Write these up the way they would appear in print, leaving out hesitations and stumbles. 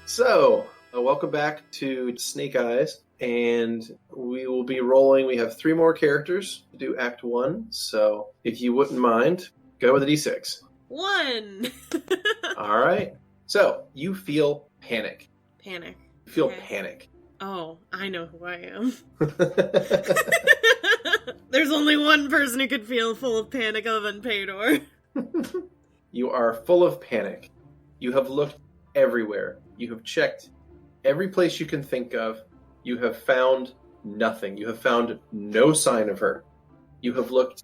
So, welcome back to Snake Eyes, and we will be rolling. We have 3 more characters to do Act 1, so if you wouldn't mind, go with a d6. 1! Alright, so you feel panic. Panic. You feel Okay. panic. Oh, I know who I am. There's only one person who could feel full of panic other than Pedor. You are full of panic. You have looked everywhere. You have checked every place you can think of. You have found nothing. You have found no sign of her. You have looked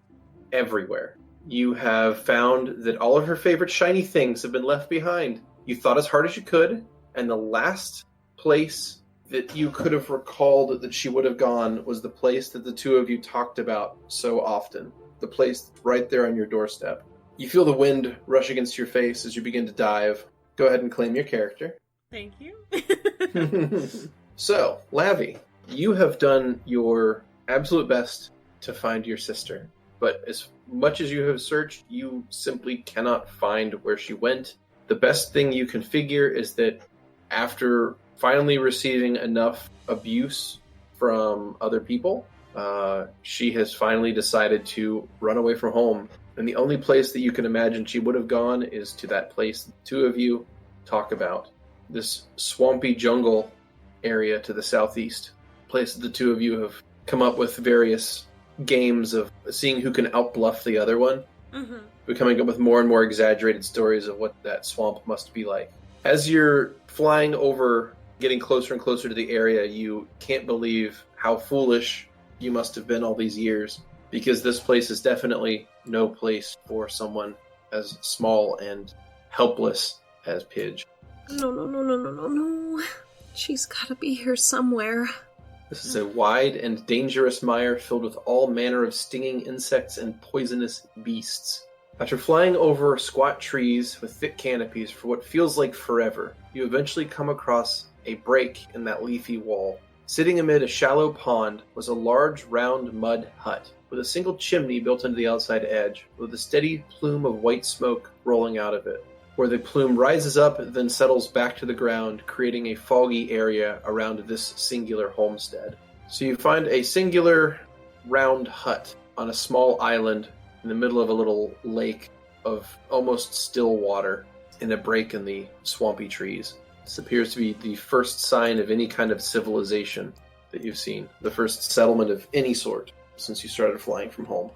everywhere. You have found that all of her favorite shiny things have been left behind. You thought as hard as you could, and the last place that you could have recalled that she would have gone was the place that the two of you talked about so often. The place right there on your doorstep. You feel the wind rush against your face as you begin to dive. Go ahead and claim your character. Thank you. So, Lavi, you have done your absolute best to find your sister. But as much as you have searched, you simply cannot find where she went. The best thing you can figure is that after finally receiving enough abuse from other people, she has finally decided to run away from home. And the only place that you can imagine she would have gone is to that place the two of you talk about. This swampy jungle area to the southeast. Place that the two of you have come up with various games of seeing who can outbluff the other one. Mm-hmm. We're coming up with more and more exaggerated stories of what that swamp must be like. As you're flying over, getting closer and closer to the area, you can't believe how foolish you must have been all these years. Because this place is definitely no place for someone as small and helpless as Pidge. No. She's gotta be here somewhere. This is a wide and dangerous mire filled with all manner of stinging insects and poisonous beasts. After flying over squat trees with thick canopies for what feels like forever, you eventually come across a break in that leafy wall. Sitting amid a shallow pond was a large, round mud hut, with a single chimney built into the outside edge, with a steady plume of white smoke rolling out of it, where the plume rises up and then settles back to the ground, creating a foggy area around this singular homestead. So you find a singular round hut on a small island in the middle of a little lake of almost still water in a break in the swampy trees. This appears to be the first sign of any kind of civilization that you've seen. The first settlement of any sort since you started flying from home.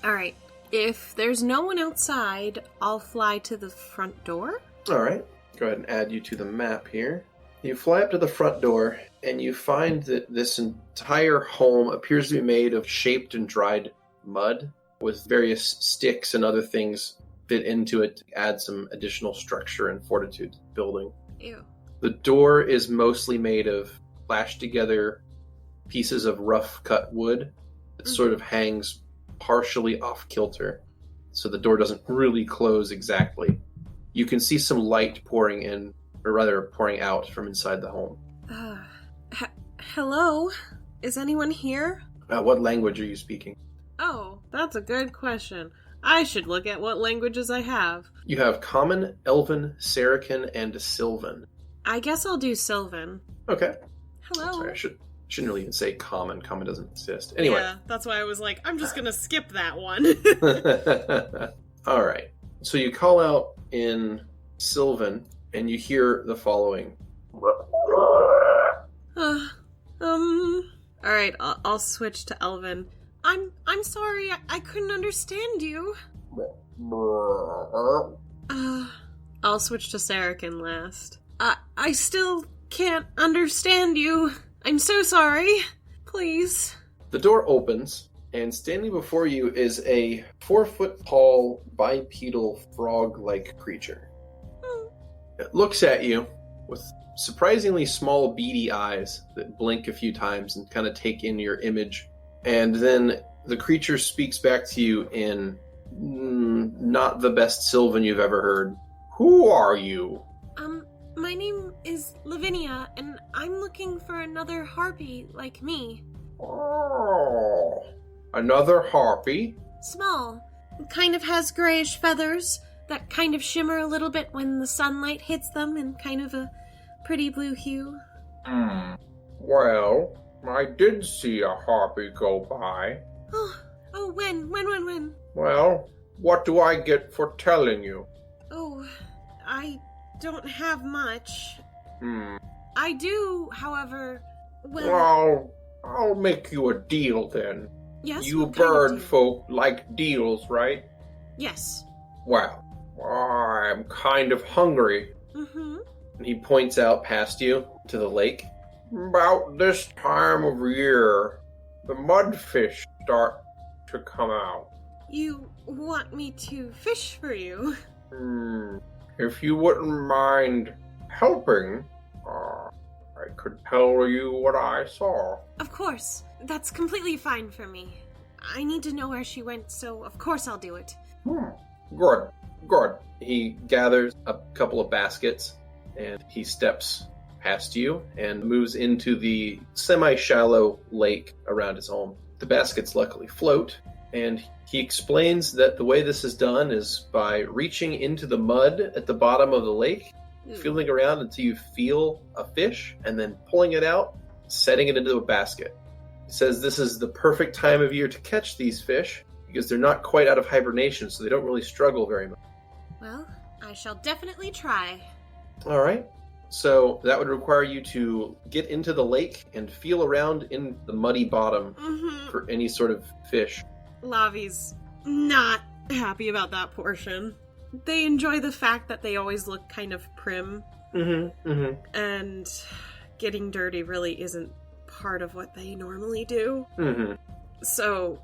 Alright. If there's no one outside, I'll fly to the front door. Alright, go ahead and add you to the map here. You fly up to the front door, and you find that this entire home appears to be made of shaped and dried mud, with various sticks and other things fit into it to add some additional structure and fortitude to the building. Ew. The door is mostly made of lashed together pieces of rough cut wood that sort of hangs partially off kilter, so the door doesn't really close exactly. You can see some light pouring in, or rather pouring out from inside the home. Hello? Is anyone here? What language are you speaking? Oh, that's a good question. I should look at what languages I have. You have Common, Elven, Saracen, and Sylvan. I guess I'll do Sylvan. Okay. Hello? Sorry, I shouldn't really even say Common. Common doesn't exist. Anyway. Yeah, that's why I was like, I'm just gonna skip that one. All right. So you call out in Sylvan, and you hear the following. Alright, I'll switch to Elven. I'm sorry, I couldn't understand you. I'll switch to Saracen last. I still can't understand you. I'm so sorry. Please. The door opens, and standing before you is a 4-foot-tall, bipedal, frog-like creature. It looks at you with surprisingly small, beady eyes that blink a few times and kind of take in your image. And then the creature speaks back to you in not the best Sylvan you've ever heard. Who are you? My name is Lavinia, and I'm looking for another Harpy like me. Oh, another Harpy? Small. Kind of has grayish feathers, that kind of shimmer a little bit when the sunlight hits them in kind of a pretty blue hue. Well, I did see a harpy go by. Oh, when? Well, what do I get for telling you? Oh, I don't have much. Hmm. I do, however, well... I'll make you a deal then. Yes, You what kind of bird deal? folk like deals, right? Yes. Well, I'm kind of hungry. Mm-hmm. And he points out past you to the lake. About this time of year, the mudfish start to come out. You want me to fish for you? If you wouldn't mind helping, I could tell you what I saw. Of course. That's completely fine for me. I need to know where she went, so of course I'll do it. Good. He gathers a couple of baskets and he steps past you and moves into the semi-shallow lake around his home. The baskets luckily float, and he explains that the way this is done is by reaching into the mud at the bottom of the lake, feeling around until you feel a fish, and then pulling it out, setting it into a basket. He says this is the perfect time of year to catch these fish because they're not quite out of hibernation, so they don't really struggle very much. Well, I shall definitely try. All right. So that would require you to get into the lake and feel around in the muddy bottom for any sort of fish. Lavi's not happy about that portion. They enjoy the fact that they always look kind of prim. And getting dirty really isn't part of what they normally do. So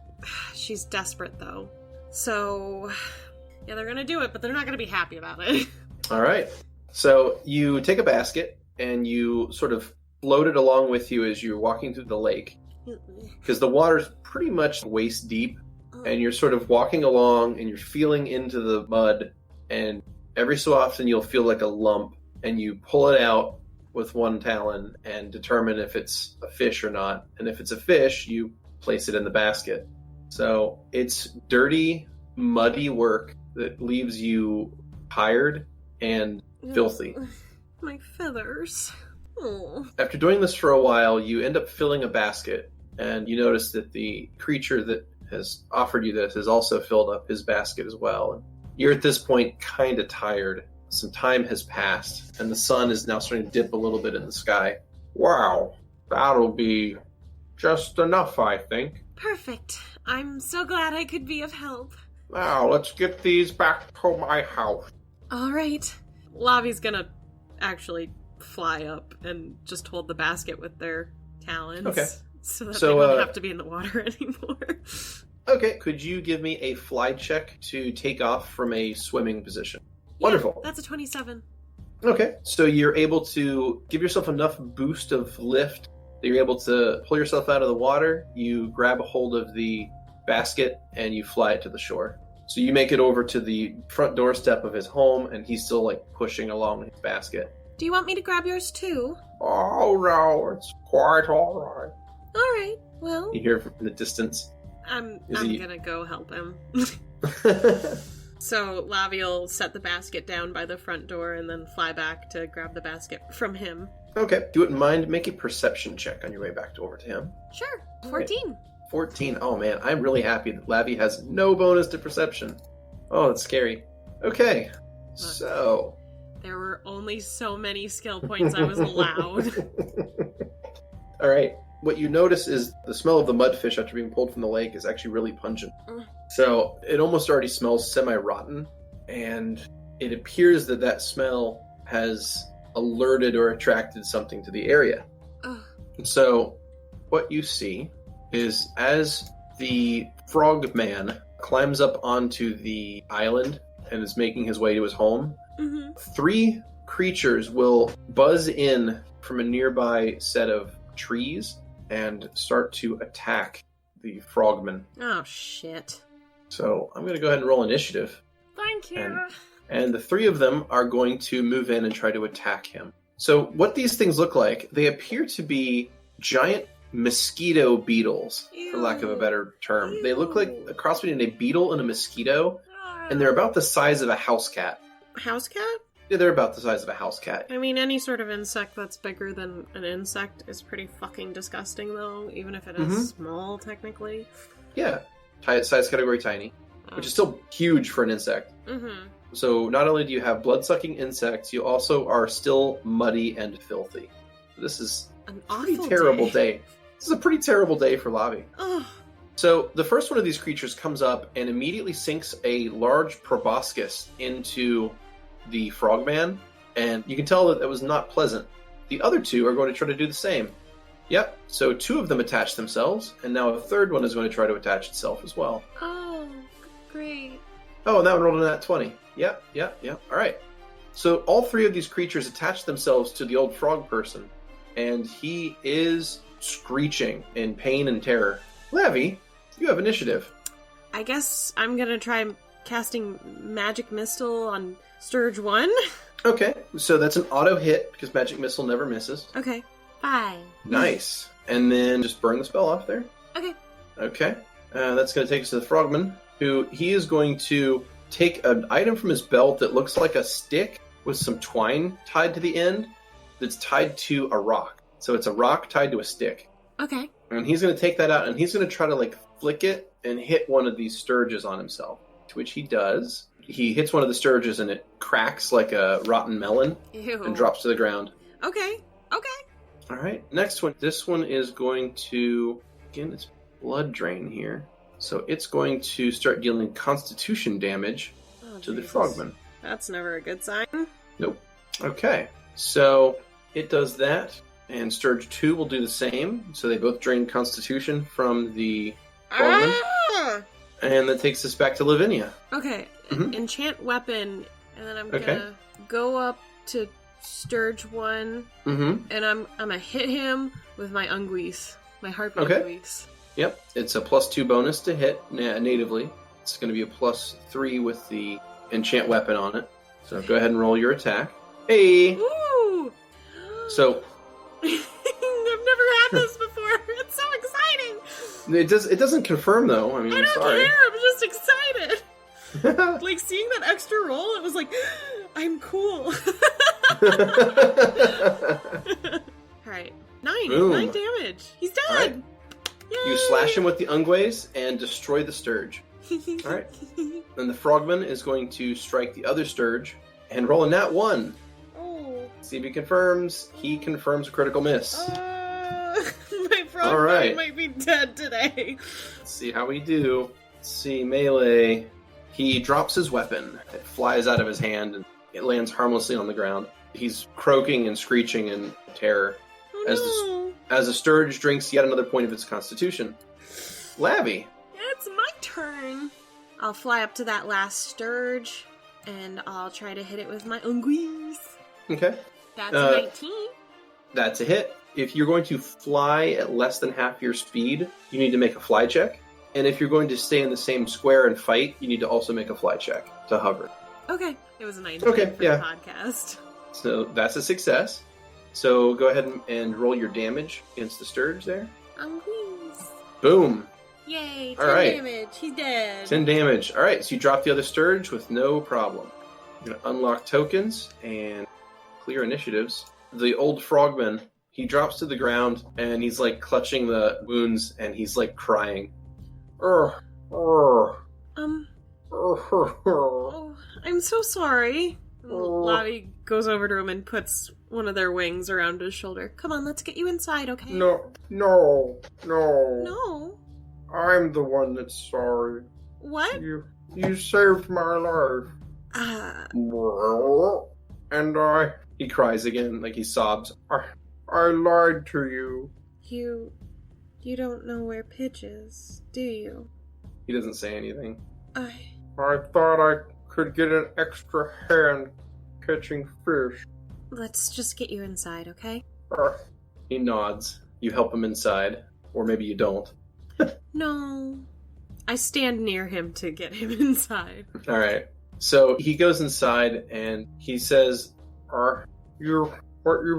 she's desperate, though. So yeah, they're gonna do it, but they're not gonna be happy about it. All right. So you take a basket and you sort of float it along with you as you're walking through the lake, because the water's pretty much waist deep, and you're sort of walking along and you're feeling into the mud, and every so often you'll feel like a lump, and you pull it out with one talon and determine if it's a fish or not. And if it's a fish, you place it in the basket. So it's dirty, muddy work that leaves you tired and filthy. My feathers. Oh. After doing this for a while, you end up filling a basket, and you notice that the creature that has offered you this has also filled up his basket as well. And you're at this point kind of tired. Some time has passed, and the sun is now starting to dip a little bit in the sky. Wow, that'll be just enough, I think. Perfect. I'm so glad I could be of help. Now, let's get these back to my house. All right. Lavi's gonna actually fly up and just hold the basket with their talons. Okay. So that So, they don't have to be in the water anymore. Okay, could you give me a fly check to take off from a swimming position? Yeah, Wonderful. That's a 27. Okay, so you're able to give yourself enough boost of lift that you're able to pull yourself out of the water. You grab a hold of the basket and you fly it to the shore. So you make it over to the front doorstep of his home, and he's still like pushing along his basket. Do you want me to grab yours too? Oh, no, it's quite all right. All right. Well, You hear from the distance. I'm he- gonna go help him. So Lavi'll set the basket down by the front door and then fly back to grab the basket from him. Okay, do it in mind. Make a perception check on your way back over to him. sure. 14. 14. Oh man, I'm really happy that Lavi has no bonus to perception. Oh, that's scary. Okay, so... There were only so many skill points I was allowed. All right. What you notice is the smell of the mudfish after being pulled from the lake is actually really pungent. So it almost already smells semi-rotten, and it appears that that smell has alerted or attracted something to the area. Ugh. And so what you see is as the Frogman climbs up onto the island and is making his way to his home, 3 creatures will buzz in from a nearby set of trees and start to attack the Frogman. Oh, shit. So I'm going to go ahead and roll initiative. Thank you. And the 3 of them are going to move in and try to attack him. So what these things look like, they appear to be giant mosquito beetles, for lack of a better term. They look like a cross between a beetle and a mosquito, and they're about the size of a house cat. House cat? Yeah, they're about the size of a house cat. I mean, any sort of insect that's bigger than an insect is pretty fucking disgusting, though, even if it is small, technically. Yeah, size category tiny, which is still huge for an insect. Mm-hmm. So not only do you have blood-sucking insects, you also are still muddy and filthy. This is An a pretty awful terrible day. day. This is a pretty terrible day for Lavi. Ugh. So the first one of these creatures comes up and immediately sinks a large proboscis into the Frogman, and you can tell that it was not pleasant. The other two are going to try to do the same. Yep, so 2 of them attach themselves, and now a third one is going to try to attach itself as well. Oh, great. Oh, and that one rolled a nat 20. Yep. All right. So all 3 of these creatures attach themselves to the old frog person, and he is screeching in pain and terror. Lavi, you have initiative. I guess I'm gonna try casting Magic Missile on Sturge 1. Okay, so that's an auto hit because Magic Missile never misses. Okay. 5. Nice. And then just burn the spell off there. Okay. Okay. That's going to take us to the Frogman, who he is going to take an item from his belt that looks like a stick with some twine tied to the end that's tied to a rock. So it's a rock tied to a stick. Okay. And he's going to take that out and he's going to try to flick it and hit one of these sturges on himself, to which he does. He hits one of the sturges and it cracks like a rotten melon. Ew. And drops to the ground. Okay. All right, next one. This one is going to, again, it's blood drain here. So it's going to start dealing constitution damage to the Frogman. That's never a good sign. Nope. Okay, so it does that, and Sturge 2 will do the same. So they both drain constitution from the Frogman. Ah! And that takes us back to Lavinia. Okay, Mhm. enchant weapon, and then I'm Okay. gonna go up to Sturge 1, Mm-hmm. and I'm gonna hit him with my unguis, my Harpy Okay. unguis. Yep, it's a +2 bonus to hit natively. It's going to be a +3 with the enchant weapon on it. So go ahead and roll your attack. Hey! Ooh! So I've never had this before. It's so exciting. it doesn't confirm though. I mean, I don't sorry. care. I'm just excited. Like seeing that extra roll, it was like, I'm cool. Alright. 9. Boom. 9 damage. He's dead. All right. Yay. You slash him with the ungues and destroy the Sturge. Alright. Then the Frogman is going to strike the other Sturge and roll a nat 1. Oh. See if he confirms. He confirms a critical miss. My frog All right. might be dead today. Let's see how we do. Let's see, melee. He drops his weapon. It flies out of his hand and it lands harmlessly on the ground. He's croaking and screeching in terror Oh as the Sturge drinks yet another point of its constitution. Lavi. It's my turn. I'll fly up to that last Sturge, and I'll try to hit it with my unguis. Okay. That's a 19. That's a hit. If you're going to fly at less than half your speed, you need to make a fly check. And if you're going to stay in the same square and fight, you need to also make a fly check to hover. Okay. It was a 19 Okay, for yeah. the podcast. So that's a success. So go ahead and roll your damage against the Sturge there. Unguis. Boom. Yay, 10 All right. damage. He's dead. 10 damage. All right, so you drop the other Sturge with no problem. You're going to unlock tokens and clear initiatives. The old Frogman, he drops to the ground and he's clutching the wounds and he's crying. Oh, I'm so sorry. Lavi goes over to him and puts one of their wings around his shoulder. Come on, let's get you inside, okay? No. No. I'm the one that's sorry. What? You saved my life. And He cries again, he sobs. I lied to you. You don't know where Pitch is, do you? He doesn't say anything. I thought I could get an extra hand catching fish. Let's just get you inside, okay? He nods. You help him inside. Or maybe you don't. No. I stand near him to get him inside. All right. So he goes inside and he says, What you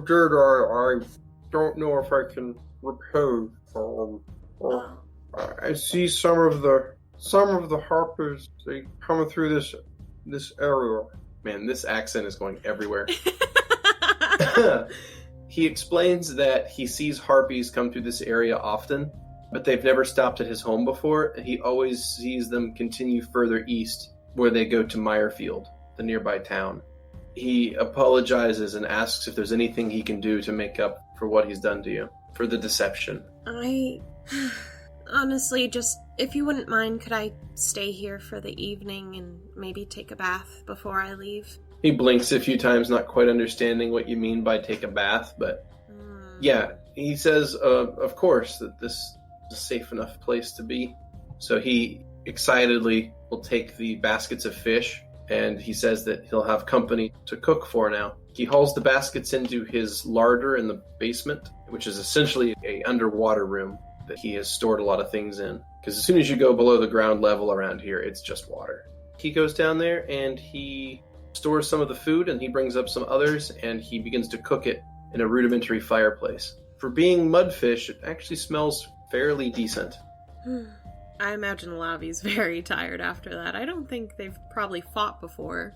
did, I don't know if I can repay. I see some of the some of the harpers, they come through this area. Man, this accent is going everywhere. He explains that he sees harpies come through this area often, but they've never stopped at his home before, and he always sees them continue further east, where they go to Meyerfield, the nearby town. He apologizes and asks if there's anything he can do to make up for what he's done to you, for the deception. Honestly, just, if you wouldn't mind, could I stay here for the evening and maybe take a bath before I leave? He blinks a few times, not quite understanding what you mean by take a bath, but yeah, he says, of course, that this is a safe enough place to be. So he excitedly will take the baskets of fish, and he says that he'll have company to cook for now. He hauls the baskets into his larder in the basement, which is essentially a underwater room that he has stored a lot of things in. Because as soon as you go below the ground level around here, it's just water. He goes down there and he stores some of the food, and he brings up some others, and he begins to cook it in a rudimentary fireplace. For being mudfish, it actually smells fairly decent. I imagine Lavi's very tired after that. I don't think they've probably fought before.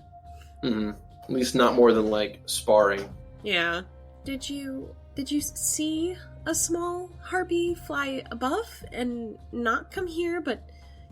Mm-hmm. At least not more than, like, sparring. Yeah. Did you see a small harpy fly above and not come here, but,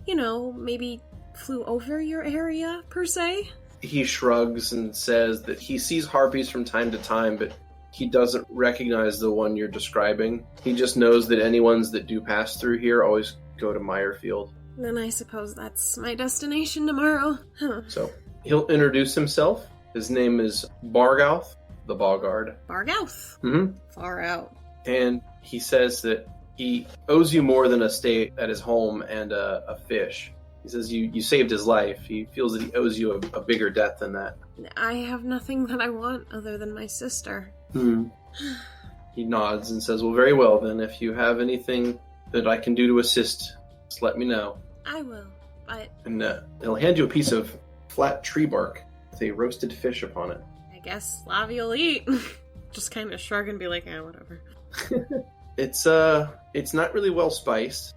maybe flew over your area, per se? He shrugs and says that he sees harpies from time to time, but he doesn't recognize the one you're describing. He just knows that any ones that do pass through here always go to Meyerfield. Then I suppose that's my destination tomorrow. Huh. So, he'll introduce himself. His name is Bargouth, the Boggard. Bargouth? Mm-hmm. Far out. And he says that he owes you more than a stay at his home and a fish. He says you saved his life. He feels that he owes you a bigger debt than that. I have nothing that I want other than my sister. He nods and says, well, very well then. If you have anything that I can do to assist, just let me know. I will, but... And he'll hand you a piece of flat tree bark with a roasted fish upon it. I guess Lavi will eat. Just kind of shrug and be like, whatever. It's not really well spiced,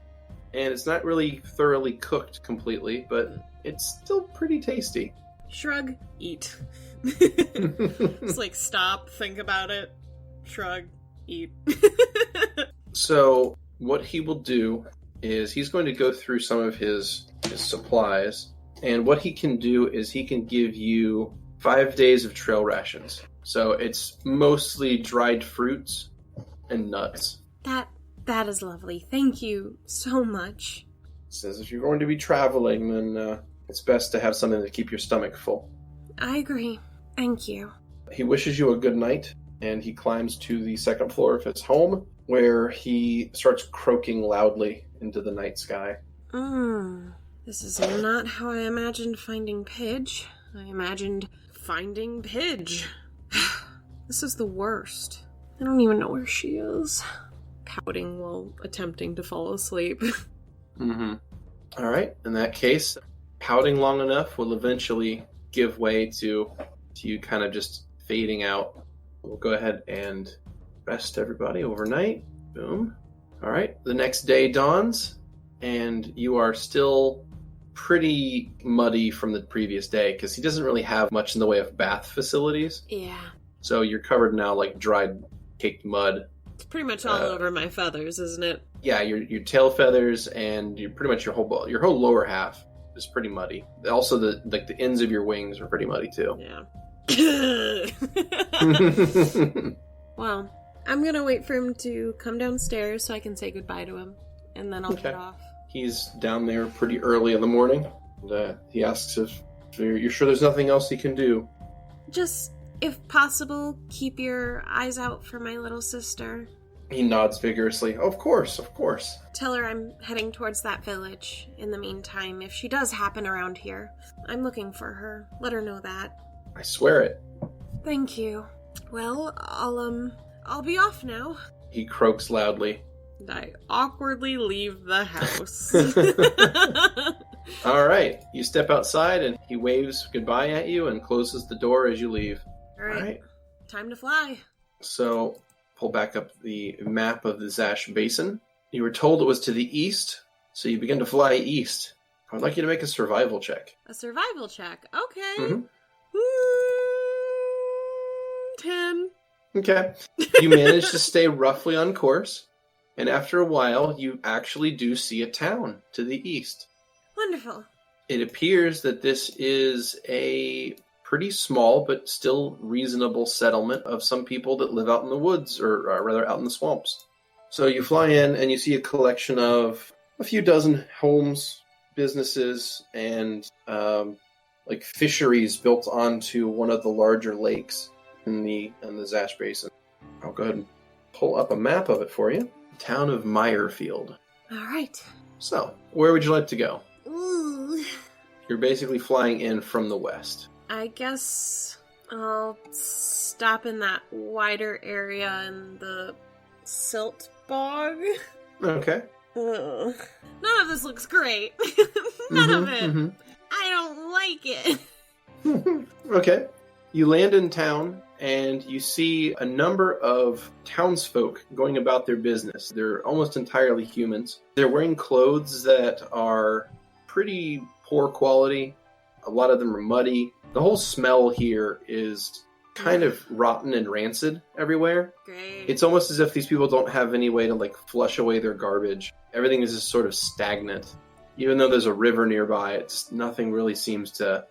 and it's not really thoroughly cooked completely, but it's still pretty tasty. Shrug, eat. Just like stop, think about it, shrug, eat. So what he will do is he's going to go through some of his supplies, and what he can do is he can give you 5 days of trail rations. So it's mostly dried fruits and nuts. That is lovely. Thank you so much. Says if you're going to be traveling, then it's best to have something to keep your stomach full. I agree. Thank you. He wishes you a good night, and he climbs to the second floor of his home, where he starts croaking loudly into the night sky. This is not how I imagined finding Pidge. I imagined finding Pidge. This is the worst. I don't even know where she is. Pouting while attempting to fall asleep. Mm-hmm. All right. In that case, pouting long enough will eventually give way to you kind of just fading out. We'll go ahead and rest everybody overnight. Boom. All right. The next day dawns, and you are still pretty muddy from the previous day because he doesn't really have much in the way of bath facilities. Yeah. So you're covered now like dried, caked mud. It's pretty much all over my feathers, isn't it? Yeah, your tail feathers and pretty much your whole lower half is pretty muddy. Also, the ends of your wings are pretty muddy too. Yeah. Well, I'm gonna wait for him to come downstairs so I can say goodbye to him, and then I'll get off. He's down there pretty early in the morning. And, he asks if you're sure there's nothing else he can do. Just, if possible, keep your eyes out for my little sister. He nods vigorously. Of course. Tell her I'm heading towards that village. In the meantime, if she does happen around here, I'm looking for her. Let her know that. I swear it. Thank you. Well, I'll be off now. He croaks loudly. And I awkwardly leave the house. All right. You step outside and he waves goodbye at you and closes the door as you leave. All right. Time to fly. So, pull back up the map of the Zhash Basin. You were told it was to the east, so you begin to fly east. I would like you to make a survival check. A survival check. Okay. Mhm. 10. Okay. You manage to stay roughly on course, and after a while, you actually do see a town to the east. Wonderful. It appears that this is a pretty small but still reasonable settlement of some people that live out in the woods, or rather out in the swamps. So you fly in and you see a collection of a few dozen homes, businesses, and like fisheries built onto one of the larger lakes in the Zhash Basin. I'll go ahead and pull up a map of it for you. The town of Meyerfield. All right. So, where would you like to go? Ooh. You're basically flying in from the west. I guess I'll stop in that wider area in the silt bog. Okay. Ugh. None of this looks great. None of it. I don't like it. Okay. You land in town, and you see a number of townsfolk going about their business. They're almost entirely humans. They're wearing clothes that are pretty poor quality. A lot of them are muddy. The whole smell here is kind of rotten and rancid everywhere. Great. It's almost as if these people don't have any way to like flush away their garbage. Everything is just sort of stagnant. Even though there's a river nearby, it's nothing really seems to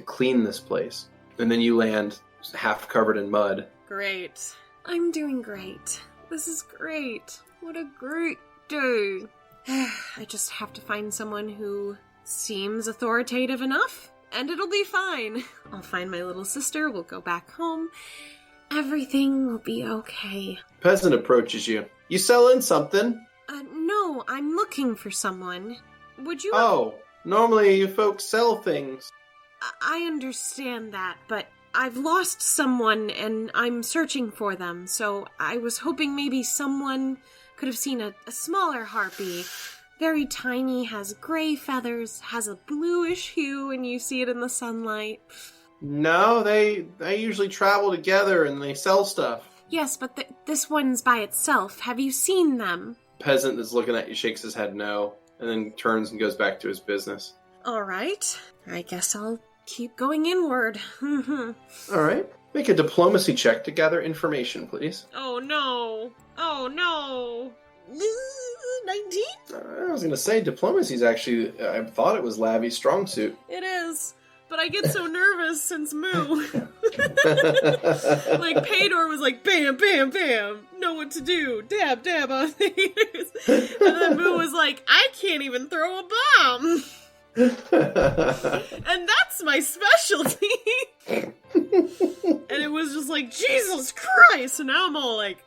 clean this place. And then you land half covered in mud. Great. I'm doing great. This is great. What a great day. I just have to find someone who seems authoritative enough, and it'll be fine. I'll find my little sister, we'll go back home. Everything will be okay. Peasant approaches you. You selling something? No, I'm looking for someone. Would you... Oh, normally you folks sell things. I understand that, but I've lost someone and I'm searching for them, so I was hoping maybe someone could have seen a smaller harpy. Very tiny, has gray feathers, has a bluish hue, and you see it in the sunlight. No, they usually travel together and they sell stuff. Yes, but this one's by itself. Have you seen them? Peasant that's looking at you shakes his head no, and then turns and goes back to his business. All right. I guess I'll keep going inward. All right. Make a diplomacy check to gather information, please. Oh, no. Oh, no. 19? I was going to say, diplomacy's actually, I thought it was Lavi's strong suit. It is. But I get so nervous since Moo. Like, Paydor was like, bam, bam, bam. Know what to do. Dab, dab on things. And then Moo was like, I can't even throw a bomb. And that's my specialty. And it was just like, Jesus Christ. And now I'm all like,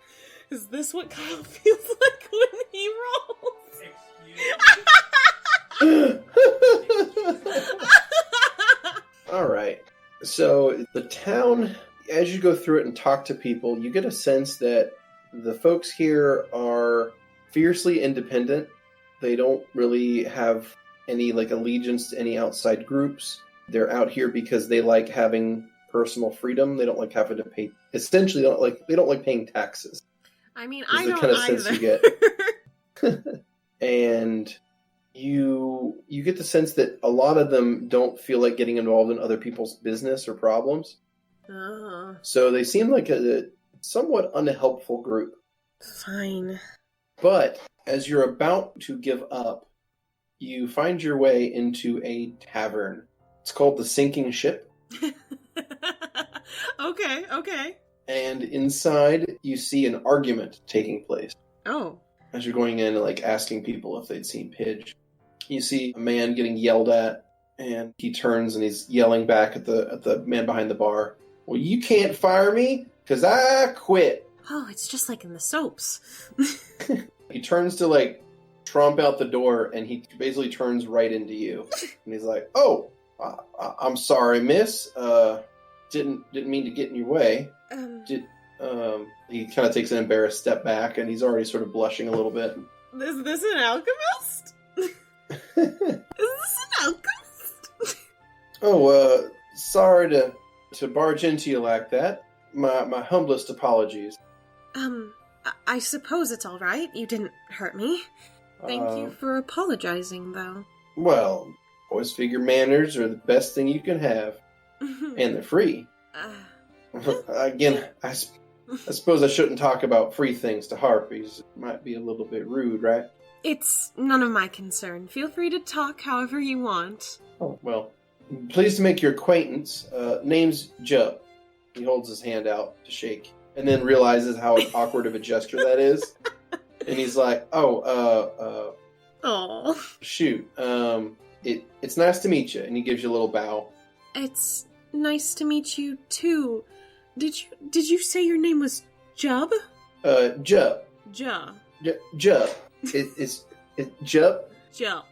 is this what Kyle feels like when he rolls? All right. So the town, as you go through it and talk to people, you get a sense that the folks here are fiercely independent. They don't really have any like allegiance to any outside groups. They're out here because they like having personal freedom. They don't like having to pay. Essentially, they don't like paying taxes. I mean, I don't the kind of either. sense you get. And you get the sense that a lot of them don't feel like getting involved in other people's business or problems. So they seem like a somewhat unhelpful group. Fine. But as you're about to give up, you find your way into a tavern. It's called the Sinking Ship. Okay. And inside, you see an argument taking place. Oh. As you're going in and like asking people if they'd seen Pidge. You see a man getting yelled at, and he turns and he's yelling back at the man behind the bar. Well, you can't fire me, because I quit. Oh, it's just like in the soaps. He turns to like tromp out the door, and he basically turns right into you. And he's like, oh, I'm sorry, miss. Didn't mean to get in your way. He kind of takes an embarrassed step back, and he's already sort of blushing a little bit. Is this an alchemist? Is this an alchemist? Oh, sorry to barge into you like that. My humblest apologies. I suppose it's all right. You didn't hurt me. Thank you for apologizing, though. Well, always figure manners are the best thing you can have. And they're free. Again, I suppose I shouldn't talk about free things to harpies. It might be a little bit rude, right? It's none of my concern. Feel free to talk however you want. Oh, well, pleased to make your acquaintance. Name's Jup. He holds his hand out to shake, and then realizes how awkward of a gesture that is. And he's like, shoot. It's nice to meet you. And he gives you a little bow. It's nice to meet you, too. Did you say your name was Jub? Jup. Jup. Jup. It's Jup. Jup.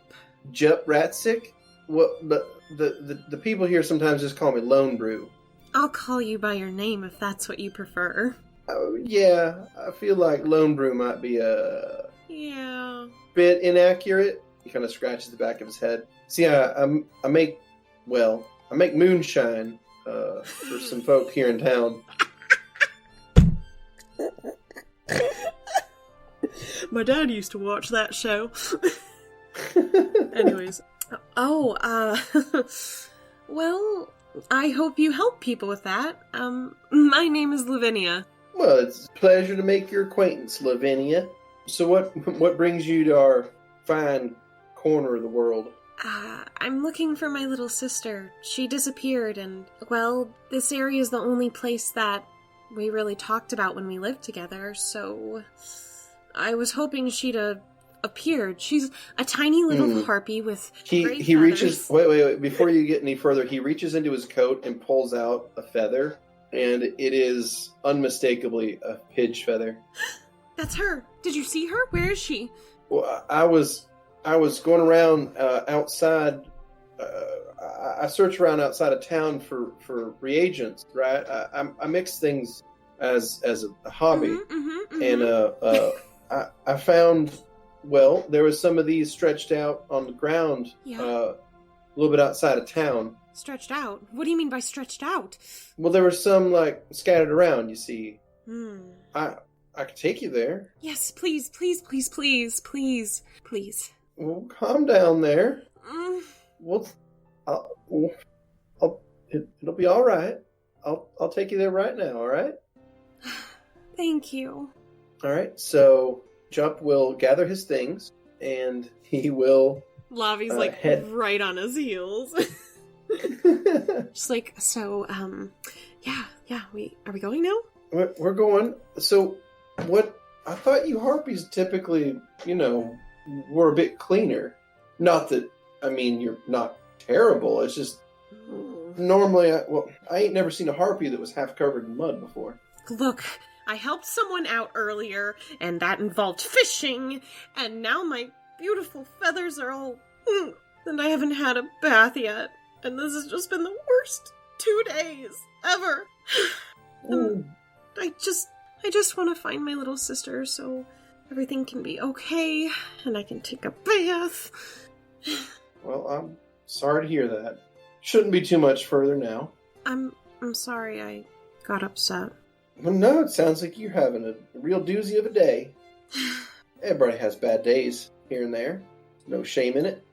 Jup Ratsick? What? But the people here sometimes just call me Lone Brew. I'll call you by your name if that's what you prefer. Oh, yeah. I feel like Lone Brew might be a bit inaccurate. He kind of scratches the back of his head. See, I make moonshine for some folk here in town. My dad used to watch that show. Anyways. Well, I hope you help people with that. My name is Lavinia. Well, it's a pleasure to make your acquaintance, Lavinia. So what brings you to our fine corner of the world? I'm looking for my little sister. She disappeared, and, well, this area is the only place that we really talked about when we lived together, so I was hoping she'd appeared. She's a tiny little harpy with great he feathers. Reaches... Wait, before you get any further, he reaches into his coat and pulls out a feather, and it is unmistakably a pidge feather. That's her. Did you see her? Where is she? Well, I was going around outside. I search around outside of town for reagents, right? I mix things as a hobby, and I found. Well, there was some of these stretched out on the ground, a little bit outside of town. Stretched out? What do you mean by stretched out? Well, there were some scattered around. You see, I could take you there. Yes, please. Well, calm down there. Well, it'll be all right. I'll take you there right now. All right. Thank you. All right. So Jump will gather his things, and he will. Lavi's right on his heels. Just are we going now? We're going. So, what? I thought you harpies typically, were a bit cleaner. Not that, you're not terrible. It's just, normally, I ain't never seen a harpy that was half covered in mud before. Look, I helped someone out earlier, and that involved fishing, and now my beautiful feathers are all... and I haven't had a bath yet, and this has just been the worst 2 days ever. I just want to find my little sister so everything can be okay, and I can take a bath. Well, I'm sorry to hear that. Shouldn't be too much further now. I'm sorry I got upset. Well, no, it sounds like you're having a real doozy of a day. Everybody has bad days here and there. No shame in it.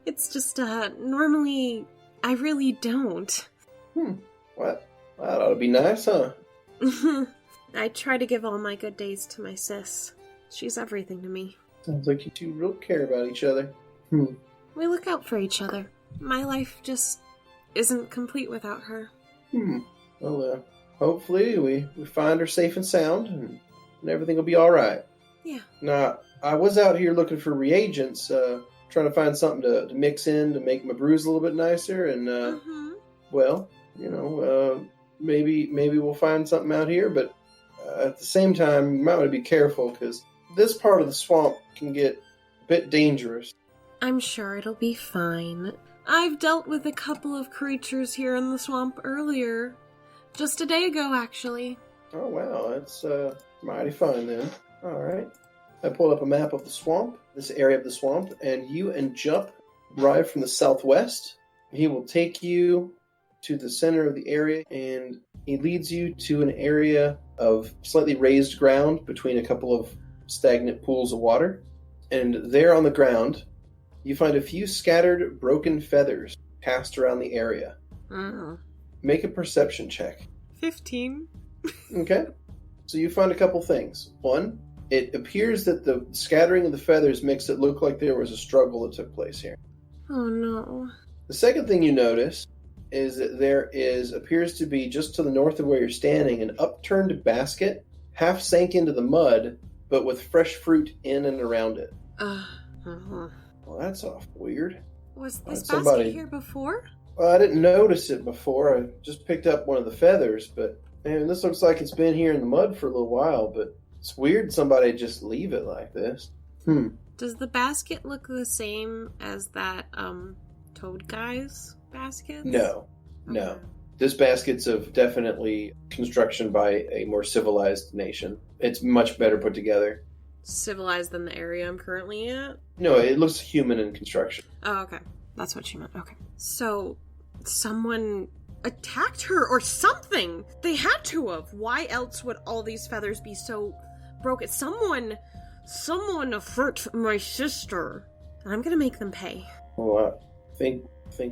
It's just, normally, I really don't. Well, that ought to be nice, huh? I try to give all my good days to my sis. She's everything to me. Sounds like you two really care about each other. We look out for each other. My life just isn't complete without her. Well, hopefully we find her safe and sound, and everything will be all right. Yeah. Now, I was out here looking for reagents, trying to find something to mix in to make my brews a little bit nicer, and, maybe we'll find something out here, but at the same time, you might want to be careful, because this part of the swamp can get a bit dangerous. I'm sure it'll be fine. I've dealt with a couple of creatures here in the swamp earlier. Just a day ago, actually. Oh, wow. That's mighty fine, then. All right. I pulled up a map of the swamp, this area of the swamp, and you and Jump arrive from the southwest. He will take you to the center of the area, and he leads you to an area of slightly raised ground between a couple of stagnant pools of water. And there on the ground, you find a few scattered, broken feathers cast around the area. Make a perception check. 15. Okay. So you find a couple things. One, it appears that the scattering of the feathers makes it look like there was a struggle that took place here. Oh no. The second thing you notice is that there appears to be, just to the north of where you're standing, an upturned basket, half sank into the mud, but with fresh fruit in and around it. Well, that's awful weird. Was this basket here before? Well, I didn't notice it before. I just picked up one of the feathers, but man, this looks like it's been here in the mud for a little while, but it's weird somebody just leave it like this. Does the basket look the same as that, Toad Guy's basket? No. This basket's of definitely construction by a more civilized nation. It's much better put together. Civilized than the area I'm currently at? No, it looks human in construction. Oh, okay. That's what you meant. Okay. So, someone attacked her or something! They had to have! Why else would all these feathers be so broken? Someone hurt my sister. And I'm gonna make them pay. Well, I think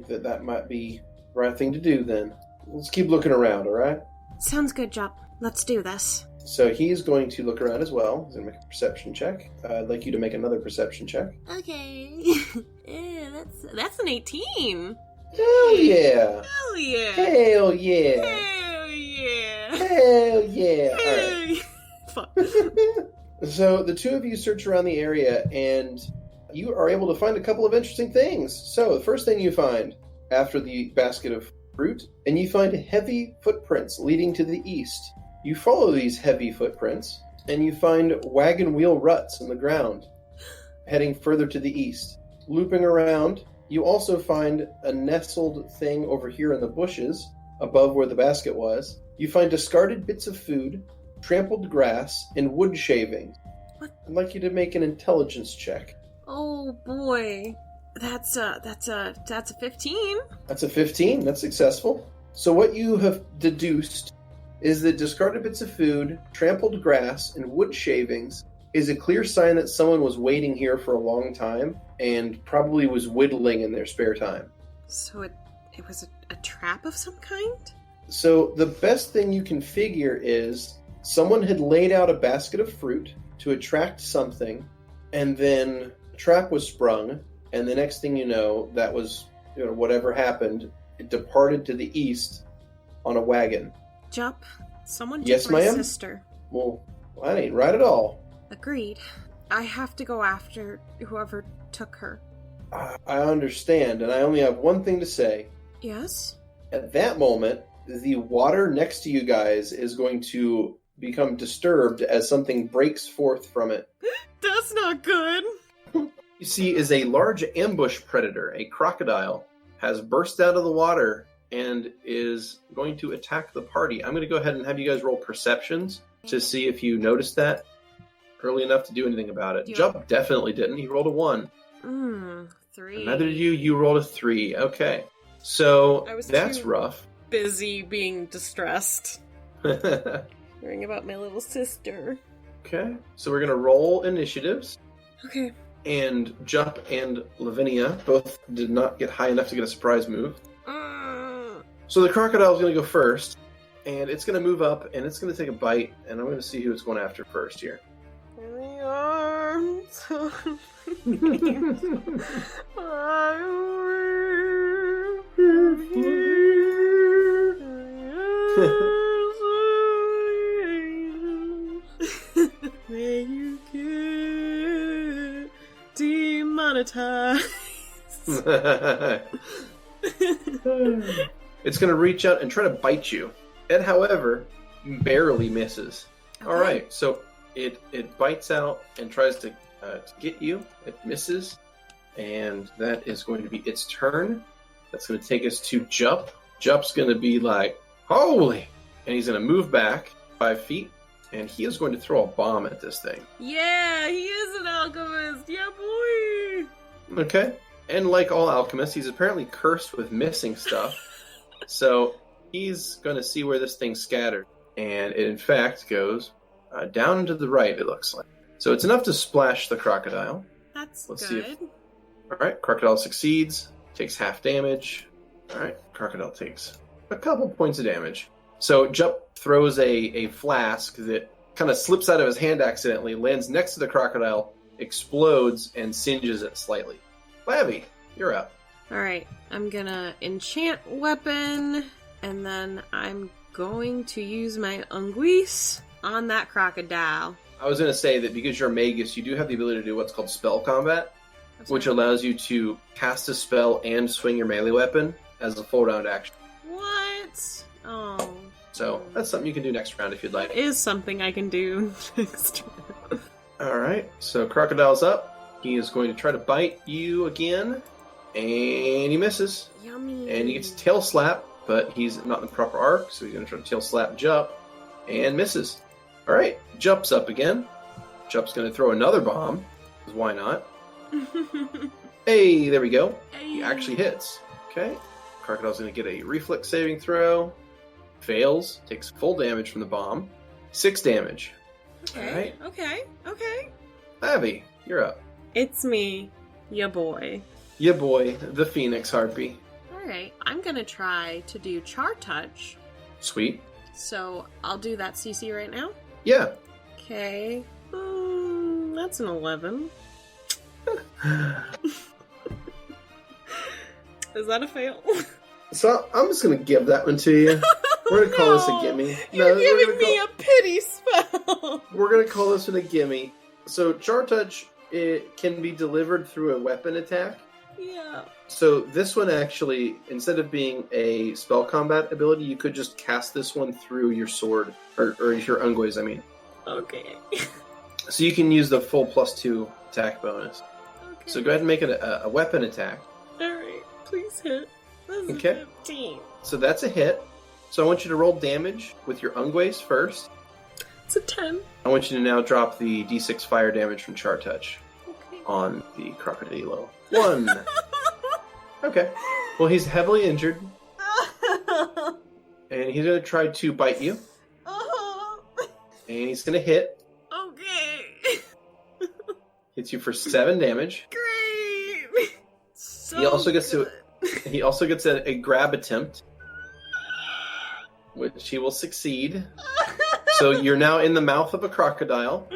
that might be the right thing to do then. Let's keep looking around, alright? Sounds good, Jup. Let's do this. So he's going to look around as well. He's going to make a perception check. I'd like you to make another perception check. Okay. That's an 18. Hell yeah. Hell yeah. Hell yeah. Hell yeah. Hell yeah. Hell yeah. Alright. So the two of you search around the area and you are able to find a couple of interesting things. So the first thing you find after the basket of fruit, and you find heavy footprints leading to the east. You follow these heavy footprints, and you find wagon wheel ruts in the ground, heading further to the east. Looping around, you also find a nestled thing over here in the bushes, above where the basket was. You find discarded bits of food, trampled grass, and wood shavings. What? I'd like you to make an intelligence check. Oh boy. That's a 15. That's a 15. That's successful. So what you have deduced is that discarded bits of food, trampled grass, and wood shavings is a clear sign that someone was waiting here for a long time and probably was whittling in their spare time. So it was a trap of some kind? So the best thing you can figure is someone had laid out a basket of fruit to attract something, and then a trap was sprung, and the next thing you know, that was, whatever happened, it departed to the east on a wagon. Jup, someone took Yes, my ma'am? sister. Well, that ain't right at all. Agreed. I have to go after whoever took her. I understand, and I only have one thing to say. Yes? At that moment, the water next to you guys is going to become disturbed as something breaks forth from it. That's not good! You see is a large ambush predator, a crocodile, has burst out of the water and is going to attack the party. I'm going to go ahead and have you guys roll perceptions to see if you noticed that early enough to do anything about it. Jump definitely didn't. He rolled a 1. 3. And neither did you. You rolled a 3. Okay. So that's rough. Busy being distressed. Worrying about my little sister. Okay. So we're going to roll initiatives. Okay. And Jup and Lavinia both did not get high enough to get a surprise move. So the crocodile is going to go first, and it's going to move up, and it's going to take a bite, and I'm going to see who it's going after first here. My arms. May you get demonetized. It's going to reach out and try to bite you. It, however, barely misses. Okay. All right, so it bites out and tries to get you. It misses, and that is going to be its turn. That's going to take us to Jup. Jup's going to be like, holy! And he's going to move back 5 feet, and he is going to throw a bomb at this thing. Yeah, he is an alchemist. Yeah, boy. Okay. And like all alchemists, he's apparently cursed with missing stuff. So he's going to see where this thing scattered. And it, in fact, goes down and to the right, it looks like. So it's enough to splash the crocodile. Let's see good. Alright, Crocodile succeeds, takes half damage. Alright, Crocodile takes a couple points of damage. So Jup throws a flask that kind of slips out of his hand accidentally, lands next to the crocodile, explodes, and singes it slightly. Lavi, you're up. Alright, I'm gonna enchant weapon, and then I'm going to use my Unguis on that crocodile. I was going to say that because you're a Magus, you do have the ability to do what's called spell combat, which allows you to cast a spell and swing your melee weapon as a full round action. What? Oh. So that's something you can do next round if you'd like. It is something I can do next round. Alright, so Crocodile's up. He is going to try to bite you again, and he misses. Yummy. And he gets a tail slap, but he's not in the proper arc, so he's going to try to tail slap Jup, and misses. Alright, Jup's up again. Jup's going to throw another bomb, because why not? Hey, there we go. He actually hits. Okay, Crocodile's going to get a reflex saving throw. Fails, takes full damage from the bomb. 6 damage. Okay, Alright. okay. Lavi, you're up. It's me, ya boy. Ya boy, the Phoenix Harpy. Alright, I'm gonna try to do Char Touch. Sweet. So, I'll do that CC right now. Yeah. Okay. That's an 11. Is that a fail? So, I'm just going to give that one to you. We're going to call this a gimme. You're giving me a pity spell! We're going to call this one a gimme. So, Char Touch, it can be delivered through a weapon attack. Yeah. So, this one actually, instead of being a spell combat ability, you could just cast this one through your sword. Or your Unguis, I mean. Okay. So, you can use the full +2 attack bonus. Okay. So, go ahead and make it a weapon attack. Alright, please hit. This is Okay. 15. So, that's a hit. So, I want you to roll damage with your Unguis first. It's a 10. I want you to now drop the d6 fire damage from Char Touch Okay. on the Crocodilo. 1. Okay. Well, he's heavily injured, and he's going to try to bite you. And he's going to hit. Okay. Hits you for 7 damage. Great. So He also gets good. He also gets a grab attempt, which he will succeed. So you're now in the mouth of a crocodile.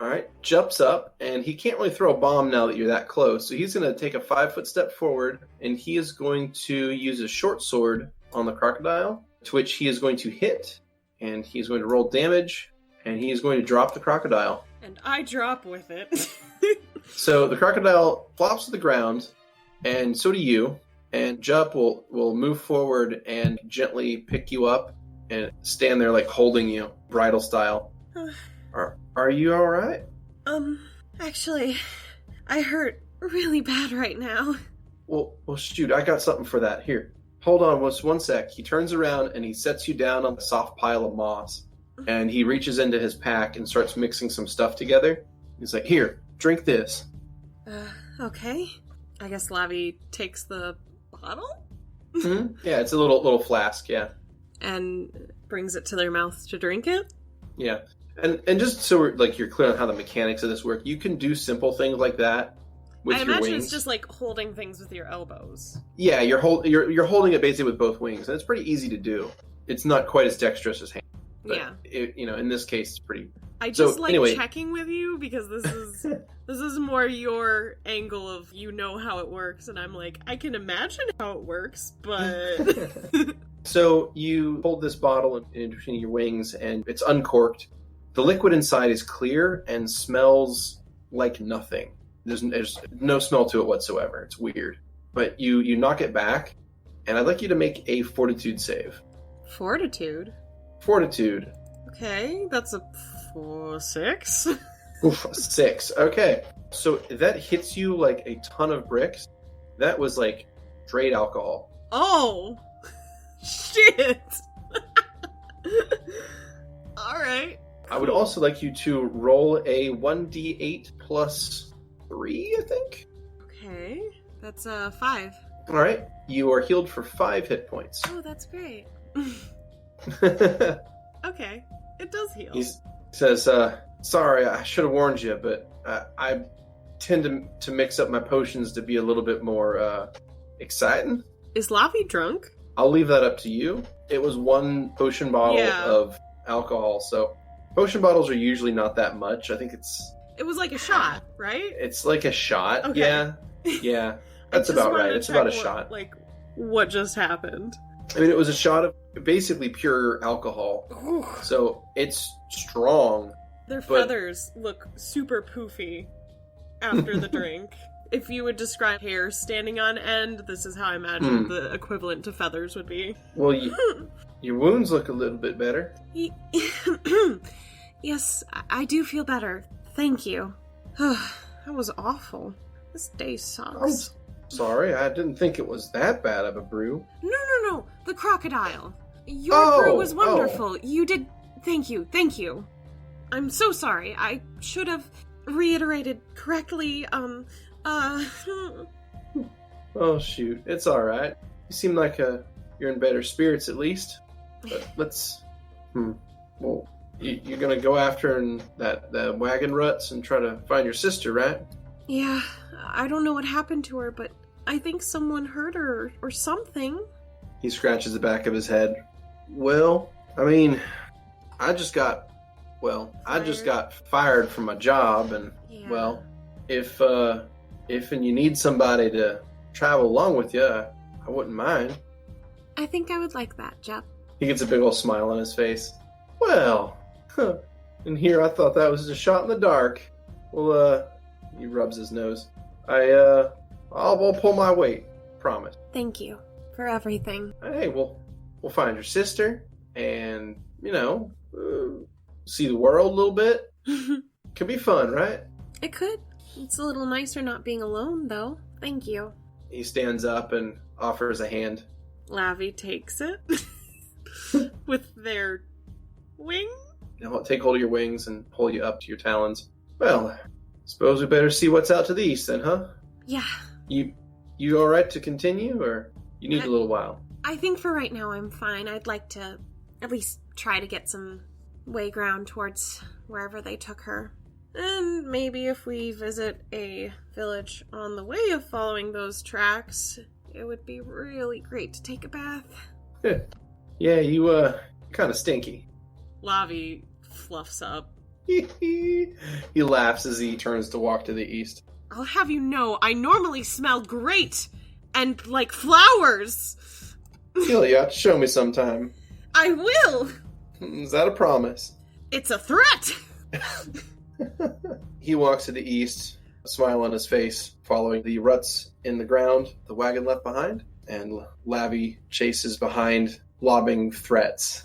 Alright, jumps up, and he can't really throw a bomb now that you're that close. So he's going to take a 5-foot step forward, and he is going to use a short sword on the crocodile, to which he is going to hit, and he's going to roll damage, and he is going to drop the crocodile. And I drop with it. So the crocodile flops to the ground, and so do you, and Jup will move forward and gently pick you up and stand there like holding you, bridal style. Are you alright? Actually, I hurt really bad right now. Well, shoot, I got something for that. Here, hold on just one sec. He turns around and he sets you down on a soft pile of moss, and he reaches into his pack and starts mixing some stuff together. He's like, here, drink this. Okay. I guess Lavi takes the bottle? Mm-hmm. Yeah, it's a little flask, yeah. And brings it to their mouth to drink it? Yeah. And just so you're clear on how the mechanics of this work, you can do simple things like that with I your imagine wings. it's just like holding things with your elbows. Yeah, you're holding it basically with both wings, and it's pretty easy to do. It's not quite as dexterous as hand, but yeah. in this case, it's pretty. I just anyway. checking with you because this is more your angle of how it works, and I'm like, I can imagine how it works, but So you hold this bottle in between your wings, and it's uncorked. The liquid inside is clear and smells like nothing. There's no smell to it whatsoever. It's weird. But you knock it back, and I'd like you to make a fortitude save. Fortitude? Fortitude. Okay, that's a 6. Oof, 6. Okay. So that hits you like a ton of bricks. That was like straight alcohol. Oh! Shit! Alright. I would also like you to roll a 1d8 plus 3, I think. Okay, that's 5. All right. You are healed for 5 hit points. Oh, that's great. He Okay, it does heal. says, sorry, I should have warned you, but tend to mix up my potions to be a little bit more exciting. Is Lavi drunk? I'll leave that up to you. It was one potion bottle Yeah. of alcohol, so potion bottles are usually not that much. I think It was like a shot, right? it's like a shot. Okay. Yeah. Yeah. That's I just about wanted right. to It's check about a what- shot. Like, what just happened? I mean, it was a shot of basically pure alcohol. So it's strong. Their But- feathers look super poofy after the drink. If you would describe hair standing on end, this is how I imagine the equivalent to feathers would be. Well, your wounds look a little bit better. Yes, I do feel better. Thank you. That was awful. This day sucks. Sorry, I didn't think it was that bad of a brew. No. The crocodile. Your brew was Oh. wonderful. You did... Thank you. I'm so sorry. I should have reiterated correctly. Oh, shoot. It's alright. You seem like you're in better spirits, at least. But let's... Well, you're gonna go after the wagon ruts and try to find your sister, right? Yeah, I don't know what happened to her, but I think someone hurt her or something. He scratches the back of his head. Well, I mean, I just got fired from my job, and Yeah. well, if you need somebody to travel along with you, I wouldn't mind. I think I would like that, Jep. He gets a big old smile on his face. Well, and here I thought that was a shot in the dark. Well, he rubs his nose. I'll pull my weight, promise. Thank you for everything. Hey, we'll find your sister, and see the world a little bit. Could be fun, right? It could. It's a little nicer not being alone, though. Thank you. He stands up and offers a hand. Lavi takes it with their wing. He'll take hold of your wings and pull you up to your talons. Well, suppose we better see what's out to the east then, huh? Yeah. You all right to continue, or you need a little while? I think for right now I'm fine. I'd like to at least try to get some way ground towards wherever they took her. And maybe if we visit a village on the way of following those tracks, it would be really great to take a bath. Yeah, you kind of stinky. Lavi fluffs up. He laughs as he turns to walk to the east. I'll have you know, I normally smell great and like flowers. You'll have to show me sometime. I will. Is that a promise? It's a threat. He walks to the east, a smile on his face, following the ruts in the ground the wagon left behind, and Lavi chases behind, lobbing threats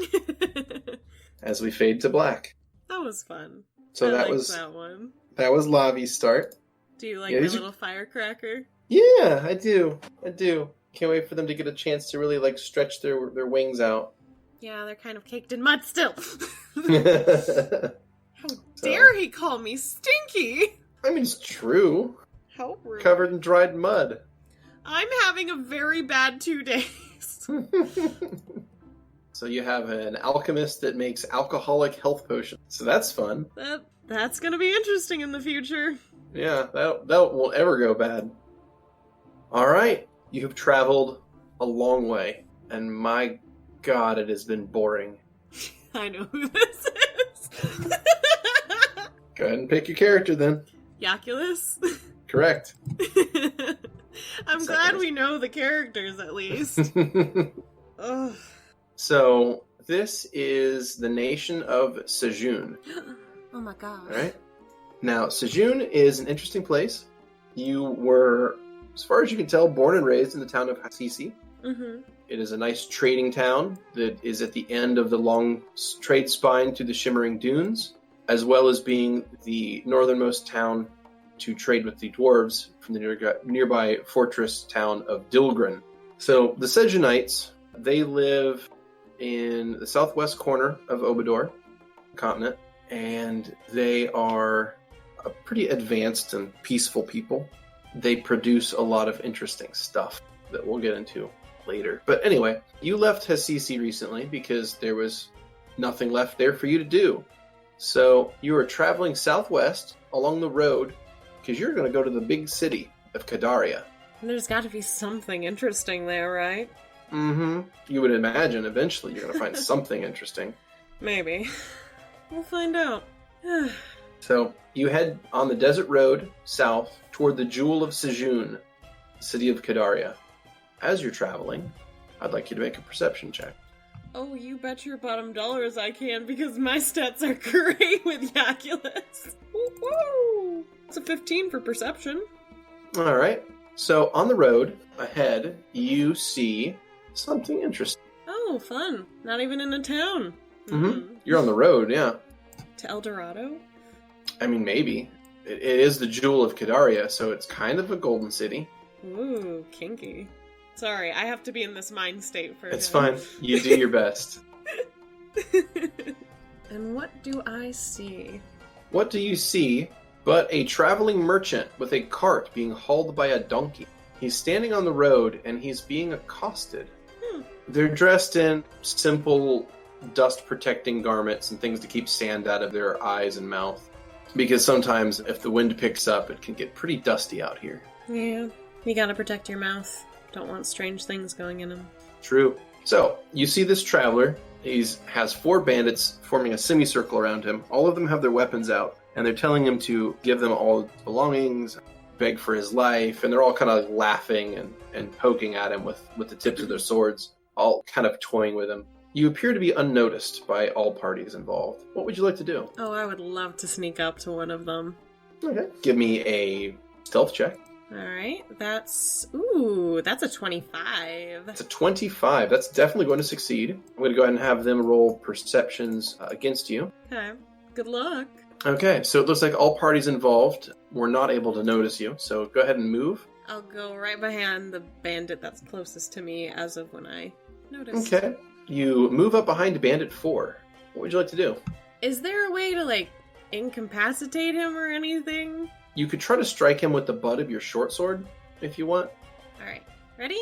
as we fade to black. That was fun. So I that liked was that one. Lavi's start. Do you like Yeah, my these are- little firecracker? Yeah, I do. Can't wait for them to get a chance to really stretch their wings out. Yeah, they're kind of caked in mud still. I How dare he call me stinky? mean, it's true. How rude. Covered in dried mud. I'm having a very bad 2 days. So you have an alchemist that makes alcoholic health potions. So that's fun. That's gonna be interesting in the future. Yeah, that won't ever go bad. Alright, you have traveled a long way, and my god, it has been boring. I know who this is. Go ahead and pick your character then. Jaculus? Correct. I'm glad we know the characters at least. Ugh. So, this is the nation of Sejun. Oh my god. Alright? Now, Sejun is an interesting place. You were, as far as you can tell, born and raised in the town of Hasisi. Mm-hmm. It is a nice trading town that is at the end of the long trade spine through the Shimmering Dunes, as well as being the northernmost town to trade with the dwarves from the nearby fortress town of Dilgren. So the Sejunites, they live in the southwest corner of Obador continent, and they are a pretty advanced and peaceful people. They produce a lot of interesting stuff that we'll get into later. But anyway, you left Hasisi recently because there was nothing left there for you to do. So you are traveling southwest along the road because you're going to go to the big city of Kadaria. There's got to be something interesting there, right? Mm-hmm. You would imagine eventually you're going to find something interesting. Maybe. We'll find out. So, you head on the desert road south toward the Jewel of Sejun, city of Kadaria. As you're traveling, I'd like you to make a perception check. Oh, you bet your bottom dollars I can, because my stats are great with Jaculus. Woo! It's a 15 for perception. Alright. So, on the road ahead, you see something interesting. Oh, fun. Not even in a town. Mm-hmm. You're on the road, yeah. To El Dorado? I mean, maybe. It is the Jewel of Kadaria, so it's kind of a golden city. Ooh, kinky. Sorry, I have to be in this mind state for It's him. fine. You do your best. And what do I see? What do you see but a traveling merchant with a cart being hauled by a donkey? He's standing on the road and he's being accosted. They're dressed in simple dust-protecting garments and things to keep sand out of their eyes and mouth. Because sometimes if the wind picks up, it can get pretty dusty out here. Yeah, you gotta protect your mouth. Don't want strange things going in them. True. So, you see this traveler. He has 4 bandits forming a semicircle around him. All of them have their weapons out, and they're telling him to give them all his belongings, beg for his life, and they're all kind of laughing and poking at him with the tips of their swords, all kind of toying with him. You appear to be unnoticed by all parties involved. What would you like to do? Oh, I would love to sneak up to one of them. Okay. Give me a stealth check. Alright, that's a 25. It's a 25. That's definitely going to succeed. I'm going to go ahead and have them roll perceptions against you. Okay, good luck. Okay, so it looks like all parties involved were not able to notice you, so go ahead and move. I'll go right behind the bandit that's closest to me as of when I notice. Okay. You move up behind Bandit 4. What would you like to do? Is there a way to, incapacitate him or anything? You could try to strike him with the butt of your short sword, if you want. Alright, ready?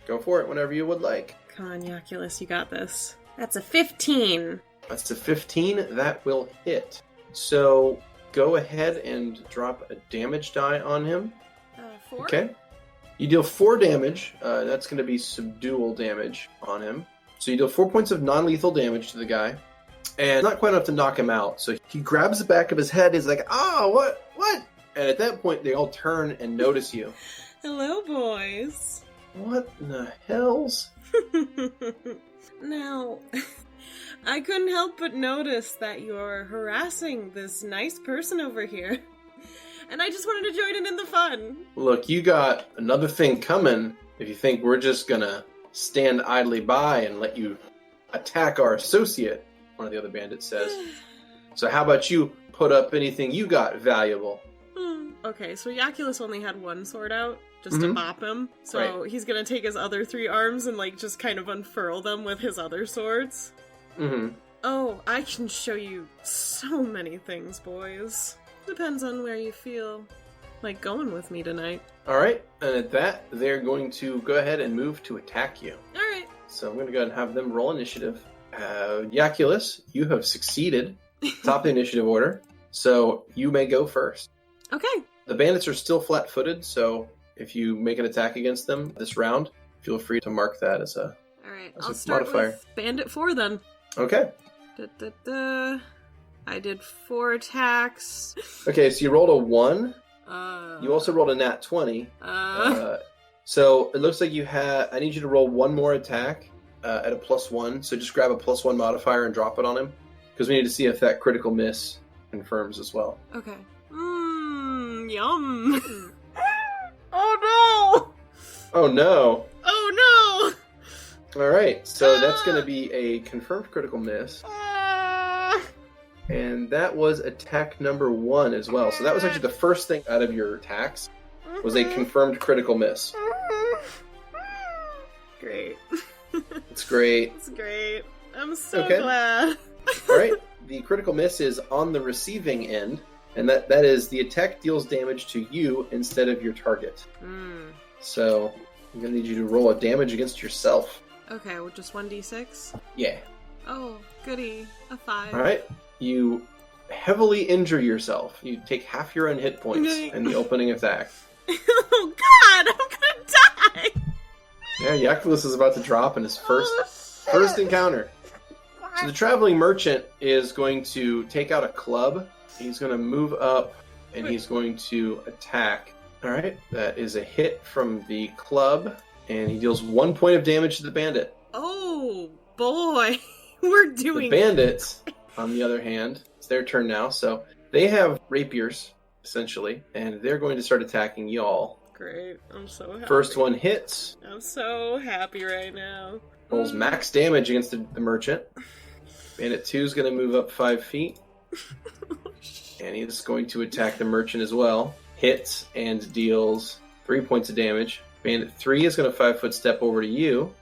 Go for it whenever you would like. Come on, Jaculus, you got this. That's a 15. That's a 15. That will hit. So, go ahead and drop a damage die on him. 4? Okay. You deal 4 damage. That's going to be subdual damage on him. So you deal 4 points of non-lethal damage to the guy. And not quite enough to knock him out. So he grabs the back of his head. He's like, what? And at that point, they all turn and notice you. Hello, boys. What in the hells? Now, I couldn't help but notice that you're harassing this nice person over here. And I just wanted to join in the fun. Look, you got another thing coming if you think we're just gonna stand idly by and let you attack our associate, one of the other bandits says. So how about you put up anything you got valuable? Okay, so Jaculus only had one sword out, just to bop him. So he's gonna take his other 3 arms and, just kind of unfurl them with his other swords. Mm-hmm. Oh, I can show you so many things, boys. Depends on where you feel like going with me tonight. Alright, and at that, they're going to go ahead and move to attack you. Alright. So I'm going to go ahead and have them roll initiative. Jaculus, you have succeeded. Top of the initiative order. So you may go first. Okay. The bandits are still flat-footed, so if you make an attack against them this round, feel free to mark that as a Alright, as I'll a start modifier. with Bandit 4 then. Okay. I did 4 attacks. Okay, so you rolled a 1. Uh, You also rolled a nat 20. So it looks like you had... I need you to roll one more attack at a +1. So just grab a +1 modifier and drop it on him. Because we need to see if that critical miss confirms as well. Okay. Yum. Oh no! Oh no! Oh no! Alright, so that's going to be a confirmed critical miss. And that was attack number 1 as well. So that was actually the first thing out of your attacks, was a confirmed critical miss. Great. It's great. It's great. I'm so Okay. glad. Alright, the critical miss is on the receiving end, and that is the attack deals damage to you instead of your target. So I'm going to need you to roll a damage against yourself. Okay, well, just 1d6? Yeah. Oh, goody. A 5. Alright, you heavily injure yourself. You take half your own hit points in the opening attack. Oh god, I'm gonna die! Yeah, Jaculus is about to drop in his first encounter. So the traveling merchant is going to take out a club. He's going to move up, and he's going to attack. All right, that is a hit from the club, and he deals 1 point of damage to the bandit. Oh boy, we're doing The bandits, on the other hand, it's their turn now, so they have rapiers, essentially, and they're going to start attacking y'all. Great, I'm so happy. First one hits. I'm so happy right now. Rolls max damage against the merchant. Bandit 2 is going to move up 5 feet. And he's going to attack the merchant as well. Hits and deals 3 points of damage. Bandit 3 is going to 5-foot step over to you.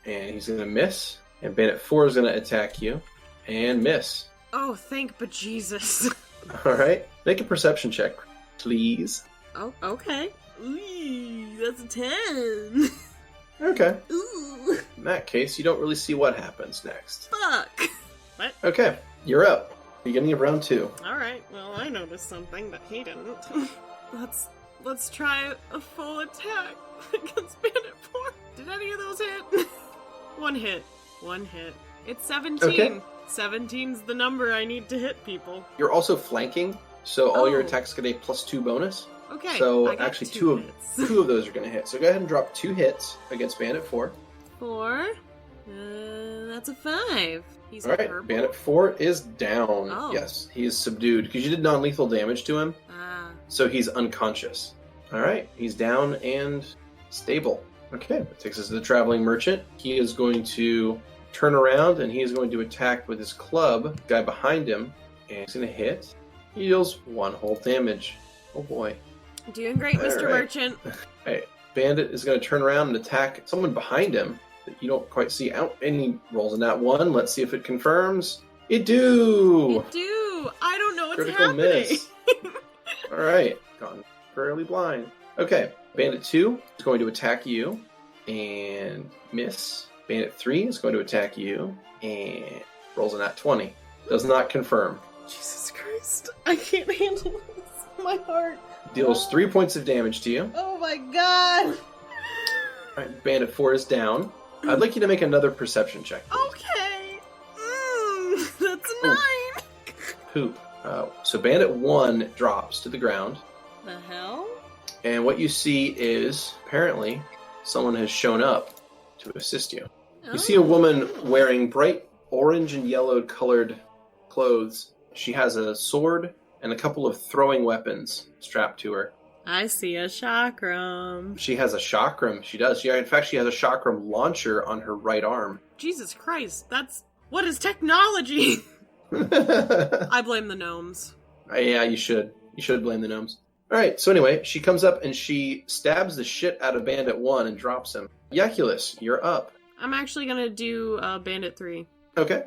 And he's going to miss. And Bandit 4 is going to attack you. And miss. Oh, thank bejesus. Alright. Make a perception check, please. Oh, okay. Ooh, that's a 10. Okay. Ooh, In that case, you don't really see what happens next. fuck. What? Okay. You're up. Beginning of round 2. Alright, well, I noticed something, but he didn't. Let's try a full attack against Bandit 4. Did any of those hit? One hit. It's 17. Okay. 17's the number I need to hit people. You're also flanking, so all your Oh. attacks get a +2 bonus. Okay. So I got actually, two hits. two of those are going to hit. So go ahead and drop 2 hits against Bandit 4. 4. That's a 5. He's All right, purple. Bandit 4 is down. Oh. Yes, he is subdued because you did non-lethal damage to him, Ah. so he's unconscious. All right, he's down and stable. Okay, that takes us to the traveling merchant. He is going to turn around and he is going to attack with his club. The guy behind him, and he's going to hit. He deals 1 whole damage. Oh boy. Doing great, Mr. All right. Merchant. Hey, Bandit is going to turn around and attack someone behind him that you don't quite see out. And he rolls in that 1. Let's see if it confirms. It do! I don't know what's Critical happening. miss. All right, gone fairly blind. Okay, Bandit 2 is going to attack you and miss. Bandit 3 is going to attack you and rolls in that 20. Does not confirm. Jesus Christ. I can't handle this. My heart. Deals 3 points of damage to you. Oh my god. All right, Bandit 4 is down. I'd like you to make another perception check. Please. Okay. That's a 9. Poop. So Bandit 1 drops to the ground, The hell? and what you see is apparently someone has shown up to assist you. You see a woman wearing bright orange and yellow colored clothes. She has a sword and a couple of throwing weapons strapped to her. I see a chakram. She has a chakram. She does. In fact, she has a chakram launcher on her right arm. Jesus Christ, what is technology? I blame the gnomes. Yeah, you should. You should blame the gnomes. All right, so anyway, she comes up and she stabs the shit out of Bandit 1 and drops him. Jaculus, you're up. I'm actually gonna do Bandit 3. Okay.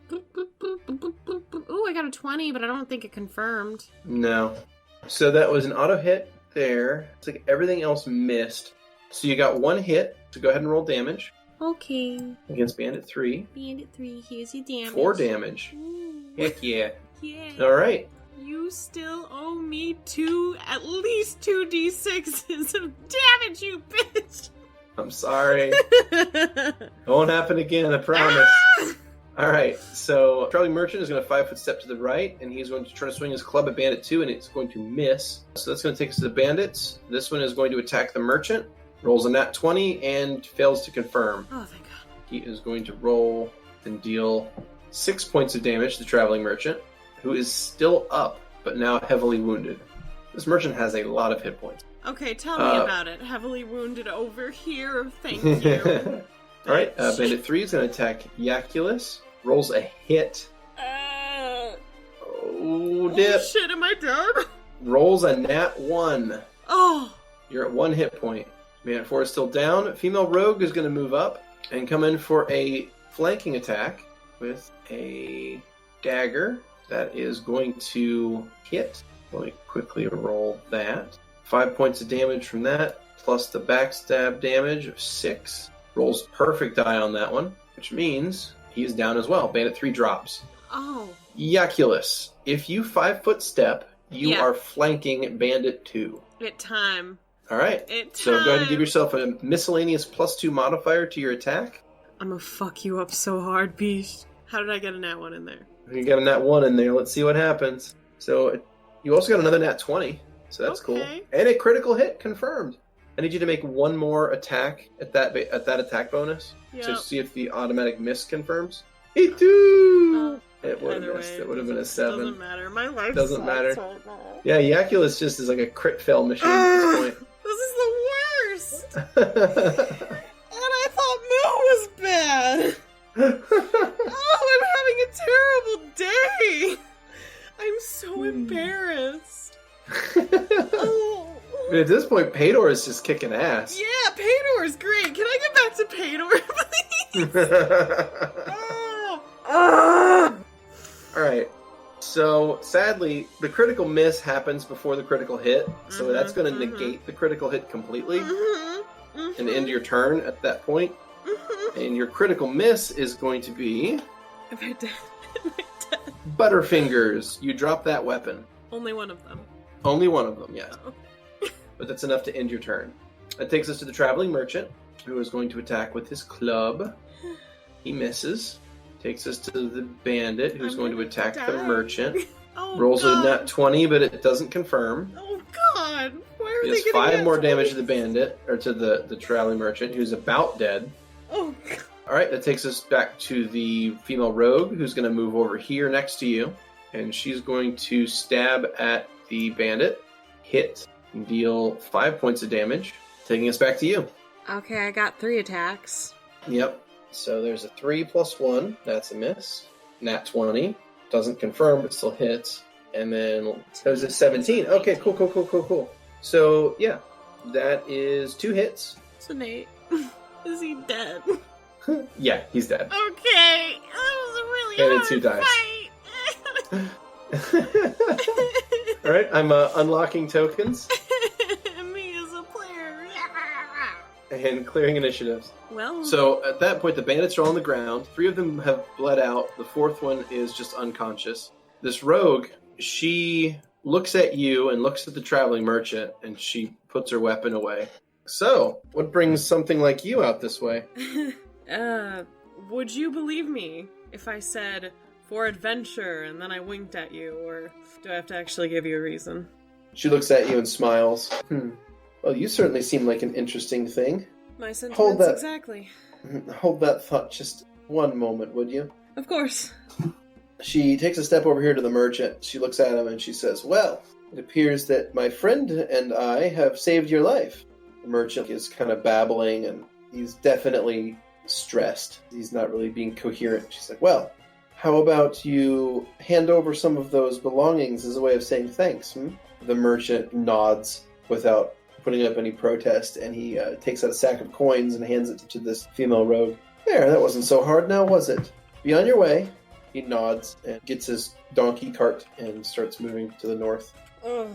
Boop, boop, boop, boop, boop, boop, boop. Ooh, I got a 20, but I don't think it confirmed. No. So that was an auto hit there. It's like everything else missed. So you got 1 hit, so go ahead and roll damage Okay. against Bandit 3. Bandit 3, here's your damage. 4 damage. Ooh. Heck yeah. Yeah. All right. You still owe me at least 2 d6s of damage, you bitch! I'm sorry. It won't happen again, I promise. All right, so Charlie Merchant is going to 5-foot step to the right, and he's going to try to swing his club at Bandit 2, and it's going to miss. So that's going to take us to the bandits. This one is going to attack the merchant, rolls a nat 20, and fails to confirm. Oh, thank God. He is going to roll and deal 6 points of damage to the traveling merchant, who is still up, but now heavily wounded. This merchant has a lot of hit points. Okay, tell me about it. Heavily wounded over here. Thank you. All right, Bandit 3 is going to attack Jaculus. Rolls a hit. Oh, dip. Oh, shit, am I dead? Rolls a nat 1. Oh. You're at 1 hit point. Bandit 4 is still down. Female rogue is going to move up and come in for a flanking attack with a dagger. That is going to hit. Let me quickly roll that. 5 points of damage from that, plus the backstab damage of 6. Rolls perfect die on that one, which means he is down as well. Bandit 3 drops. Oh. Jaculus, if you 5-foot step, you Yeah. are flanking Bandit 2. It time. All right. It So go ahead and time. give yourself a miscellaneous +2 modifier to your attack. I'm gonna fuck you up so hard, Beast. How did I get a nat 1 in there? You got a nat 1 in there. Let's see what happens. So you also got another nat 20. So that's cool. Okay. And a critical hit confirmed. I need you to make one more attack at that attack bonus. Yep. So see if the automatic miss confirms. It do. It would have Either missed. way, It would have been a Doesn't 7. matter. My life Doesn't sucks matter. right now. Yeah, Jaculus just is like a crit fail machine at this point. This is the worst. And I thought Moo was bad. Oh, I'm having a terrible day. I'm so embarrassed. Oh. At this point, Pador is just kicking ass. Yeah, Pador's great. Can I get back to Pador, please? Oh. Alright. So, sadly, the critical miss happens before the critical hit, so that's going to negate the critical hit completely and end your turn at that point. And your critical miss is going to be... Am I dead? Am I dead? Butterfingers. You drop that weapon. Only one of them. Only one of them, yes. Oh. But that's enough to end your turn. That takes us to the Traveling Merchant, who is going to attack with his club. He misses. Takes us to the Bandit, who's going to attack the Merchant. Oh, Rolls God. a nat 20, but it doesn't confirm. Oh, God. Why are He they has getting 5 more nat damage to the 20s? Bandit, or to the Traveling Merchant, who's about dead. Oh, God. Alright, that takes us back to the female rogue, who's going to move over here next to you. And she's going to stab at the Bandit, hit, and deal 5 points of damage, taking us back to you. Okay, I got 3 attacks. Yep. So there's a 3 plus 1. That's a miss. Nat 20. Doesn't confirm, but still hits. And then there's a 17. Okay, cool. So, yeah. That is 2 hits. So, Nate, is he dead? Yeah, he's dead. Okay. That was a really And hard it's 2 dice. fight. Alright, I'm unlocking tokens Me as a player. and clearing initiatives. Well, So at that point, the bandits are on the ground. 3 of them have bled out. The 4th one is just unconscious. This rogue, she looks at you and looks at the Traveling Merchant, and she puts her weapon away. So, what brings something like you out this way? would you believe me if I said for adventure and then I winked at you, or do I have to actually give you a reason? She looks at you and smiles. Well, you certainly seem like an interesting thing. My sentiments, Hold that. exactly. Hold that thought just one moment, would you? Of course. She takes a step over here to the merchant. She looks at him and she says, "Well, it appears that my friend and I have saved your life." The merchant is kind of babbling and he's definitely stressed. He's not really being coherent. She's like, "Well, how about you hand over some of those belongings as a way of saying thanks?" The merchant nods without putting up any protest, and he takes out a sack of coins and hands it to this female rogue. "There, that wasn't so hard now, was it? Be on your way." He nods and gets his donkey cart and starts moving to the north. Ugh.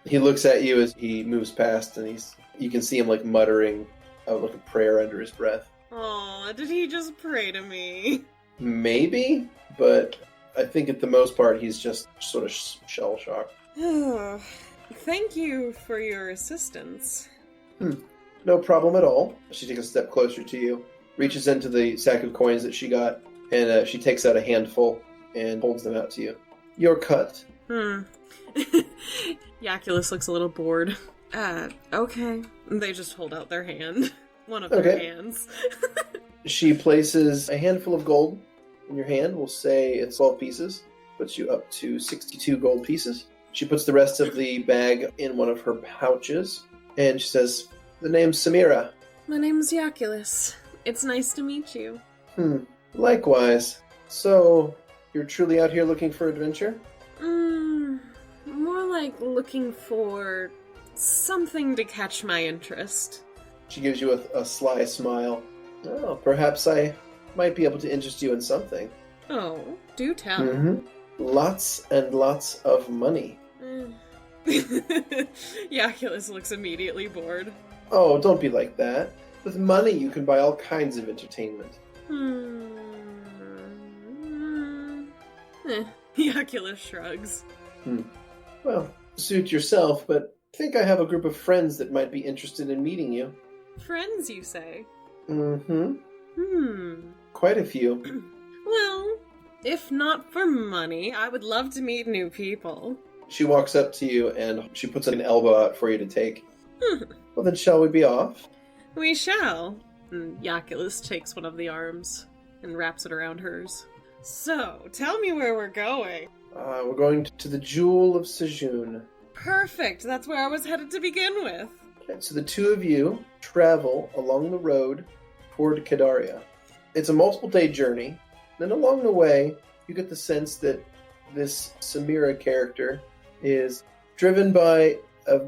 He looks at you as he moves past, and you can see him like muttering like a prayer under his breath. Aw, did he just pray to me? Maybe, but I think at the most part he's just sort of shell-shocked. Thank you for your assistance. No problem at all. She takes a step closer to you, reaches into the sack of coins that she got, and she takes out a handful and holds them out to you. "Your cut." Jaculus looks a little bored. Okay. They just hold out their hand. One of their Okay. hands. She places a handful of gold in your hand. We'll say it's 12 pieces. Puts you up to 62 gold pieces. She puts the rest of the bag in one of her pouches. And she says, "The name's Samira." My name's Jaculus. It's nice to meet you. Likewise. So, you're truly out here looking for adventure? More like looking for something to catch my interest. She gives you a sly smile. "Oh, perhaps I might be able to interest you in something." Oh, do tell. Lots and lots of money. Jaculus looks immediately bored. Oh, don't be like that. With money, you can buy all kinds of entertainment. Jaculus shrugs. Well, suit yourself, but I think I have a group of friends that might be interested in meeting you. Friends, you say? Quite a few. Well, if not for money, I would love to meet new people. She walks up to you and she puts an elbow out for you to take. Well, then shall we be off? We shall. And Jaculus takes one of the arms and wraps it around hers. So, tell me where we're going. We're going to the Jewel of Sejun. Perfect, that's where I was headed to begin with. Okay, so the two of you travel along the road toward Kadaria. It's a multiple-day journey, and along the way, you get the sense that this Samira character is driven by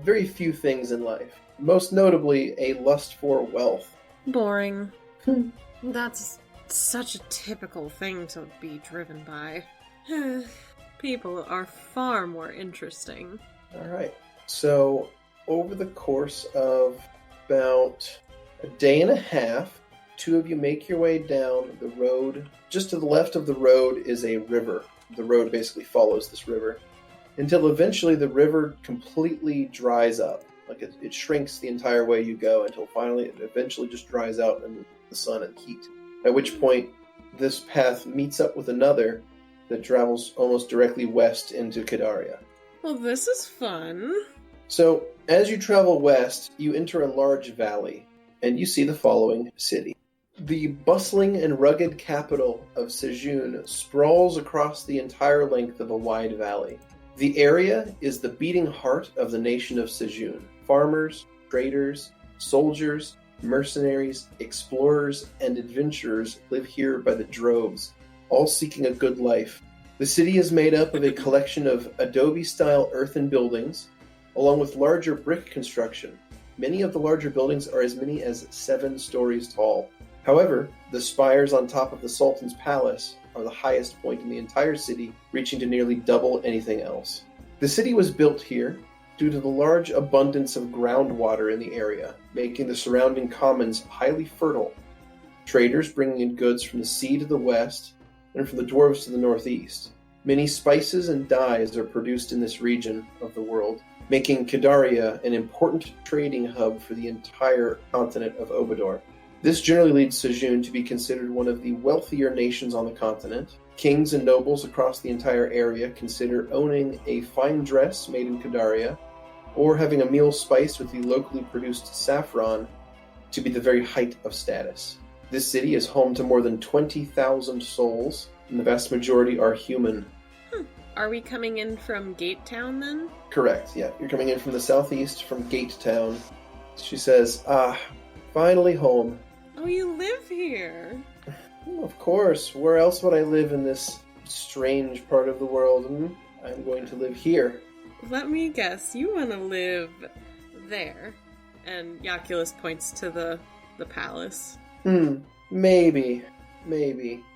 very few things in life. Most notably, a lust for wealth. Boring. That's such a typical thing to be driven by. People are far more interesting. Alright, so over the course of about a day and a half, two of you make your way down the road. Just to the left of the road is a river. The road basically follows this river. Until eventually the river completely dries up. Like it shrinks the entire way you go until finally it eventually just dries out in the sun and heat. At which point this path meets up with another that travels almost directly west into Kadaria. Well, this is fun. So, as you travel west, you enter a large valley, and you see the following city. The bustling and rugged capital of Sejun sprawls across the entire length of a wide valley. The area is the beating heart of the nation of Sejun. Farmers, traders, soldiers, mercenaries, explorers, and adventurers live here by the droves, all seeking a good life. The city is made up of a collection of adobe-style earthen buildings, along with larger brick construction. Many of the larger buildings are as many as 7 stories tall. However, the spires on top of the Sultan's palace are the highest point in the entire city, reaching to nearly double anything else. The city was built here due to the large abundance of groundwater in the area, making the surrounding commons highly fertile. Traders bringing in goods from the sea to the west, and from the dwarves to the northeast. Many spices and dyes are produced in this region of the world, making Kadaria an important trading hub for the entire continent of Obador. This generally leads Sejun to be considered one of the wealthier nations on the continent. Kings and nobles across the entire area consider owning a fine dress made in Kadaria, or having a meal spiced with the locally produced saffron to be the very height of status. This city is home to more than 20,000 souls, and the vast majority are human. Are we coming in from Gate Town then? Correct, yeah. You're coming in from the southeast, from Gate Town. She says, finally home. Oh, you live here? Of course. Where else would I live in this strange part of the world? I'm going to live here. Let me guess, you want to live there. And Jaculus points to the palace. Maybe.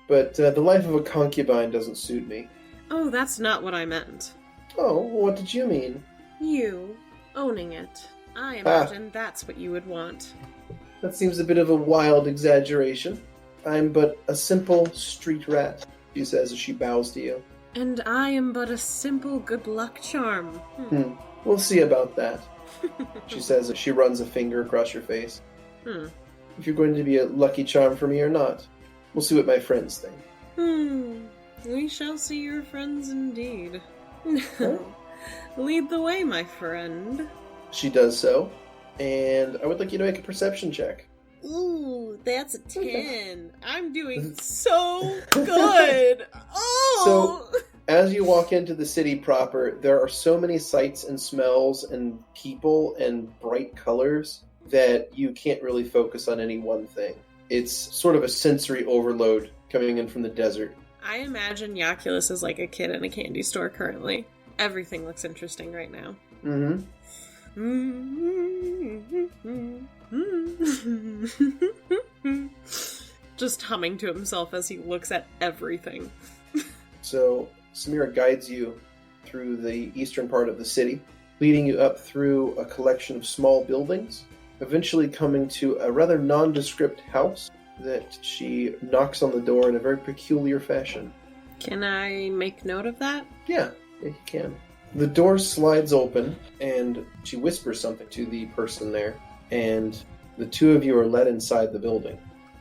But the life of a concubine doesn't suit me. Oh, that's not what I meant. Oh, what did you mean? You owning it. I imagine that's what you would want. That seems a bit of a wild exaggeration. I'm but a simple street rat, she says as she bows to you. And I am but a simple good luck charm. We'll see about that, she says as she runs a finger across your face. If you're going to be a lucky charm for me or not. We'll see what my friends think. We shall see your friends indeed. Now, lead the way, my friend. She does so, and I would like you to make a perception check. Ooh, that's a 10. I'm doing so good. So, as you walk into the city proper, there are so many sights and smells and people and bright colors that you can't really focus on any one thing. It's sort of a sensory overload coming in from the desert. I imagine Jaculus is like a kid in a candy store currently. Everything looks interesting right now. Just humming to himself as he looks at everything. So, Samira guides you through the eastern part of the city, leading you up through a collection of small buildings, eventually coming to a rather nondescript house that she knocks on the door in a very peculiar fashion. Can I make note of that? Yeah, you can. The door slides open, and she whispers something to the person there, and the two of you are led inside the building.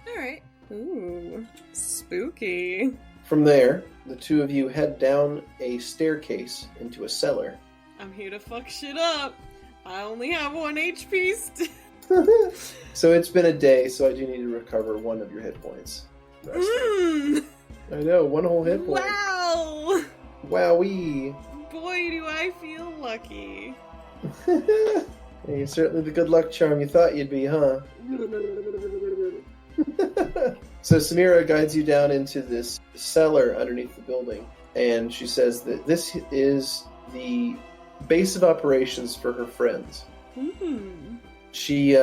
Alright. Ooh, spooky. From there, the two of you head down a staircase into a cellar. I'm here to fuck shit up. I only have 1 HP So it's been a day, so I do need to recover 1 of your hit points. I know, 1 whole hit point. Wow! Wowee! Boy, do I feel lucky. You're certainly the good luck charm you thought you'd be, huh? So Samira guides you down into this cellar underneath the building, and she says that this is the base of operations for her friends. She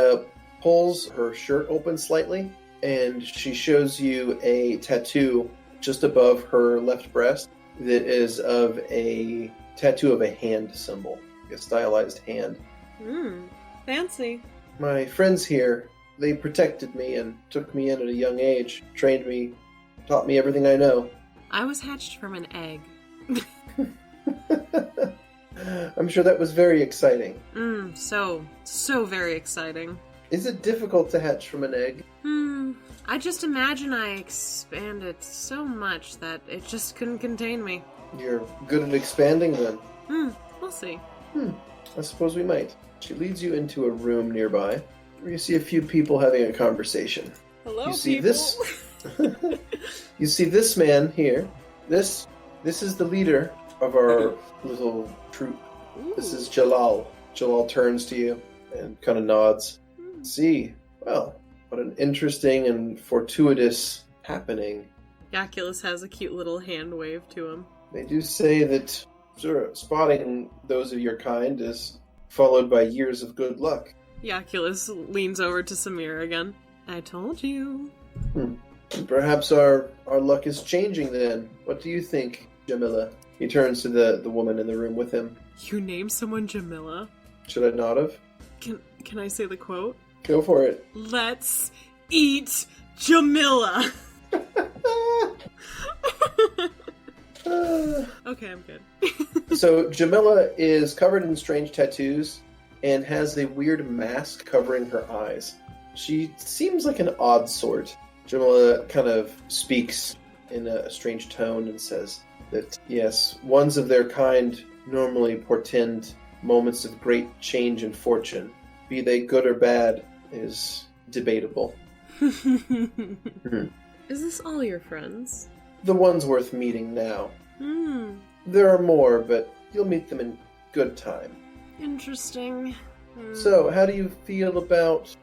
pulls her shirt open slightly, and she shows you a tattoo just above her left breast that is of a tattoo of a hand symbol, a stylized hand. Fancy. My friends here, they protected me and took me in at a young age, trained me, taught me everything I know. I was hatched from an egg. I'm sure that was very exciting. So very exciting. Is it difficult to hatch from an egg? I just imagine I expanded so much that it just couldn't contain me. You're good at expanding then. We'll see. I suppose we might. She leads you into a room nearby, where you see a few people having a conversation. Hello, you see people. This. You see this man here. This is the leader of our little troop. Ooh. This is Jalal. Jalal turns to you and kind of nods. See, well, what an interesting and fortuitous happening. Jaculus has a cute little hand wave to him. They do say that spotting those of your kind is followed by years of good luck. Jaculus leans over to Samira again. I told you. Perhaps our luck is changing then. What do you think, Jamila? He turns to the woman in the room with him. You named someone Jamila? Should I not have? Can I say the quote? Go for it. Let's eat Jamila! Okay, I'm good. So Jamila is covered in strange tattoos and has a weird mask covering her eyes. She seems like an odd sort. Jamila kind of speaks in a strange tone and says that, yes, ones of their kind normally portend moments of great change and fortune. Be they good or bad is debatable. Is this all your friends? The ones worth meeting now. Hmm. There are more, but you'll meet them in good time. Interesting. So, how do you feel about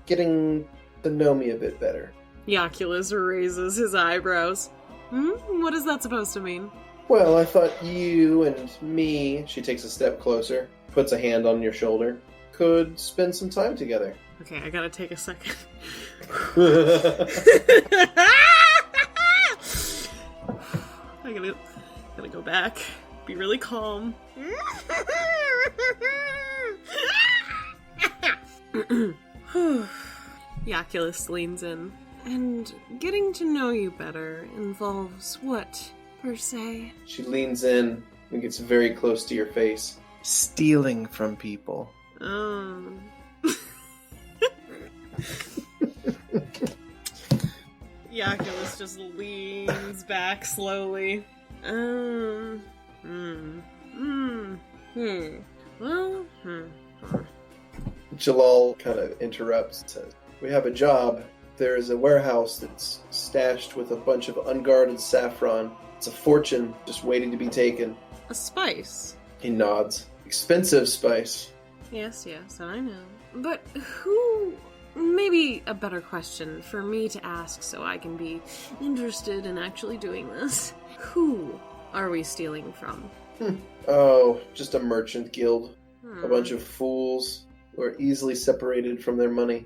getting to know me a bit better? Jaculus raises his eyebrows. What is that supposed to mean? Well, I thought you and me, she takes a step closer, puts a hand on your shoulder, could spend some time together. Okay, I gotta take a second. I gotta go back. Be really calm. Jaculus leans in. And getting to know you better involves what, per se? She leans in and gets very close to your face. Stealing from people. Jaculus just leans back slowly. Jalal kind of interrupts and says, "We have a job. There is a warehouse that's stashed with a bunch of unguarded saffron. It's a fortune just waiting to be taken." A spice? He nods. Expensive spice. Yes, I know. But who... Maybe a better question for me to ask so I can be interested in actually doing this. Who are we stealing from? Oh, just a merchant guild. A bunch of fools who are easily separated from their money.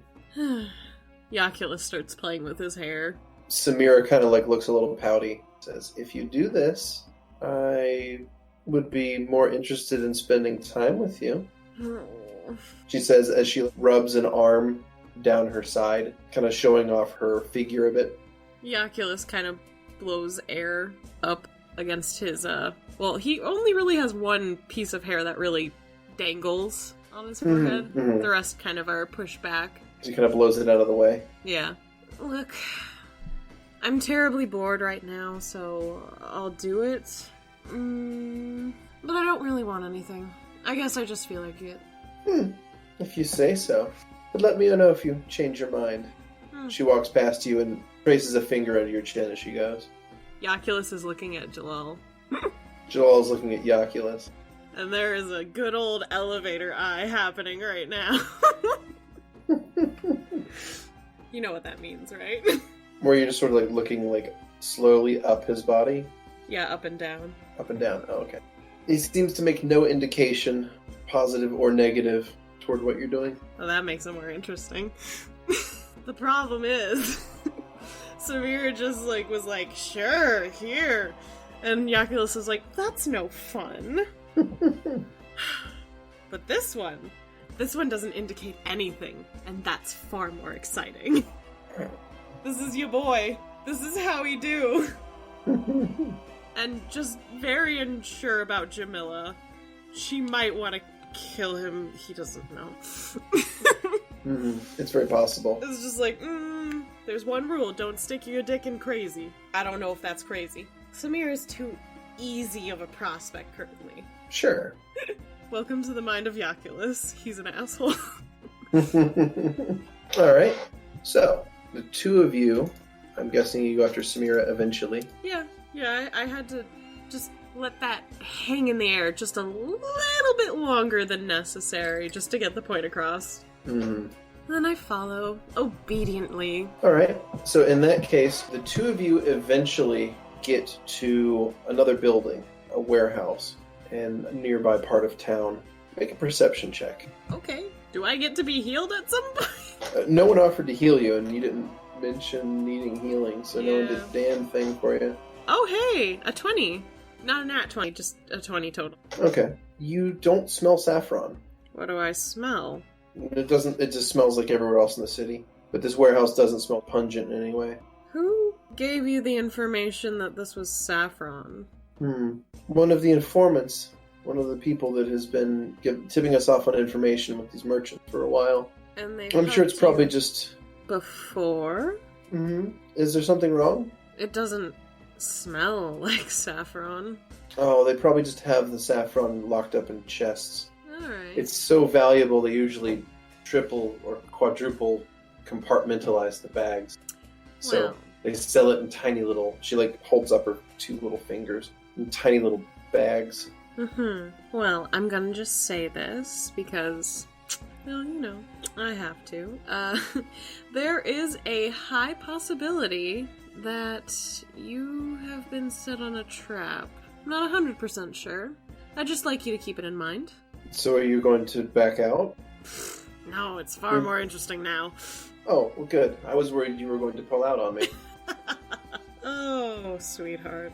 Jaculus starts playing with his hair. Samira kind of looks a little pouty. Says, "If you do this, I would be more interested in spending time with you." She says as she rubs an arm down her side, kind of showing off her figure a bit. Jaculus kind of blows air up against his, well, he only really has one piece of hair that really dangles on his forehead. Mm-hmm. The rest kind of are pushed back. He kind of blows it out of the way. Yeah. Look, I'm terribly bored right now, so I'll do it. But I don't really want anything. I guess I just feel like it. If you say so. But let me know if you change your mind. She walks past you and traces a finger under your chin as she goes. Jaculus is looking at Jalal. Jalal's looking at Jaculus. And there is a good old elevator eye happening right now. You know what that means, right? Where you're just sort of like looking like slowly up his body? Yeah, up and down. Up and down, oh, okay. He seems to make no indication, positive or negative, toward what you're doing. Well, that makes it more interesting. The problem is, Samira just was like, sure, here. And Jaculus is like, that's no fun. But this one doesn't indicate anything, and that's far more exciting. This is your boy. This is how we do. And just very unsure about Jamila. She might want to kill him. He doesn't know. It's very possible. It's just like, there's one rule. Don't stick your dick in crazy. I don't know if that's crazy. Samir is too easy of a prospect currently. Sure. Welcome to the mind of Jaculus. He's an asshole. Alright. So, the two of you, I'm guessing you go after Samira eventually. Yeah, I had to just let that hang in the air just a little bit longer than necessary just to get the point across. Then I follow obediently. Alright, so in that case, the two of you eventually get to another building, a warehouse, in a nearby part of town. Make a perception check. Okay. Do I get to be healed at some point? No one offered to heal you, and you didn't mention needing healing, so no one did a damn thing for you. Oh, hey! A 20. Not a nat 20, just a 20 total. Okay. You don't smell saffron. What do I smell? It just smells like everywhere else in the city. But this warehouse doesn't smell pungent in any way. Who gave you the information that this was saffron? One of the informants. One of the people that has been tipping us off on information with these merchants for a while. And I'm sure it's probably just... Before? Is there something wrong? It doesn't smell like saffron. Oh, they probably just have the saffron locked up in chests. Alright. It's so valuable they usually triple or quadruple compartmentalize the bags. So they sell it in tiny little... She holds up her two little fingers in tiny little bags. Well, I'm gonna just say this because, well, I have to. There is a high possibility that you have been set on a trap. I'm not 100% sure. I'd just like you to keep it in mind. So are you going to back out? No, it's far more interesting now. Oh, well, good. I was worried you were going to pull out on me. Oh, sweetheart.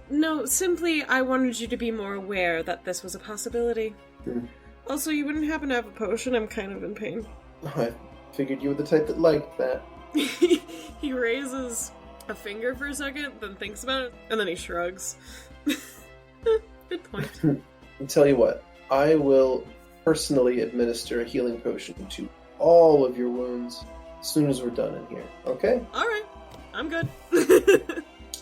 No, simply I wanted you to be more aware that this was a possibility. Also, you wouldn't happen to have a potion? I'm kind of in pain. I figured you were the type that liked that. He raises a finger for a second, then thinks about it, and then he shrugs. Good point. I'll tell you what, I will personally administer a healing potion to all of your wounds as soon as we're done in here, okay? Alright, I'm good.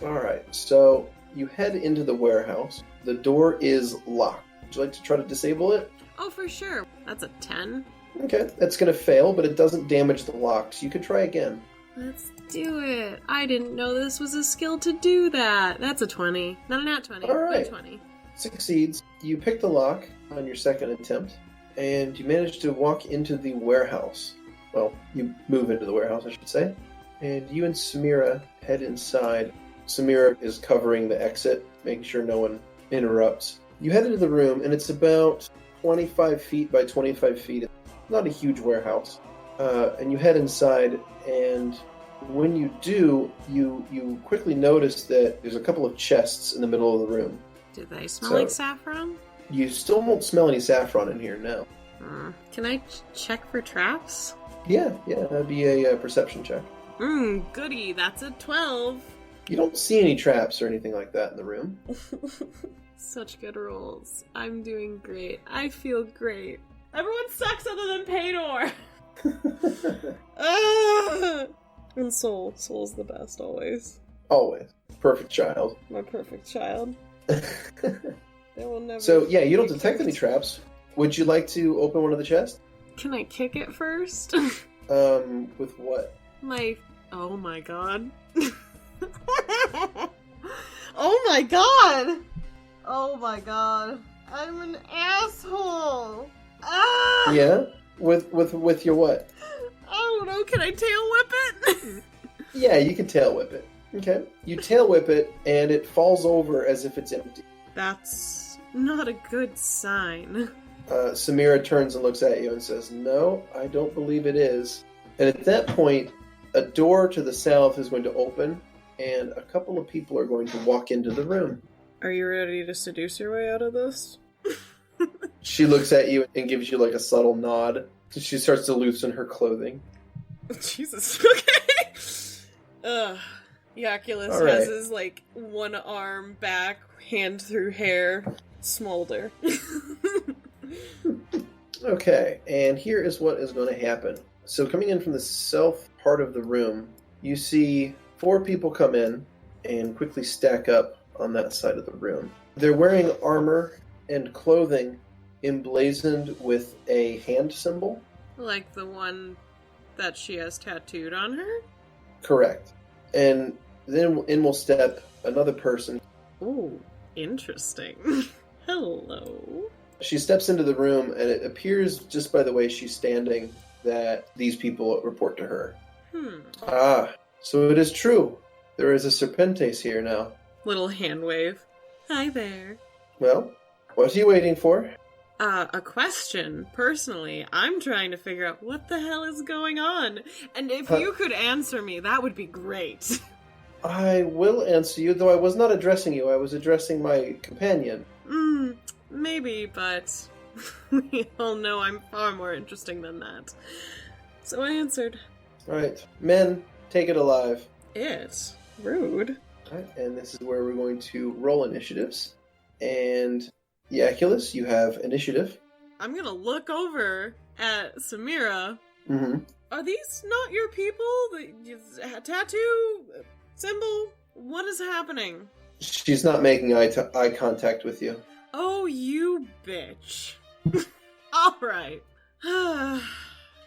Alright, so you head into the warehouse. The door is locked. Would you like to try to disable it? Oh, for sure. That's a 10. Okay, that's going to fail, but it doesn't damage the locks. You could try again. Let's do it. I didn't know this was a skill to do that. That's a 20. Not a nat 20. All right. A 20. Succeeds. You pick the lock on your second attempt, and you manage to walk into the warehouse. Well, you move into the warehouse, I should say. And you and Samira head inside. Samira is covering the exit, making sure no one interrupts. You head into the room, and it's about 25 feet by 25 feet. It's not a huge warehouse. And you head inside, and when you do, you quickly notice that there's a couple of chests in the middle of the room. Do they smell like saffron? You still won't smell any saffron in here, no. Can I check for traps? Yeah, that'd be a perception check. Goody, that's a 12. You don't see any traps or anything like that in the room. Such good rolls. I'm doing great. I feel great. Everyone sucks other than Paydor! And Soul. Soul's the best, always. Always. Perfect child. My perfect child. They will never... So, yeah, you don't detect any traps. Would you like to open one of the chests? Can I kick it first? With what? Oh my god. Oh my god! Oh my god. I'm an asshole! Ah! Yeah? With your what? I don't know, can I tail whip it? Yeah, you can tail whip it. Okay. You tail whip it, and it falls over as if it's empty. That's not a good sign. Samira turns and looks at you and says, "No, I don't believe it is." And at that point, a door to the south is going to open, and a couple of people are going to walk into the room. Are you ready to seduce your way out of this? She looks at you and gives you like a subtle nod. She starts to loosen her clothing. Jesus, okay. Jaculus All right. has his, like, one arm back, hand through hair, smolder. Okay, and here is what is going to happen. So coming in from the south part of the room, you see 4 people come in and quickly stack up on that side of the room. They're wearing armor and clothing emblazoned with a hand symbol. Like the one that she has tattooed on her? Correct. And then in will step another person. Ooh, interesting. Hello. She steps into the room, and it appears, just by the way she's standing, that these people report to her. Ah, so it is true. There is a Serpentes here now. Little hand wave. Hi there. Well, what are you waiting for? A question. Personally, I'm trying to figure out what the hell is going on. And if you could answer me, that would be great. I will answer you, though I was not addressing you. I was addressing my companion. Maybe, but we all know I'm far more interesting than that. So I answered. Alright, men, take it alive. It? Rude. Alright, and this is where we're going to roll initiatives. And Jaculus, you have initiative. I'm gonna look over at Samira. Mm-hmm. Are these not your people? The tattoo? Symbol? What is happening? She's not making eye contact with you. Oh, you bitch. Alright.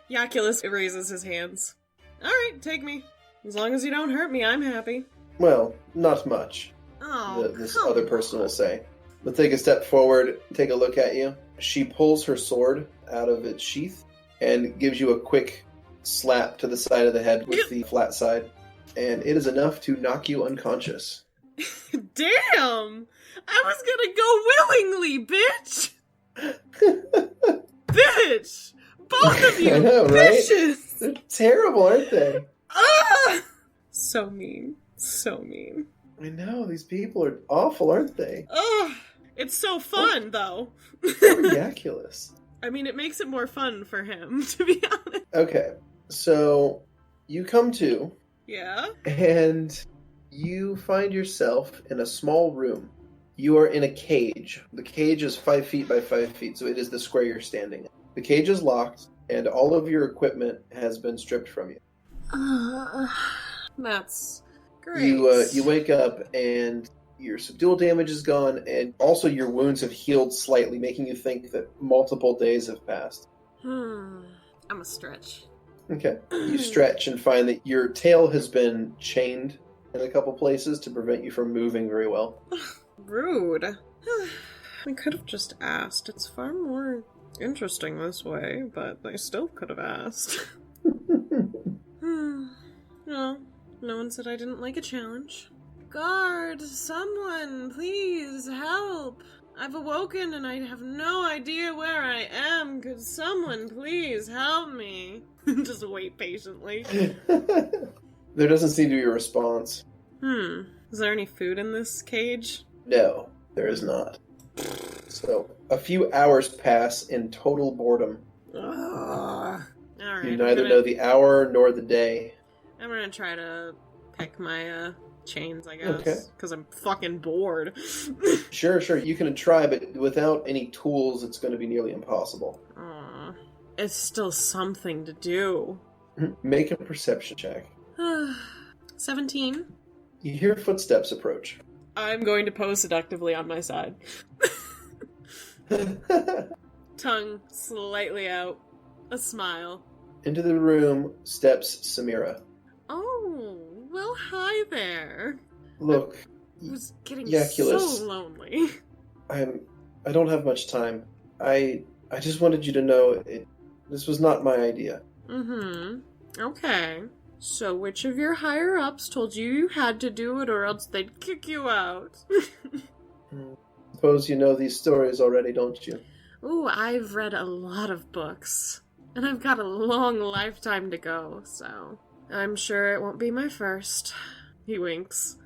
Jaculus raises his hands. Alright, take me. As long as you don't hurt me, I'm happy. Well, not much, Oh, this other person will say. But take a step forward, take a look at you. She pulls her sword out of its sheath and gives you a quick slap to the side of the head with the flat side. And it is enough to knock you unconscious. Damn! I was gonna go willingly, bitch! Bitch! Both of you! I know, right? Bitches! They're terrible, aren't they? Ah! So mean. So mean. I know, these people are awful, aren't they? Ugh! It's so fun, though. Jaculus. I mean, it makes it more fun for him, to be honest. Okay, so you come to, Yeah? and you find yourself in a small room. You are in a cage. The cage is 5 feet by 5 feet, so it is the square you're standing in. The cage is locked, and all of your equipment has been stripped from you. That's great. You wake up, and your subdual damage is gone, and also your wounds have healed slightly, making you think that multiple days have passed. I'm a stretch. Okay. You stretch and find that your tail has been chained in a couple places to prevent you from moving very well. Rude. I could have just asked. It's far more interesting this way, but I still could have asked. No, no one said I didn't like a challenge. Guard, someone, please help. I've awoken and I have no idea where I am. Could someone please help me? Just wait patiently. There doesn't seem to be a response. Is there any food in this cage? No, there is not. So, a few hours pass in total boredom. Alright. You neither know the hour nor the day. I'm gonna try to pick my chains, I guess. Okay. Because I'm fucking bored. Sure. You can try, but without any tools, it's going to be nearly impossible. It's still something to do. Make a perception check. 17. You hear footsteps approach. I'm going to pose seductively on my side. Tongue slightly out. A smile. Into the room steps Samira. Oh, well, hi there. Look, I was getting Jaculus, so lonely. I don't have much time. I just wanted you to know this was not my idea. Okay. So which of your higher-ups told you had to do it or else they'd kick you out? Suppose you know these stories already, don't you? Ooh, I've read a lot of books. And I've got a long lifetime to go, so I'm sure it won't be my first. He winks.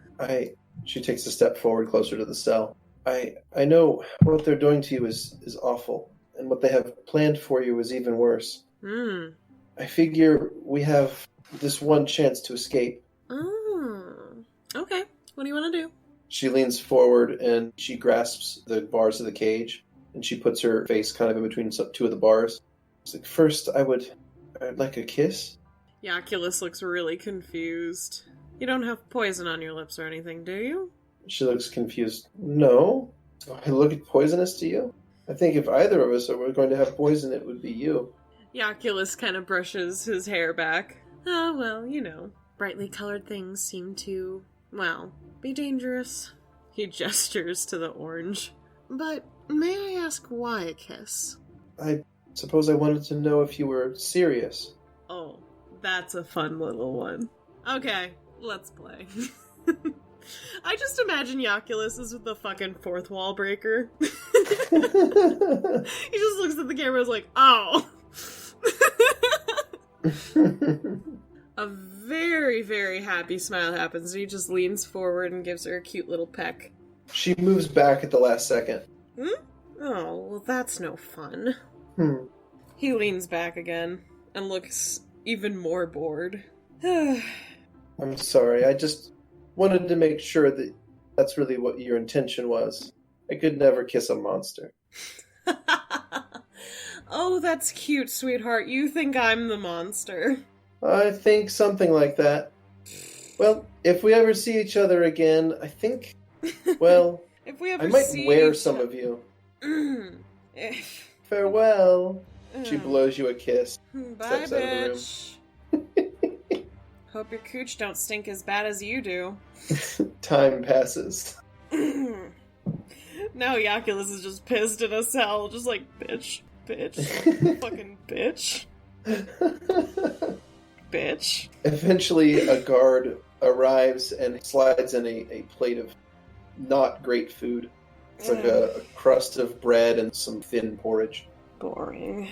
She takes a step forward closer to the cell. I know what they're doing to you is awful, and what they have planned for you is even worse. I figure we have this one chance to escape. Okay. What do you want to do? She leans forward and she grasps the bars of the cage, and she puts her face kind of in between two of the bars. She's like, first, I'd like a kiss. Jaculus looks really confused. You don't have poison on your lips or anything, do you? She looks confused. No. Do I look poisonous to you? I think if either of us were going to have poison, it would be you. Jaculus kind of brushes his hair back. Oh, well, you know. Brightly colored things seem to, well, be dangerous. He gestures to the orange. But may I ask why a kiss? I suppose I wanted to know if you were serious. Oh, that's a fun little one. Okay, let's play. I just imagine Jaculus is the fucking fourth wall breaker. He just looks at the camera and is like, oh. A very, very happy smile happens. He just leans forward and gives her a cute little peck. She moves back at the last second. Oh, well that's no fun. He leans back again and looks even more bored. I'm sorry, I just wanted to make sure that that's really what your intention was. I could never kiss a monster. Oh, that's cute, sweetheart. You think I'm the monster. I think something like that. Well, if we ever see each other again, I think, well, if we ever I might see wear some of you. Farewell. She blows you a kiss. Bye, bitch. Hope your cooch don't stink as bad as you do. Time passes. Now Jaculus is just pissed in a cell, just like, bitch, fucking bitch. Bitch. Eventually, a guard arrives and slides in a plate of not great food. It's like a crust of bread and some thin porridge. Boring.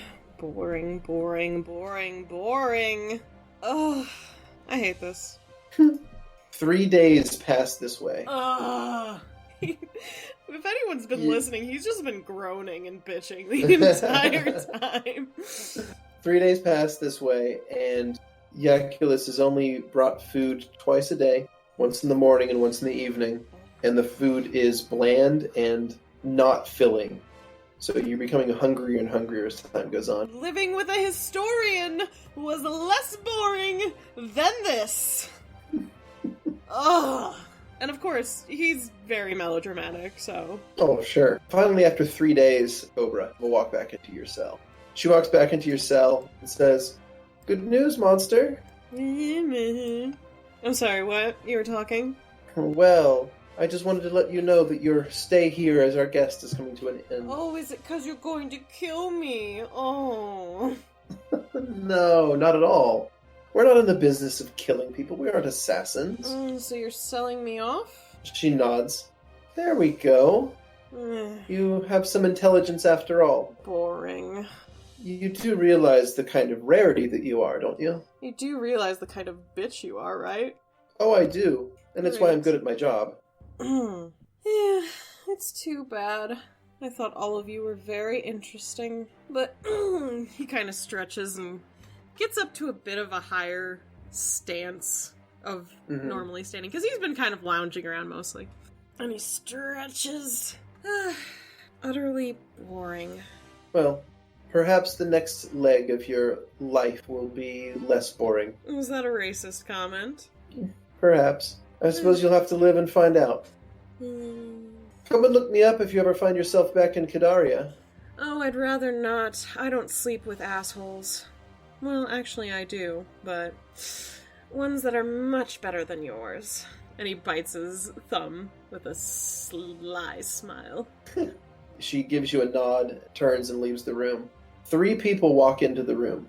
Ugh. I hate this. 3 days pass this way. If anyone's been listening, he's just been groaning and bitching the entire time. 3 days pass this way, and Jaculus has only brought food twice a day, once in the morning and once in the evening, and the food is bland and not filling. So you're becoming hungrier and hungrier as time goes on. Living with a historian was less boring than this. Ugh. And of course, he's very melodramatic, so... Oh, sure. Finally, after 3 days, Cobra will walk back into your cell. She walks back into your cell and says, "Good news, monster." I'm sorry, what? You were talking? Well, I just wanted to let you know that your stay here as our guest is coming to an end. Oh, is it because you're going to kill me? Oh. No, not at all. We're not in the business of killing people. We aren't assassins. So you're selling me off? She nods. There we go. You have some intelligence after all. Boring. You do realize the kind of rarity that you are, don't you? You do realize the kind of bitch you are, right? Oh, I do. And it's why I'm good at my job. Yeah, it's too bad. I thought all of you were very interesting. But he kind of stretches and gets up to a bit of a higher stance of normally standing, because he's been kind of lounging around mostly. And he stretches. Utterly boring. Well, perhaps the next leg of your life will be less boring. Was that a racist comment? Perhaps. I suppose you'll have to live and find out. Come and look me up if you ever find yourself back in Kadaria. Oh, I'd rather not. I don't sleep with assholes. Well, actually I do, but ones that are much better than yours. And he bites his thumb with a sly smile. She gives you a nod, turns, and leaves the room. 3 people walk into the room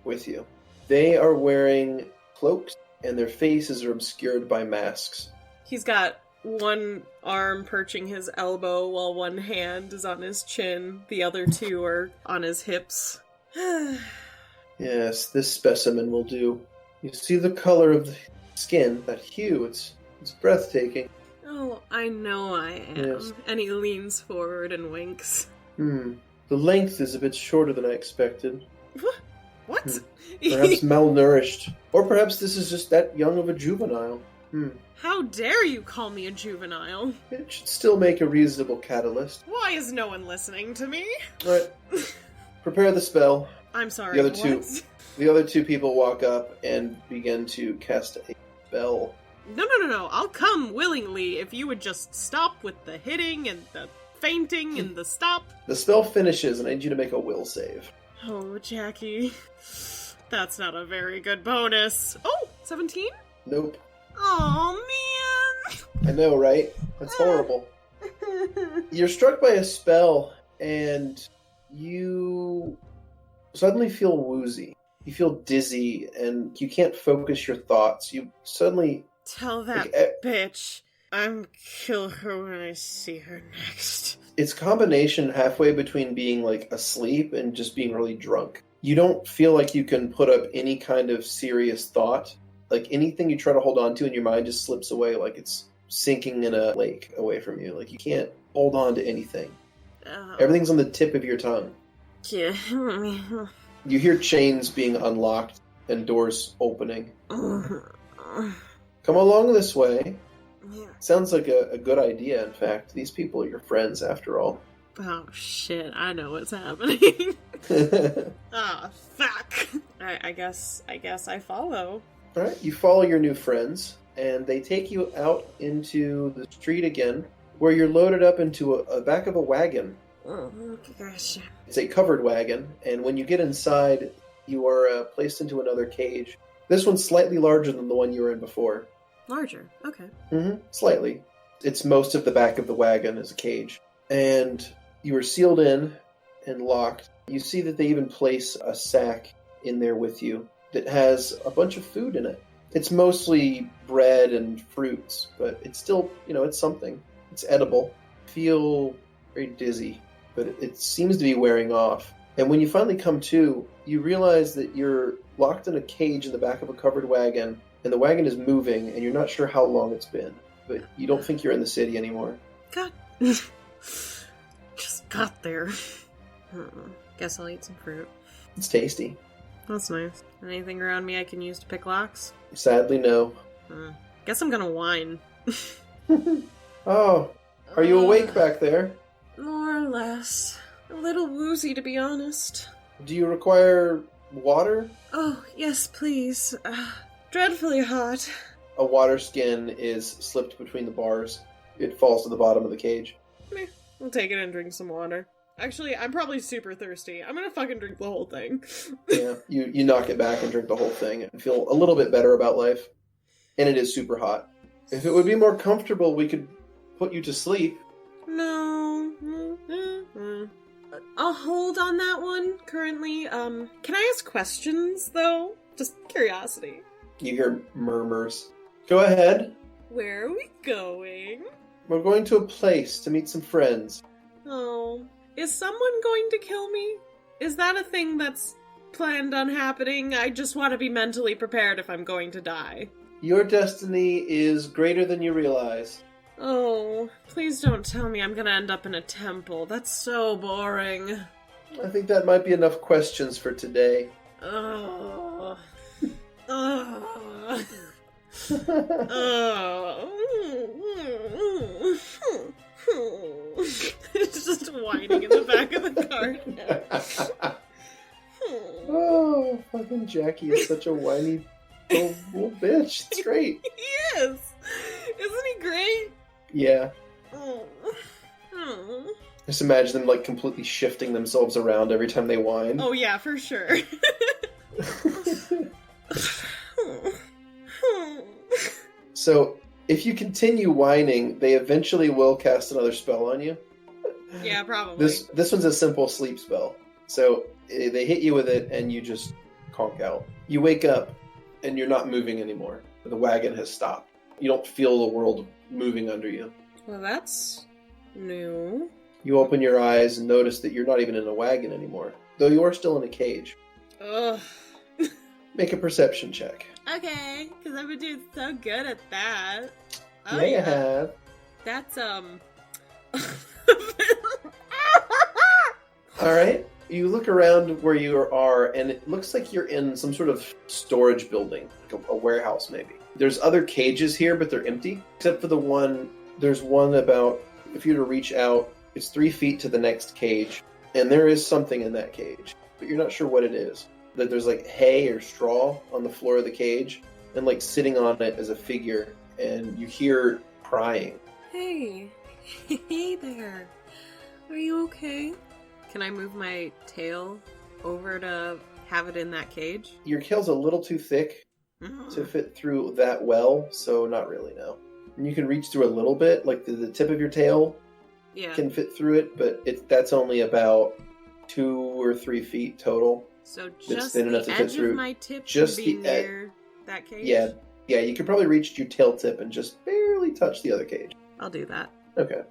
with you. They are wearing cloaks, and their faces are obscured by masks. He's got one arm perching his elbow while one hand is on his chin. The other 2 are on his hips. Yes, this specimen will do. You see the color of the skin, that hue, it's breathtaking. Oh, I know I am. Yes. And he leans forward and winks. The length is a bit shorter than I expected. What? Perhaps malnourished. Or perhaps this is just that young of a juvenile. How dare you call me a juvenile? It should still make a reasonable catalyst. Why is no one listening to me? Alright. Prepare the spell. I'm sorry, The other two people walk up and begin to cast a spell. No. I'll come willingly if you would just stop with the hitting and the fainting and the stop. The spell finishes, and I need you to make a will save. Oh, Jackie. That's not a very good bonus. Oh, 17? Nope. Oh, man. I know, right? That's horrible. You're struck by a spell, and you suddenly feel woozy. You feel dizzy, and you can't focus your thoughts. You suddenly... Tell that bitch I'm kill her when I see her next. It's a combination halfway between being, like, asleep and just being really drunk. You don't feel like you can put up any kind of serious thought. Like, anything you try to hold on to in your mind just slips away like it's sinking in a lake away from you. Like, you can't hold on to anything. Everything's on the tip of your tongue. Yeah. You hear chains being unlocked and doors opening. Come along this way. Sounds like a good idea, in fact. These people are your friends, after all. Oh, shit. I know what's happening. Ah, fuck. Alright, I guess I follow. Alright, you follow your new friends, and they take you out into the street again, where you're loaded up into a back of a wagon. Oh, gosh. It's a covered wagon, and when you get inside, you are placed into another cage. This one's slightly larger than the one you were in before. Larger, okay. Slightly. It's most of the back of the wagon is a cage. And you are sealed in and locked. You see that they even place a sack in there with you that has a bunch of food in it. It's mostly bread and fruits, but it's still, it's something. It's edible. Feel very dizzy, but it seems to be wearing off. And when you finally come to, you realize that you're locked in a cage in the back of a covered wagon, and the wagon is moving, and you're not sure how long it's been, but you don't think you're in the city anymore. God. Just got there. Guess I'll eat some fruit. It's tasty. That's nice. Anything around me I can use to pick locks? Sadly, no. Guess I'm gonna whine. Oh, are you awake back there? More or less. A little woozy, to be honest. Do you require water? Oh, yes, please. Dreadfully hot. A water skin is slipped between the bars. It falls to the bottom of the cage. Meh. I'll take it and drink some water. Actually, I'm probably super thirsty. I'm gonna fucking drink the whole thing. Yeah, you knock it back and drink the whole thing and feel a little bit better about life. And it is super hot. If it would be more comfortable, we could put you to sleep. No. I'll hold on that one, currently. Can I ask questions, though? Just curiosity. You hear murmurs. Go ahead. Where are we going? We're going to a place to meet some friends. Oh. Is someone going to kill me? Is that a thing that's planned on happening? I just want to be mentally prepared if I'm going to die. Your destiny is greater than you realize. Oh, please don't tell me I'm gonna end up in a temple. That's so boring. I think that might be enough questions for today. Oh. It's just whining in the back of the car. Oh, fucking Jackie is such a whiny little bitch. It's great. He is. Isn't he great? Yeah. Just imagine them like completely shifting themselves around every time they whine. Oh yeah, for sure. So, if you continue whining, they eventually will cast another spell on you. Yeah, probably. This one's a simple sleep spell. So, they hit you with it, and you just conk out. You wake up, and you're not moving anymore. The wagon has stopped. You don't feel the world moving under you. Well, that's new. You open your eyes and notice that you're not even in a wagon anymore, though you are still in a cage. Ugh. Make a perception check. Okay, because I've been doing so good at that. Oh, yeah, you have. That's, Alright, you look around where you are, and it looks like you're in some sort of storage building, like a warehouse maybe. There's other cages here, but they're empty, except for there's one about, if you were to reach out, it's 3 feet to the next cage, and there is something in that cage, but you're not sure what it is. That there's like hay or straw on the floor of the cage, and like sitting on it as a figure, and you hear crying. Hey. Hey there. Are you okay? Can I move my tail over to have it in that cage? Your tail's a little too thick to fit through that well, so not really, no. And you can reach through a little bit, like the tip of your tail can fit through it, but that's only about 2 or 3 feet total. So just the edge of my tip should be near that cage? Yeah, you could probably reach your tail tip and just barely touch the other cage. I'll do that. Okay.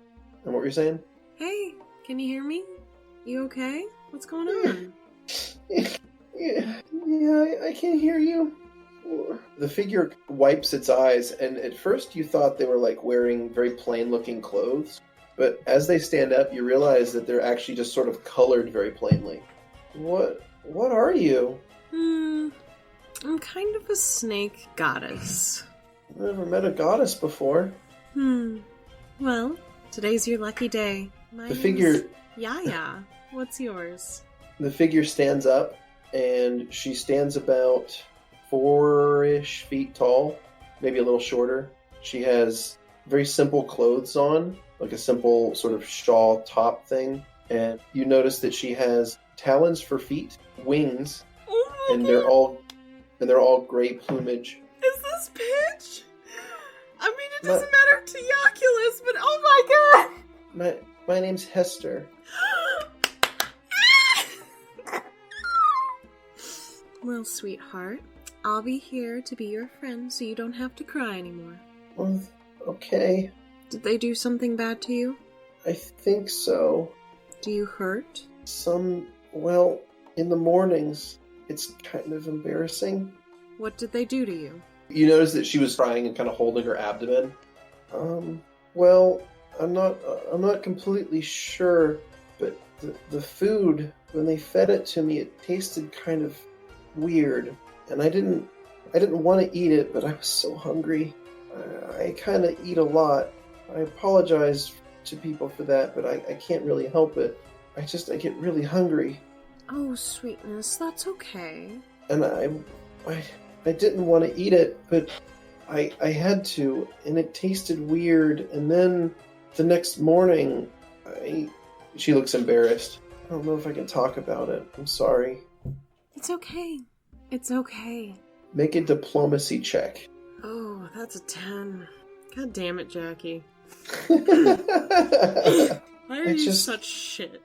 And what were you saying? Hey, can you hear me? You okay? What's going on? Yeah, I can hear you. The figure wipes its eyes, and at first you thought they were like wearing very plain-looking clothes, but as they stand up, you realize that they're actually just sort of colored very plainly. What are you? I'm kind of a snake goddess. I've never met a goddess before. Well, today's your lucky day. The figure... Yaya. What's yours? The figure stands up, and she stands about 4-ish feet tall, maybe a little shorter. She has very simple clothes on, like a simple sort of shawl top thing, and you notice that she has talons for feet, wings, and they're all gray plumage. Is this pitch? I mean, it doesn't matter to Jaculus, but oh my god! My name's Hester. Well, sweetheart, I'll be here to be your friend so you don't have to cry anymore. Well, okay. Did they do something bad to you? I think so. Do you hurt? Well, in the mornings, it's kind of embarrassing. What did they do to you? You notice that she was crying and kind of holding her abdomen. Well, I'm not completely sure, but the food, when they fed it to me, it tasted kind of weird, and I didn't want to eat it, but I was so hungry. I kind of eat a lot. I apologize to people for that, but I can't really help it. I get really hungry. Oh, sweetness, that's okay. And I didn't want to eat it, but I had to, and it tasted weird, and then the next morning, she looks embarrassed. I don't know if I can talk about it. I'm sorry. It's okay. It's okay. Make a diplomacy check. Oh, that's a 10. God damn it, Jackie. Why are you such shit?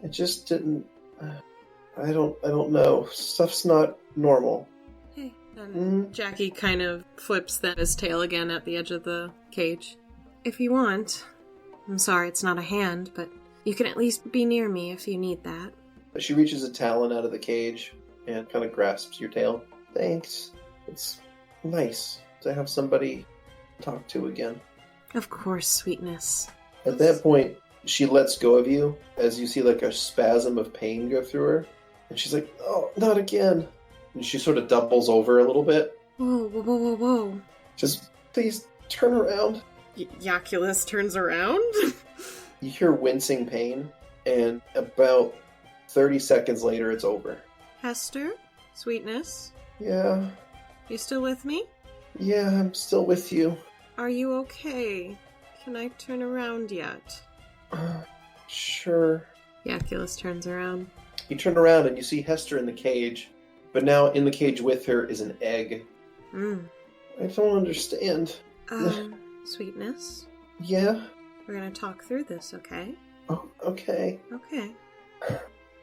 I just didn't... I don't know. Stuff's not normal. Hey. And Jackie kind of flips his tail again at the edge of the cage. If you want... I'm sorry it's not a hand, but you can at least be near me if you need that. She reaches a talon out of the cage and kind of grasps your tail. Thanks. It's nice to have somebody to talk to again. Of course, sweetness. At that point, she lets go of you as you see like a spasm of pain go through her. And she's like, oh, not again. And she sort of doubles over a little bit. Whoa. Just please turn around. Jaculus turns around. You hear wincing pain, and about 30 seconds later, it's over. Hester? Sweetness? Yeah. You still with me? Yeah, I'm still with you. Are you okay? Can I turn around yet? Sure. Jaculus turns around. You turn around and you see Hester in the cage, but now in the cage with her is an egg. I don't understand. Sweetness? Yeah? We're gonna talk through this, okay? Oh, okay. Okay.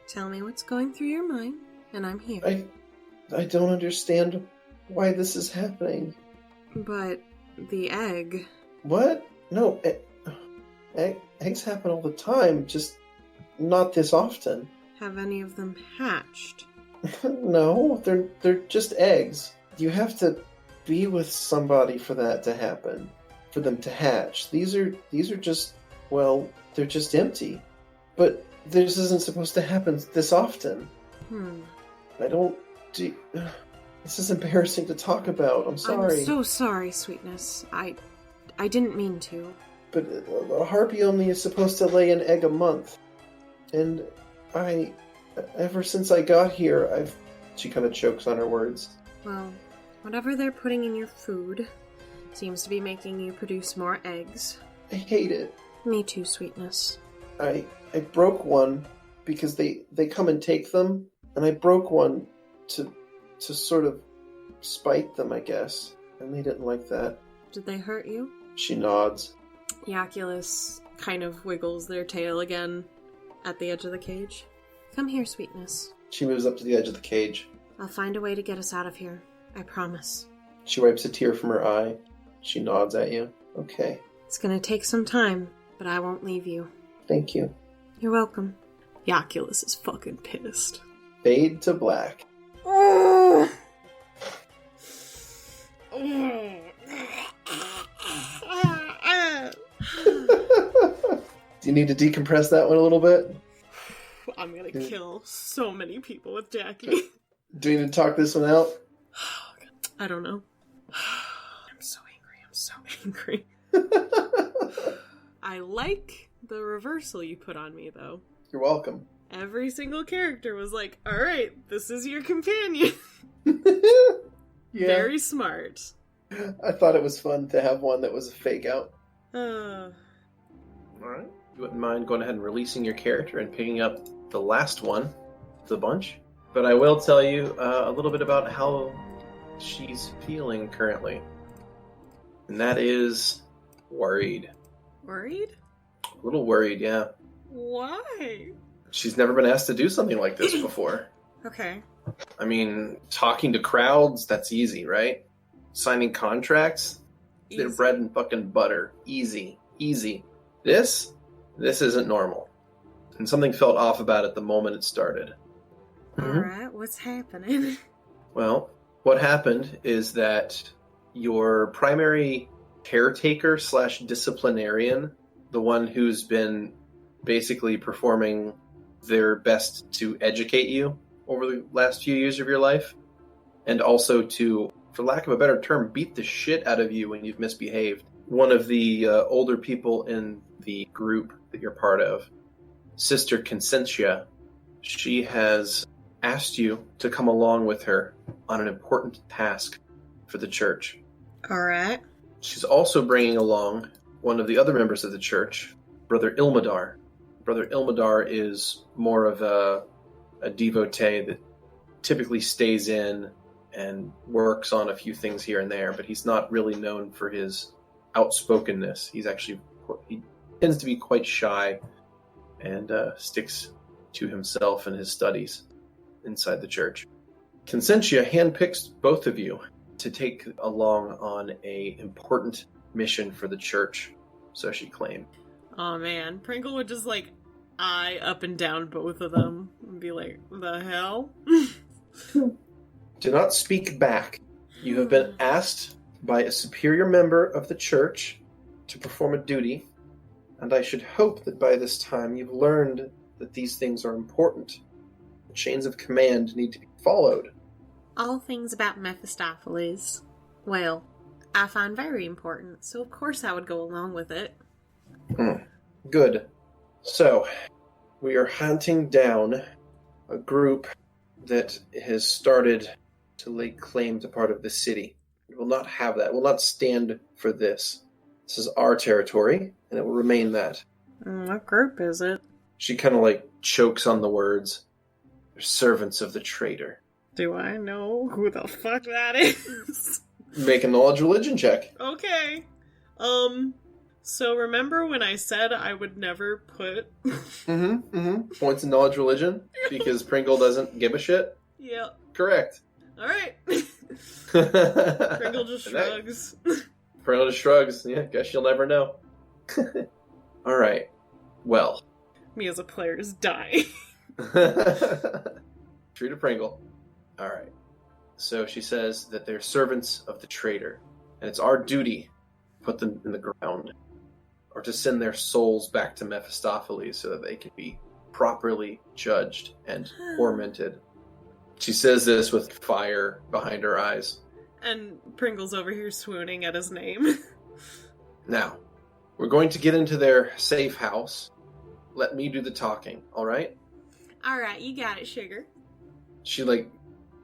Tell me what's going through your mind, and I'm here. I don't understand why this is happening. But the egg... What? No, eggs happen all the time, just not this often. Have any of them hatched? No, they're just eggs. You have to be with somebody for that to happen, for them to hatch. These are just, well, they're just empty. But this isn't supposed to happen this often. This is embarrassing to talk about. I'm sorry. I'm so sorry, Sweetness. I didn't mean to. But a harpy only is supposed to lay an egg a month. And ever since I got here, she kind of chokes on her words. Well, whatever they're putting in your food seems to be making you produce more eggs. I hate it. Me too, Sweetness. I broke one because they come and take them, and I broke one to sort of spite them, I guess. And they didn't like that. Did they hurt you? She nods. Jaculus kind of wiggles their tail again at the edge of the cage. Come here, Sweetness. She moves up to the edge of the cage. I'll find a way to get us out of here. I promise. She wipes a tear from her eye. She nods at you. Okay. It's gonna take some time, but I won't leave you. Thank you. You're welcome. Jaculus is fucking pissed. Fade to black. Do you need to decompress that one a little bit? I'm gonna kill so many people with Jackie. Do you need to talk this one out? I don't know. I'm so angry. I like the reversal you put on me, though. You're welcome. Every single character was like, alright, this is your companion. Yeah. Very smart. I thought it was fun to have one that was a fake out. Uh, Alright. You wouldn't mind going ahead and releasing your character and picking up the last one of the bunch. But I will tell you a little bit about how she's feeling currently. And that is worried. Worried? A little worried, yeah. Why? She's never been asked to do something like this before. Okay. I mean, talking to crowds, that's easy, right? Signing contracts, they're bread and fucking butter. Easy. Easy. This isn't normal. And something felt off about it the moment it started. Alright, what's happening? Well, what happened is that your primary caretaker / disciplinarian, the one who's been basically performing their best to educate you over the last few years of your life, and also to, for lack of a better term, beat the shit out of you when you've misbehaved. One of the older people in the group that you're part of, Sister Consentia, she has asked you to come along with her on an important task for the church. Alright. She's also bringing along one of the other members of the church, Brother Ilmadar. Brother Ilmadar is more of a devotee that typically stays in and works on a few things here and there, but he's not really known for his outspokenness. He tends to be quite shy and sticks to himself and his studies inside the church. Consentia handpicks both of you to take along on a important mission for the church, so she claimed. Oh man, Pringle would just eye up and down both of them and be like, the hell? Do not speak back. You have been asked by a superior member of the church to perform a duty, and I should hope that by this time you've learned that these things are important. The chains of command need to be followed. All things about Mephistopheles. Well, I find very important, so of course I would go along with it. Good. So, we are hunting down a group that has started to lay claim to part of the city. We will not have that. We'll not stand for this. This is our territory, and it will remain that. What group is it? She kind of chokes on the words. They're servants of the traitor. Do I know who the fuck that is? Make a knowledge religion check. Okay. So remember when I said I would never put... Points in knowledge religion, because Pringle doesn't give a shit? Yep. Correct. Alright. Pringle just shrugs. Pringle just shrugs. Yeah, guess you'll never know. Alright. Well. Me as a player is dying. True to Pringle. Alright. So she says that they're servants of the traitor, and it's our duty to put them in the ground, or to send their souls back to Mephistopheles so that they can be properly judged and tormented. She says this with fire behind her eyes. And Pringle's over here swooning at his name. Now, we're going to get into their safe house. Let me do the talking, alright? Alright, you got it, sugar. She,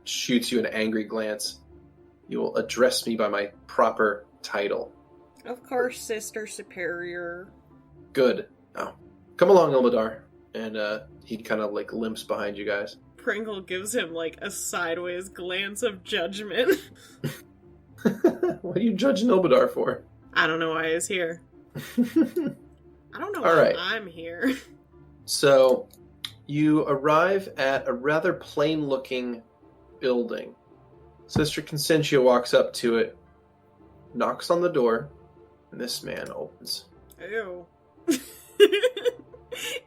shoots you an angry glance. You will address me by my proper title. Of course, Sister Superior. Good. Now, come along, Ilmadar. And, he kind of, limps behind you guys. Pringle gives him, a sideways glance of judgment. What are you judging Ilmadar for? I don't know why he's here. I don't know All why right. I'm here. So, you arrive at a rather plain-looking building. Sister Consentia walks up to it, knocks on the door, and this man opens. Ew.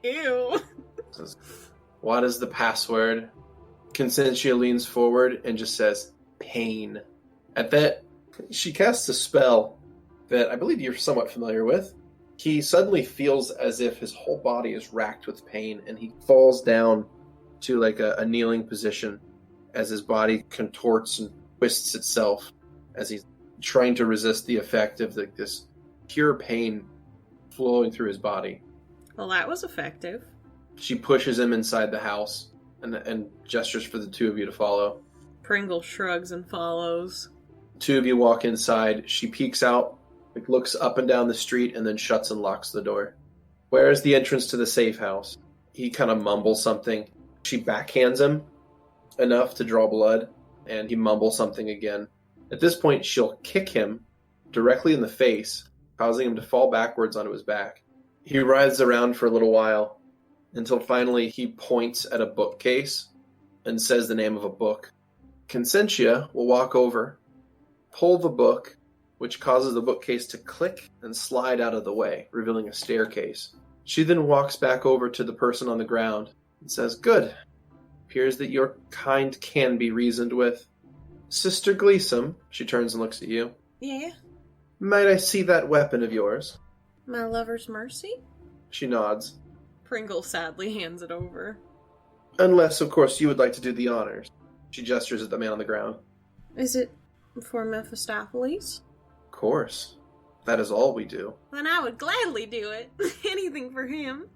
Ew. Says, what is the password? Consentia leans forward and just says, pain. At that, she casts a spell that I believe you're somewhat familiar with. He suddenly feels as if his whole body is racked with pain, and he falls down to a kneeling position as his body contorts and twists itself as he's trying to resist the effect of this pure pain flowing through his body. Well, that was effective. She pushes him inside the house and gestures for the two of you to follow. Pringle shrugs and follows. Two of you walk inside. She peeks out, looks up and down the street, and then shuts and locks the door. Where is the entrance to the safe house? He kind of mumbles something. She backhands him enough to draw blood, and he mumbles something again. At this point, she'll kick him directly in the face, causing him to fall backwards onto his back. He writhes around for a little while, until finally he points at a bookcase and says the name of a book. Consentia will walk over, pull the book, which causes the bookcase to click and slide out of the way, revealing a staircase. She then walks back over to the person on the ground and says, good. Appears that your kind can be reasoned with. Sister Gleesome, she turns and looks at you. Yeah? Might I see that weapon of yours? My lover's mercy? She nods. Pringle sadly hands it over. Unless, of course, you would like to do the honors. She gestures at the man on the ground. Is it for Mephistopheles? Of course. That is all we do. Then I would gladly do it. Anything for him.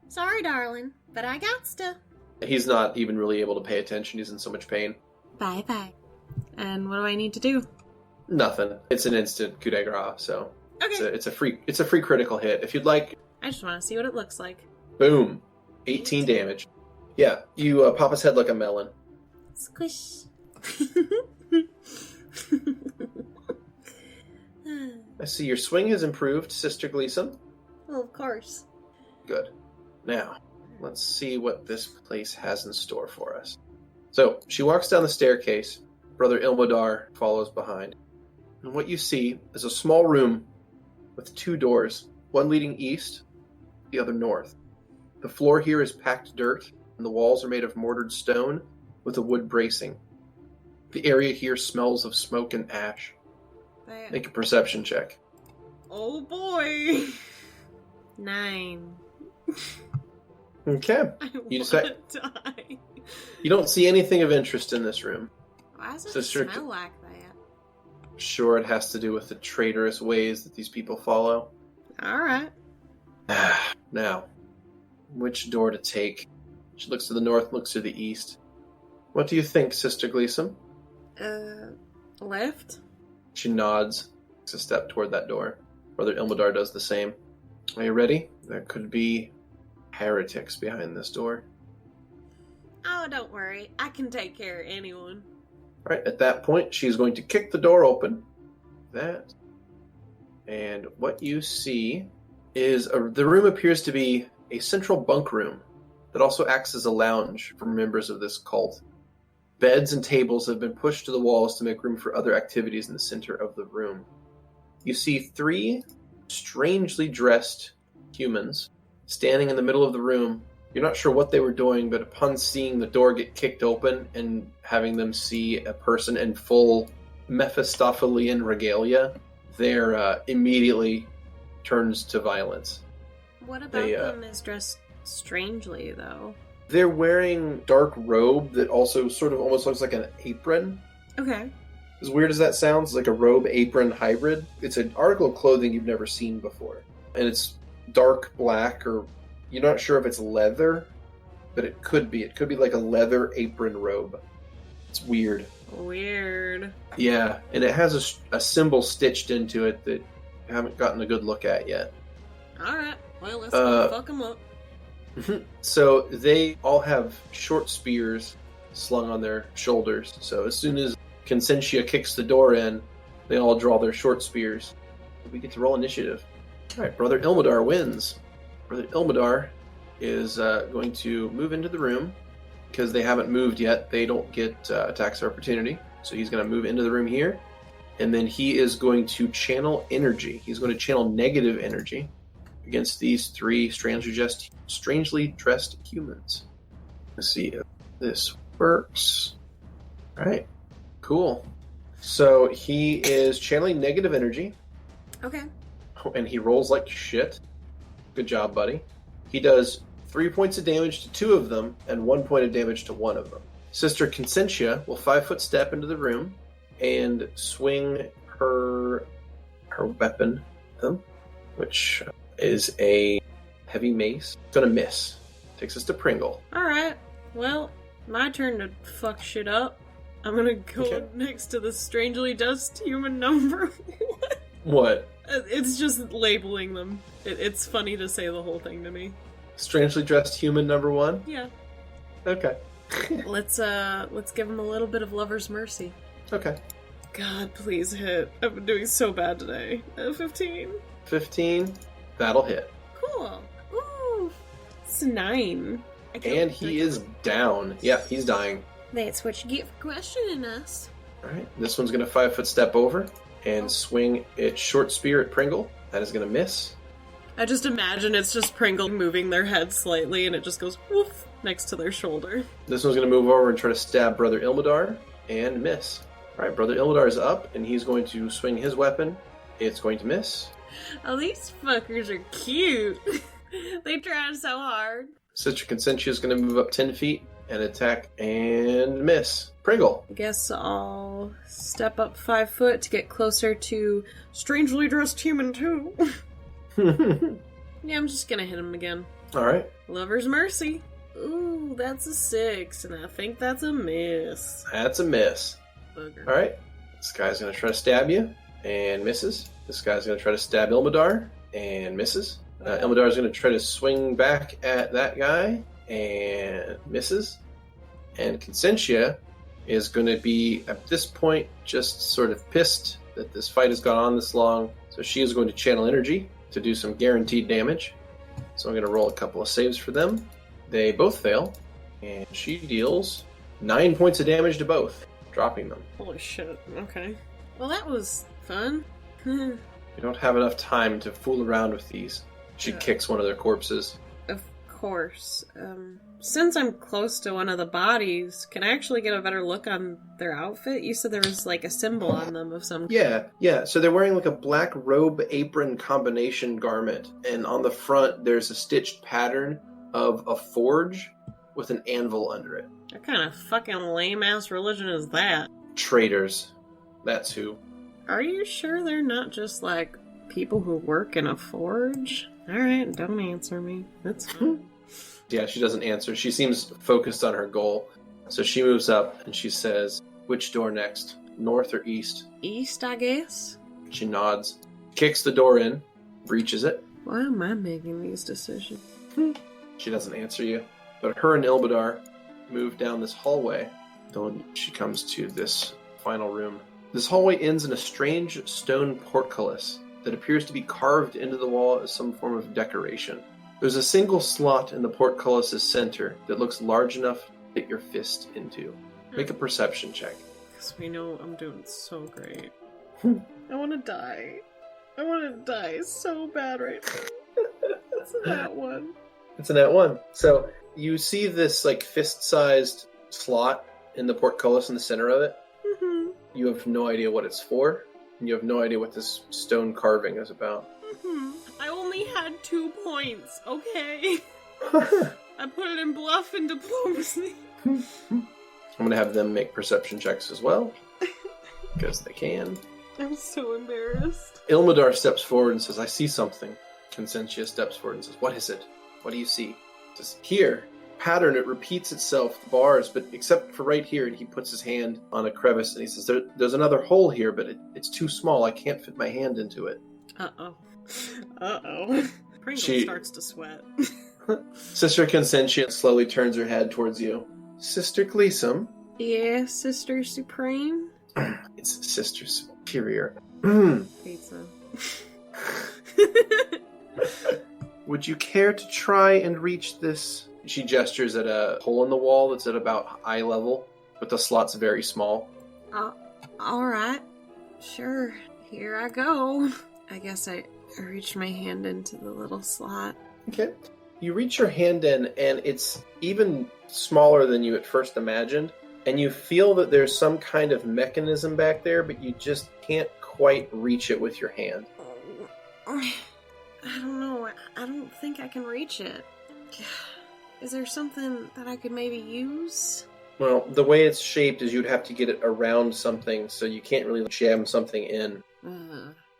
Sorry, darling, but I gotsta. He's not even really able to pay attention. He's in so much pain. Bye-bye. And what do I need to do? Nothing. It's an instant coup de grace, so Okay. it's a free critical hit. If you'd like, I just want to see what it looks like. boom, 18 damage. Yeah, you pop his head like a melon. Squish. I see your swing has improved, Sister Gleesome. Well, of course. Good. Now, let's see what this place has in store for us. So, she walks down the staircase. Brother Ilmadar follows behind. And what you see is a small room with two doors, one leading east, the other north. The floor here is packed dirt, and the walls are made of mortared stone with a wood bracing. The area here smells of smoke and ash. Make a perception check. Oh boy! 9. Okay. I You want decide- to die. You don't see anything of interest in this room. Why does it Sister- smell like that? sure it has to do with the traitorous ways that these people follow. Alright. Now, which door to take? She looks to the north, looks to the east. What do you think, Sister Gleason? Left? She nods, takes a step toward that door. Brother Ilmadar does the same. Are you ready? There could be heretics behind this door. Oh, don't worry. I can take care of anyone. Alright, at that point, she's going to kick the door open. That. And what you see is the room appears to be a central bunk room that also acts as a lounge for members of this cult. Beds and tables have been pushed to the walls to make room for other activities in the center of the room. You see 3 strangely dressed humans standing in the middle of the room. You're not sure what they were doing, but upon seeing the door get kicked open and having them see a person in full Mephistophelian regalia, they're immediately turns to violence. What about them is dressed strangely, though? They're wearing dark robe that also sort of almost looks like an apron. Okay. As weird as that sounds, like a robe-apron hybrid. It's an article of clothing you've never seen before. And it's dark black, or you're not sure if it's leather, but it could be. It could be like a leather apron robe. It's weird. Weird. Yeah, and it has a symbol stitched into it that I haven't gotten a good look at yet. Alright, well, let's go fuck them up. So they all have short spears slung on their shoulders. So as soon as Consentia kicks the door in, they all draw their short spears. We get to roll initiative. Alright, Brother Ilmadar wins. Brother Ilmadar is going to move into the room. Because they haven't moved yet, they don't get attacks of opportunity. So he's going to move into the room here. And then he is going to channel energy. He's going to channel negative energy against these 3 strangely dressed humans. Let's see if this works. Alright, cool. So he is channeling negative energy. Okay. And he rolls like shit. Good job, buddy. He does 3 points of damage to 2 of them, and 1 point of damage to 1 of them. Sister Consentia will 5-foot step into the room and swing her weapon at them, which is a heavy mace. It's gonna miss. Takes us to Pringle. Alright, well, my turn to fuck shit up. I'm gonna go next to the strangely dressed human number. What? It's just labeling them. It's funny to say the whole thing to me. Strangely dressed human number 1? Yeah. Okay. Let's give him a little bit of lover's mercy. Okay. God, please hit. I've been doing so bad today. 15. 15. That'll hit. Cool. Ooh. It's 9. And he is down. Yeah, he's dying. That's what you get for questioning us. Alright, this one's going to 5-foot step over and swing its short spear at Pringle. That is going to miss. I just imagine it's just Pringle moving their head slightly and it just goes woof next to their shoulder. This one's going to move over and try to stab Brother Ilmadar and miss. Alright, Brother Ilmadar is up and he's going to swing his weapon. It's going to miss. Oh, these fuckers are cute. They tried so hard. Sister Consentia is going to move up 10 feet and attack and miss. Pringle. I guess I'll step up 5 foot to get closer to strangely dressed human 2. Yeah, I'm just gonna hit him again. Alright. Lover's mercy. Ooh, that's a 6, and I think that's a miss. That's a miss. Booger. Alright. This guy's going to try to stab you and misses. This guy's going to try to stab Ilmadar and misses. Ilmadar is going to try to swing back at that guy and misses. And Consentia is going to be, at this point, just sort of pissed that this fight has gone on this long. So she is going to channel energy to do some guaranteed damage. So I'm going to roll a couple of saves for them. They both fail. And she deals 9 points of damage to both, dropping them. Holy shit. Okay. Well, that was fun. You don't have enough time to fool around with these. She kicks one of their corpses. Of course. Since I'm close to one of the bodies, can I actually get a better look on their outfit? You said there was like a symbol on them of some kind. Yeah. So they're wearing like a black robe apron combination garment. And on the front, there's a stitched pattern of a forge with an anvil under it. What kind of fucking lame-ass religion is that? Traitors. That's who. Are you sure they're not just, like, people who work in a forge? Alright, don't answer me. That's fine. Yeah, she doesn't answer. She seems focused on her goal. So she moves up and she says, which door next? North or east? East, I guess? She nods, kicks the door in, breaches it. Why am I making these decisions? She doesn't answer you. But her and Ilbadar move down this hallway. Then she comes to this final room. This hallway ends in a strange stone portcullis that appears to be carved into the wall as some form of decoration. There's a single slot in the portcullis' center that looks large enough to fit your fist into. Make a perception check. Because we know I'm doing so great. I want to die. I want to die so bad right now. It's that one. It's a nat 1. So you see this like fist-sized slot in the portcullis in the center of it. Mm-hmm. You have no idea what it's for, and you have no idea what this stone carving is about. Mm-hmm. I only had 2 points, okay? I put it in bluff and diplomacy. I'm going to have them make perception checks as well, because they can. I'm so embarrassed. Ilmadar steps forward and says, I see something. Consentia steps forward and says, what is it? What do you see? Says, here. Pattern, it repeats itself, the bars, but except for right here, and he puts his hand on a crevice, and he says, there's another hole here, but it's too small. I can't fit my hand into it. Uh-oh. Uh-oh. Pringle starts to sweat. Sister Consentia slowly turns her head towards you. Sister Gleesome? Yeah, Sister Supreme? It's Sister Superior. Pizza. Would you care to try and reach this? She gestures at a hole in the wall that's at about eye level, but the slot's very small. Alright. Sure. Here I go. I guess I reached my hand into the little slot. Okay. You reach your hand in, and it's even smaller than you at first imagined, and you feel that there's some kind of mechanism back there, but you just can't quite reach it with your hand. I don't know. I don't think I can reach it. Is there something that I could maybe use? Well, the way it's shaped is you'd have to get it around something, so you can't really jam something in.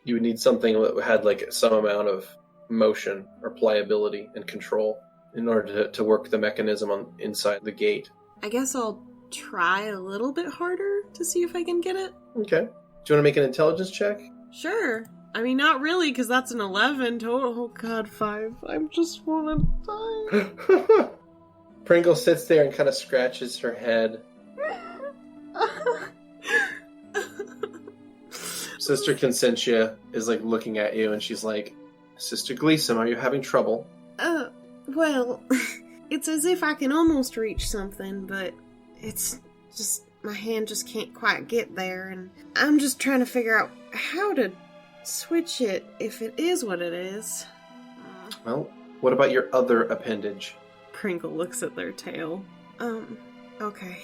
You would need something that had like some amount of motion or pliability and control in order to work the mechanism on inside the gate. I guess I'll try a little bit harder to see if I can get it. Okay. Do you want to make an intelligence check? Sure. I mean, not really, because that's an 11 total. Oh god, 5. I just want to die. Pringle sits there and kind of scratches her head. Sister Consentia is like looking at you and she's like, Sister Gleesome, are you having trouble? Well, it's as if I can almost reach something, but it's just, my hand just can't quite get there, and I'm just trying to figure out how to switch it if it is what it is. Well, what about your other appendage? Pringle looks at their tail. Okay.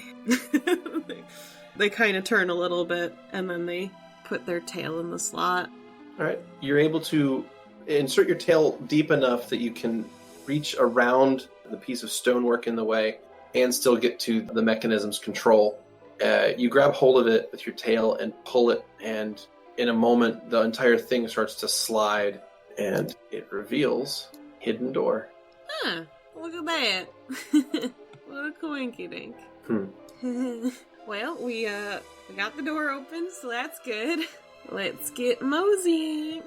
They kind of turn a little bit, and then they put their tail in the slot. Alright, you're able to insert your tail deep enough that you can reach around the piece of stonework in the way and still get to the mechanism's control. You grab hold of it with your tail and pull it, and in a moment the entire thing starts to slide and it reveals hidden door. Huh, look at that. What a coinky-dink. Well, we got the door open, so that's good. Let's get moseying.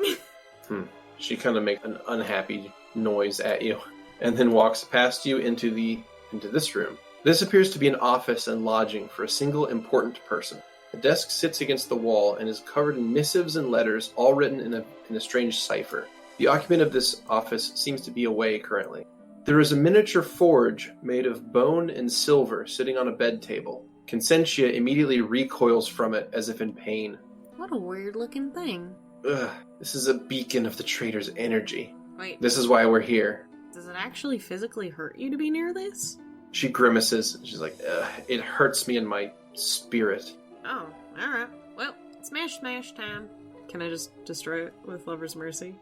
She kind of makes an unhappy noise at you and then walks past you into this room. This appears to be an office and lodging for a single important person. The desk sits against the wall and is covered in missives and letters, all written in a strange cipher. The occupant of this office seems to be away currently. There is a miniature forge made of bone and silver sitting on a bed table. Consentia immediately recoils from it as if in pain. What a weird-looking thing. Ugh, this is a beacon of the trader's energy. Wait. This is why we're here. Does it actually physically hurt you to be near this? She grimaces. She's like, ugh, it hurts me in my spirit. Oh, alright. Well, smash time. Can I just destroy it with Lover's Mercy?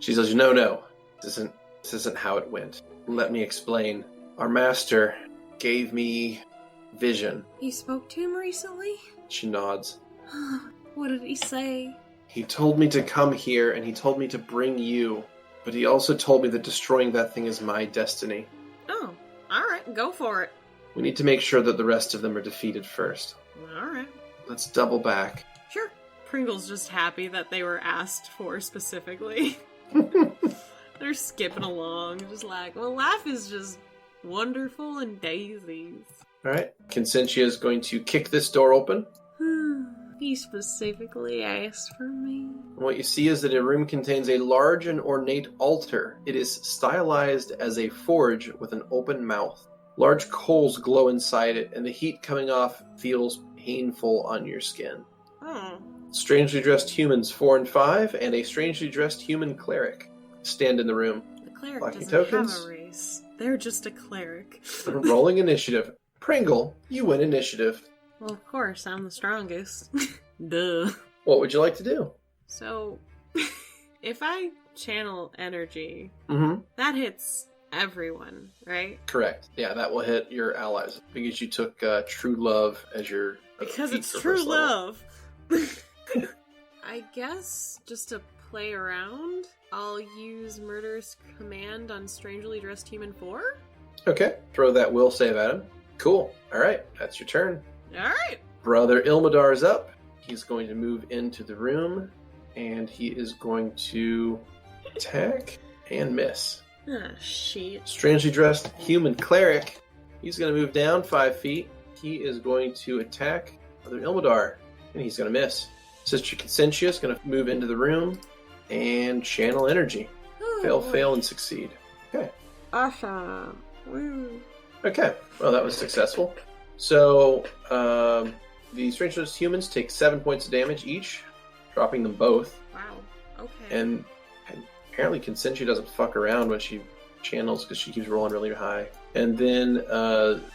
She says, no. This isn't how it went. Let me explain. Our master gave me vision. You spoke to him recently? She nods. What did he say? He told me to come here, and he told me to bring you. But he also told me that destroying that thing is my destiny. Oh, alright, go for it. We need to make sure that the rest of them are defeated first. Alright. Let's double back. Sure. Pringle's just happy that they were asked for specifically. They're skipping along, just like, well, life is just wonderful and daisies. Alright, Consentia is going to kick this door open. He specifically asked for me. And what you see is that a room contains a large and ornate altar. It is stylized as a forge with an open mouth. Large coals glow inside it, and the heat coming off feels painful on your skin. Oh. Strangely dressed humans 4 and 5, and a strangely dressed human cleric stand in the room. The cleric Blocking doesn't tokens. have a race. They're just a cleric. Rolling initiative. Pringle, you win initiative. Well, of course, I'm the strongest. Duh. What would you like to do? So, if I channel energy, Mm-hmm. that hits everyone, right? Correct. Yeah, that will hit your allies because you took True Love as your Because feat it's for true first level. love. I guess, just to play around, I'll use Murderous Command on Strangely Dressed Human 4? Okay, throw that will save at him. Cool. All right, that's your turn. Alright! Brother Ilmadar is up. He's going to move into the room, and he is going to attack and miss. Ah, shit. Strangely dressed human cleric. He's going to move down 5 feet. He is going to attack Brother Ilmadar, and he's going to miss. Sister Consentia is going to move into the room and channel energy. Fail, fail, and succeed. Okay. Awesome. Woo. Okay. Well, that was successful. So, the strangely dressed humans take 7 points of damage each, dropping them both. Wow. Okay. And apparently Consentia doesn't fuck around when she channels because she keeps rolling really high. And then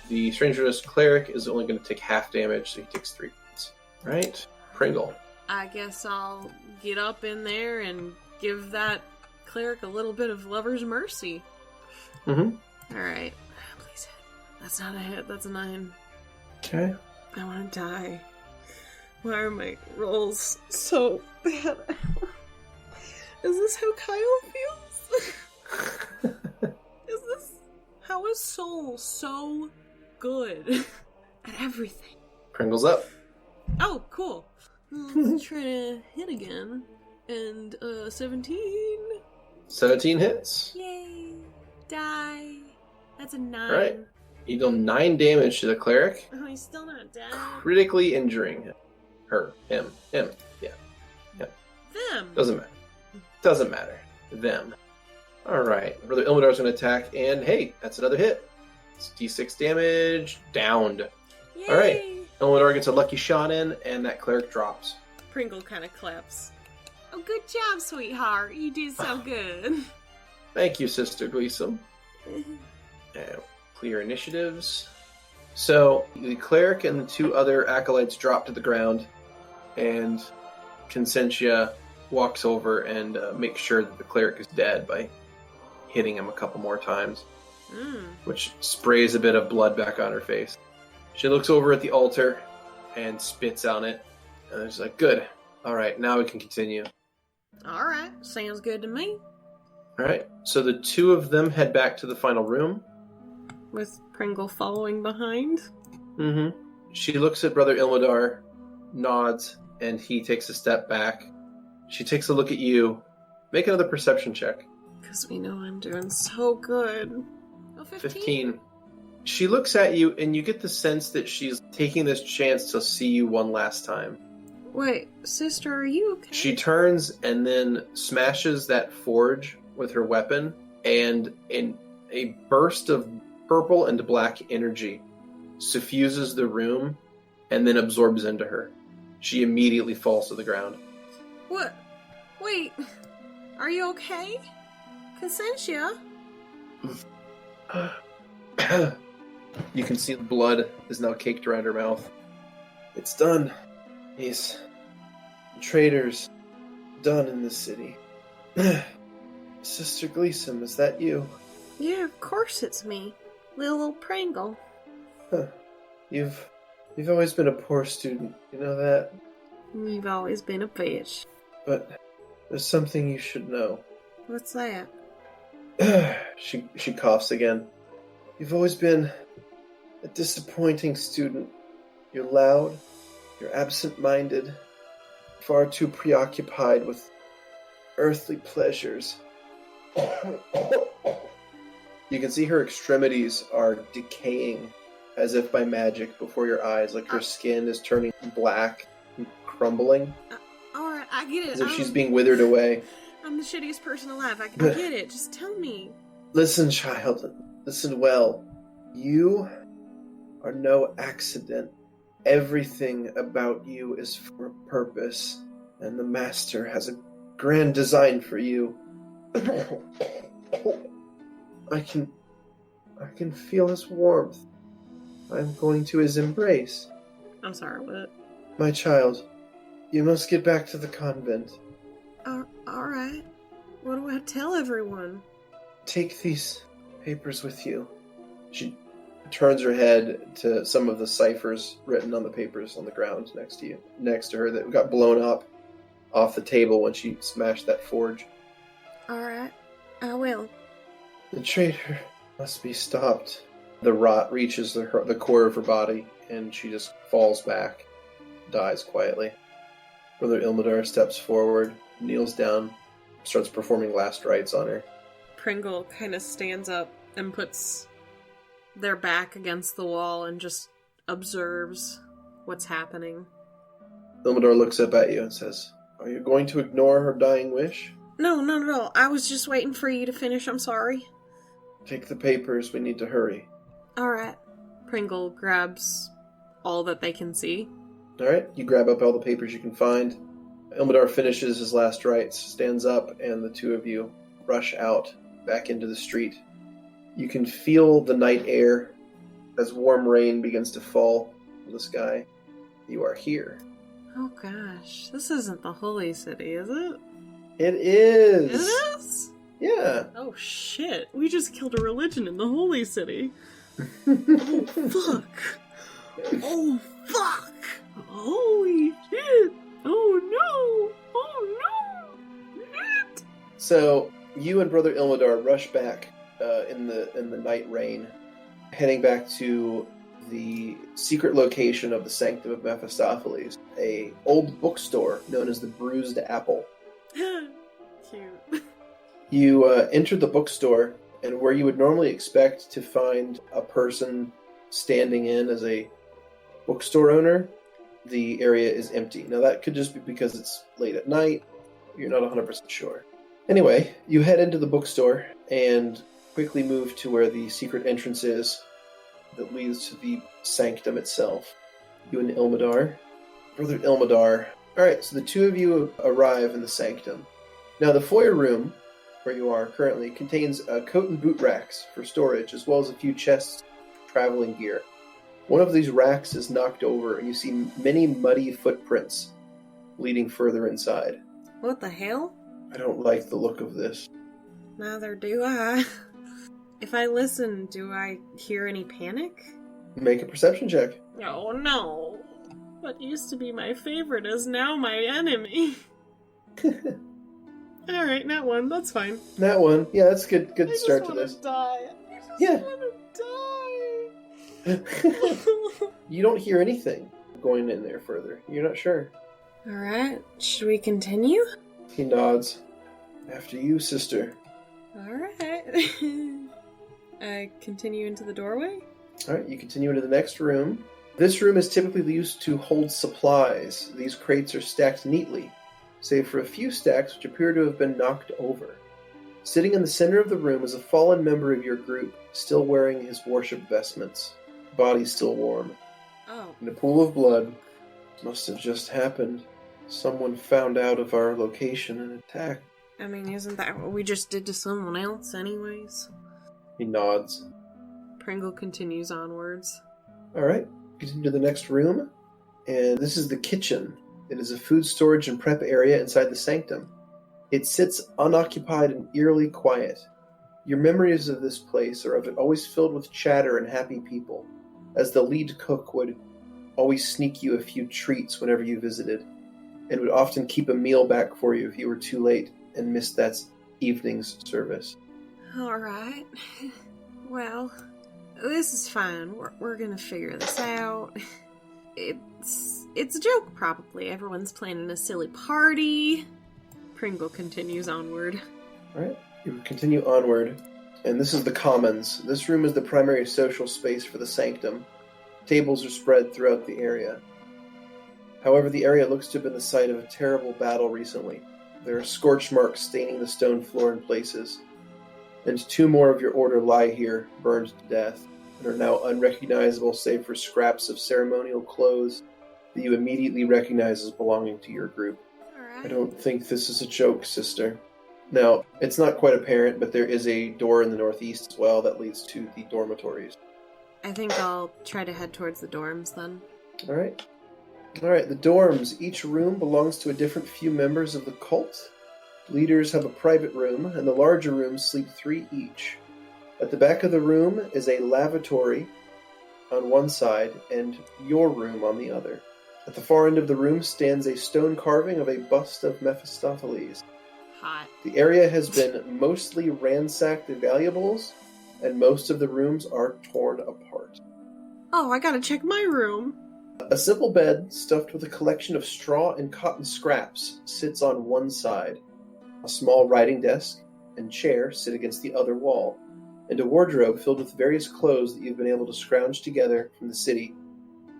the strangely dressed cleric is only going to take half damage, so he takes 3 points. Right? Pringle. I guess I'll get up in there and give that cleric a little bit of lover's mercy. Mm-hmm. Alright. Please hit. That's not a hit, that's a 9. Okay. I want to die. Why are my rolls so bad? Is this how Kyle feels? Is this... How is Soul so good at everything? Pringle's up. Oh, cool. Let's try to hit again. And, 17. 17 hits. Yay. Die. That's a 9. Alright. You deal 9 damage to the cleric, Oh, he's still not dead. critically injuring him. Her. Him. Him. Yeah. Them. Doesn't matter. Doesn't matter. Them. Alright. Brother Ilmadar's going to attack, and hey, that's another hit. It's D6 damage. Downed. Yay. Alright. Ilmadar gets a lucky shot in, and that cleric drops. Pringle kind of claps. Oh, good job, sweetheart. You did so good. Thank you, Sister Gleason. Clear initiatives. So, the cleric and the 2 other acolytes drop to the ground, and Consentia walks over and makes sure that the cleric is dead by hitting him a couple more times, which sprays a bit of blood back on her face. She looks over at the altar and spits on it, and it's like, good. Alright, now we can continue. Alright, sounds good to me. Alright, so the 2 of them head back to the final room. With Pringle following behind. Mm-hmm. She looks at Brother Ilmadar, nods, and he takes a step back. She takes a look at you. Make another perception check. Because we know I'm doing so good. Oh, 15. She looks at you, and you get the sense that she's taking this chance to see you one last time. Wait, sister, are you okay? She turns and then smashes that forge with her weapon, and in a burst of purple and black energy suffuses the room and then absorbs into her. She immediately falls to the ground. What? Wait, are you okay? Consentia? You can see the blood is now caked around her mouth. It's done. These traitors done in this city. Sister Gleason, is that you? Yeah, of course it's me. Little Pringle. Huh. You've always been a poor student, you know that? You've always been a fish. But there's something you should know. What's that? She coughs again. You've always been a disappointing student. You're loud, you're absent-minded, far too preoccupied with earthly pleasures. You can see her extremities are decaying as if by magic before your eyes, like her skin is turning black and crumbling. Alright, I get it. As if she's being withered away. I'm the shittiest person alive. I get it. Just tell me. Listen, child. Listen well. You are no accident. Everything about you is for a purpose, and the Master has a grand design for you. I can feel his warmth. I'm going to his embrace. I'm sorry, what? My child, you must get back to the convent. Alright. What do I tell everyone? Take these papers with you. She turns her head to some of the ciphers written on the papers on the ground next to her that got blown up off the table when she smashed that forge. Alright, I will. The traitor must be stopped. The rot reaches the core of her body, and she just falls back, dies quietly. Brother Ilmadar steps forward, kneels down, starts performing last rites on her. Pringle kind of stands up and puts their back against the wall and just observes what's happening. Ilmadar looks up at you and says, "Are you going to ignore her dying wish?" No. I was just waiting for you to finish. I'm sorry. Take the papers. We need to hurry. Alright. Pringle grabs all that they can see. Alright, you grab up all the papers you can find. Ilmadar finishes his last rites, stands up, and the two of you rush out back into the street. You can feel the night air as warm rain begins to fall from the sky. You are here. Oh gosh, this isn't the holy city, is it? It is! It is? Yeah. Oh shit, we just killed a religion in the holy city. Oh fuck! Oh fuck! Holy shit! Oh no! Oh no! Shit! So, you and Brother Ilmadar rush back in the night rain, heading back to the secret location of the Sanctum of Mephistopheles, a old bookstore known as the Bruised Apple. Cute. You enter the bookstore, and where you would normally expect to find a person standing in as a bookstore owner, the area is empty. Now that could just be because it's late at night. You're not 100% sure. Anyway, you head into the bookstore and quickly move to where the secret entrance is that leads to the sanctum itself. You and Ilmadar. Brother Ilmadar. Alright, so the two of you arrive in the sanctum. Now the foyer room, where you are currently, contains coat and boot racks for storage, as well as a few chests of traveling gear. One of these racks is knocked over, and you see many muddy footprints leading further inside. What the hell? I don't like the look of this. Neither do I. If I listen, do I hear any panic? Make a perception check. Oh no. What used to be my favorite is now my enemy. Alright, that one. That's fine. That one. Yeah, that's good. Good I start just to this. Die. I just Yeah. want to die. You don't hear anything going in there further. You're not sure. Alright, should we continue? He nods. After you, sister. Alright. I continue into the doorway? Alright, you continue into the next room. This room is typically used to hold supplies. These crates are stacked neatly, save for a few stacks which appear to have been knocked over. Sitting in the center of the room is a fallen member of your group, still wearing his worship vestments, body still warm. Oh. In a pool of blood. Must have just happened. Someone found out of our location and attacked. I mean, isn't that what we just did to someone else anyways? He nods. Pringle continues onwards. Alright, continue to the next room. And this is the kitchen. It is a food storage and prep area inside the sanctum. It sits unoccupied and eerily quiet. Your memories of this place are of it always filled with chatter and happy people, as the lead cook would always sneak you a few treats whenever you visited. and would often keep a meal back for you if you were too late and missed that evening's service. Alright. Well, this is fine. We're gonna figure this out. It's a joke, probably. Everyone's planning a silly party. Pringle continues onward. Alright, you continue onward, and this is the Commons. This room is the primary social space for the Sanctum. Tables are spread throughout the area. However, the area looks to have been the site of a terrible battle recently. There are scorch marks staining the stone floor in places, and 2 more of your order lie here, burned to death, and are now unrecognizable save for scraps of ceremonial clothes that you immediately recognize as belonging to your group. Alright. I don't think this is a joke, sister. Now, it's not quite apparent, but there is a door in the northeast as well that leads to the dormitories. I think I'll try to head towards the dorms then. Alright, the dorms. Each room belongs to a different few members of the cult. Leaders have a private room, and the larger rooms sleep 3 each. At the back of the room is a lavatory on one side, and your room on the other. At the far end of the room stands a stone carving of a bust of Mephistopheles. Hot. The area has been mostly ransacked of valuables, and most of the rooms are torn apart. Oh, I gotta check my room. A simple bed, stuffed with a collection of straw and cotton scraps, sits on one side. A small writing desk and chair sit against the other wall, and a wardrobe filled with various clothes that you've been able to scrounge together from the city,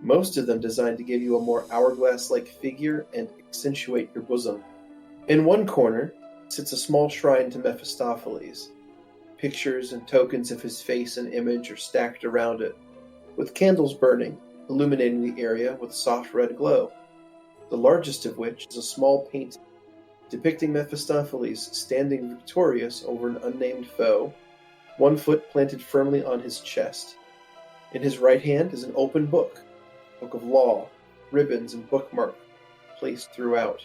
most of them designed to give you a more hourglass-like figure and accentuate your bosom. In one corner sits a small shrine to Mephistopheles. Pictures and tokens of his face and image are stacked around it, with candles burning, illuminating the area with a soft red glow, the largest of which is a small painting depicting Mephistopheles standing victorious over an unnamed foe, one foot planted firmly on his chest. In his right hand is an open book of law, ribbons and bookmark placed throughout.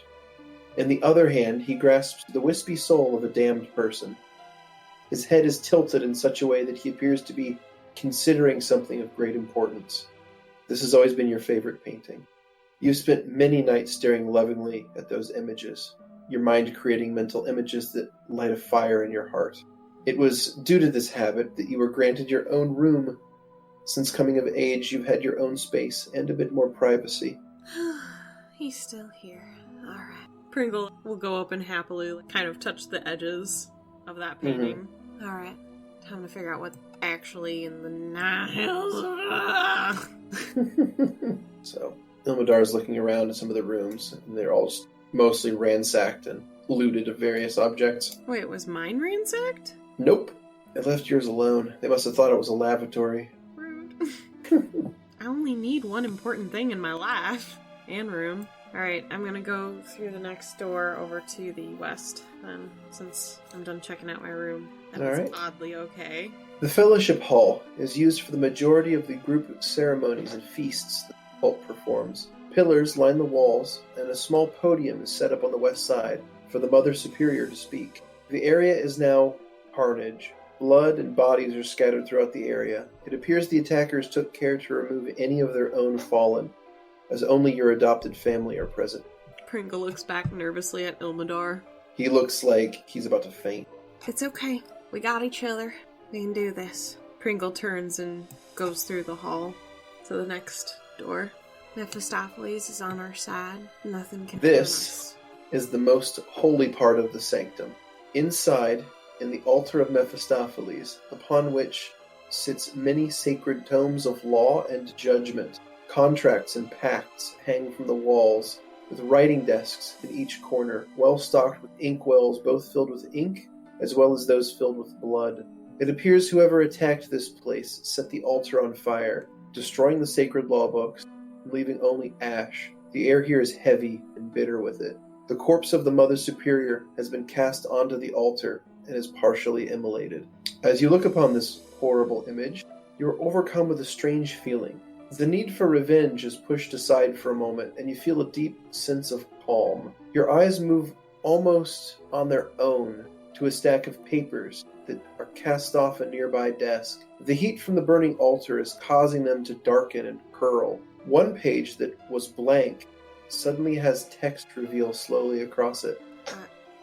In the other hand he grasps the wispy soul of a damned person. His head is tilted in such a way that he appears to be considering something of great importance. This has always been your favorite painting. You've spent many nights staring lovingly at those images, your mind creating mental images that light a fire in your heart. It was due to this habit that you were granted your own room. Since coming of age, you've had your own space and a bit more privacy. He's still here. Alright. Pringle will go up and happily kind of touch the edges of that painting. Alright. Time to figure out what's actually in the Niles. So, Ilmadar's looking around at some of the rooms, and they're all just mostly ransacked and looted of various objects. Wait, was mine ransacked? Nope. They left yours alone. They must have thought it was a lavatory. Rude. I only need one important thing in my life. And room. Alright, I'm gonna go through the next door over to the west, then, since I'm done checking out my room. That was Alright. oddly okay. The Fellowship Hall is used for the majority of the group ceremonies and feasts that the cult performs. Pillars line the walls, and a small podium is set up on the west side for the Mother Superior to speak. The area is now carnage. Blood and bodies are scattered throughout the area. It appears the attackers took care to remove any of their own fallen, as only your adopted family are present. Pringle looks back nervously at Ilmadar. He looks like he's about to faint. It's okay. We got each other. We can do this. Pringle turns and goes through the hall to the next door. Mephistopheles is on our side. Nothing can This is the most holy part of the sanctum. Inside, in the altar of Mephistopheles, upon which sits many sacred tomes of law and judgment, contracts and pacts hang from the walls, with writing desks in each corner, well stocked with inkwells, both filled with ink as well as those filled with blood. It appears whoever attacked this place set the altar on fire, destroying the sacred law books, leaving only ash. The air here is heavy and bitter with it. The corpse of the Mother Superior has been cast onto the altar and is partially immolated. As you look upon this horrible image, you are overcome with a strange feeling. The need for revenge is pushed aside for a moment, and you feel a deep sense of calm. Your eyes move almost on their own to a stack of papers that are cast off a nearby desk. The heat from the burning altar is causing them to darken and curl. One page that was blank suddenly has text reveal slowly across it.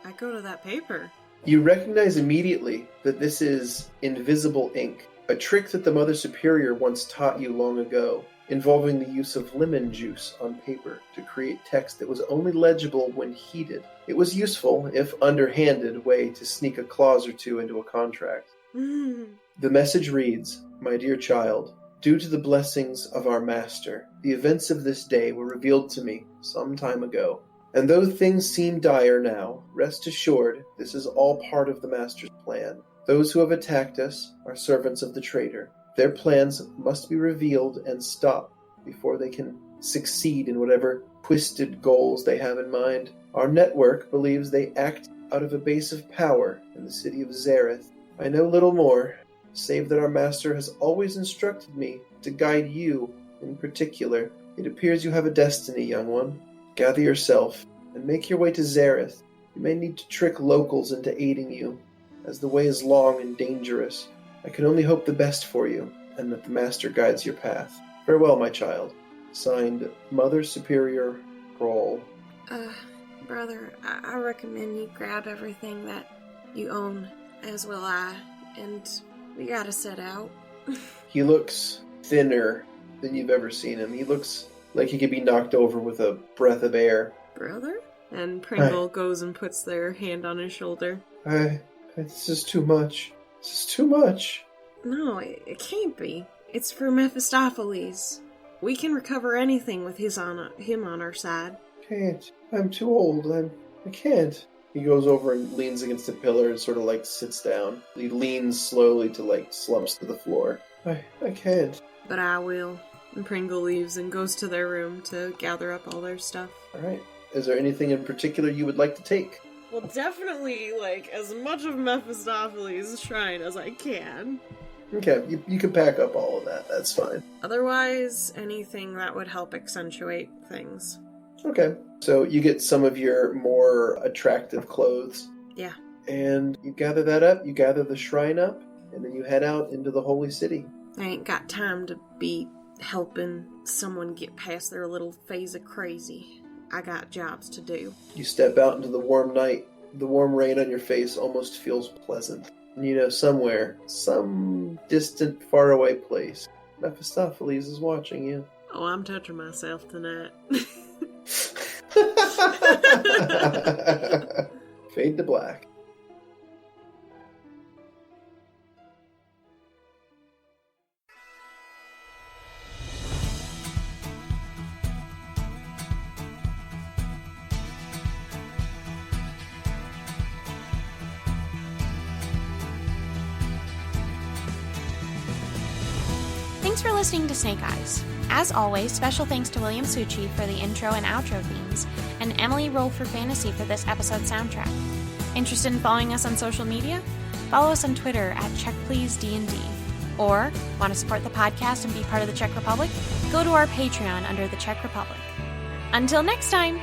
I go to that paper. You recognize immediately that this is invisible ink, a trick that the Mother Superior once taught you long ago, involving the use of lemon juice on paper to create text that was only legible when heated. It was useful, if underhanded, way to sneak a clause or two into a contract. The message reads, "My dear child, due to the blessings of our Master, the events of this day were revealed to me some time ago. And though things seem dire now, rest assured this is all part of the Master's plan. Those who have attacked us are servants of the traitor. Their plans must be revealed and stopped before they can succeed in whatever twisted goals they have in mind. Our network believes they act out of a base of power in the city of Zareth. I know little more, save that our Master has always instructed me to guide you in particular. It appears you have a destiny, young one. Gather yourself and make your way to Zareth. You may need to trick locals into aiding you, as the way is long and dangerous. I can only hope the best for you, and that the Master guides your path. Farewell, my child." Signed, Mother Superior Kroll. Brother, I recommend you grab everything that you own, as will I, and we gotta set out. He looks thinner than you've ever seen him. He looks like he could be knocked over with a breath of air. Brother? And Pringle goes and puts their hand on his shoulder. This is too much. This is too much. No, it can't be. It's for Mephistopheles. We can recover anything with him on our side. Can't. I'm too old. I can't. He goes over and leans against a pillar and sort of sits down. He leans slowly to slumps to the floor. I can't. But I will. And Pringle leaves and goes to their room to gather up all their stuff. Alright. Is there anything in particular you would like to take? Well, definitely, as much of Mephistopheles' shrine as I can. Okay, you can pack up all of that. That's fine. Otherwise, anything that would help accentuate things. Okay. So you get some of your more attractive clothes. Yeah. And you gather that up, you gather the shrine up, and then you head out into the holy city. I ain't got time to be helping someone get past their little phase of crazy. I got jobs to do. You step out into the warm night. The warm rain on your face almost feels pleasant. And somewhere, some distant, faraway place, Mephistopheles is watching you. Oh, I'm touching myself tonight. Fade to black. Thanks for listening to Snake Eyes. As always, special thanks to William Succi for the intro and outro themes, and Emily Roll for Fantasy for this episode soundtrack. Interested in following us on social media? Follow us on Twitter at CheckPleaseDND. Or, want to support the podcast and be part of the Czech Republic? Go to our Patreon under the Czech Republic. Until next time!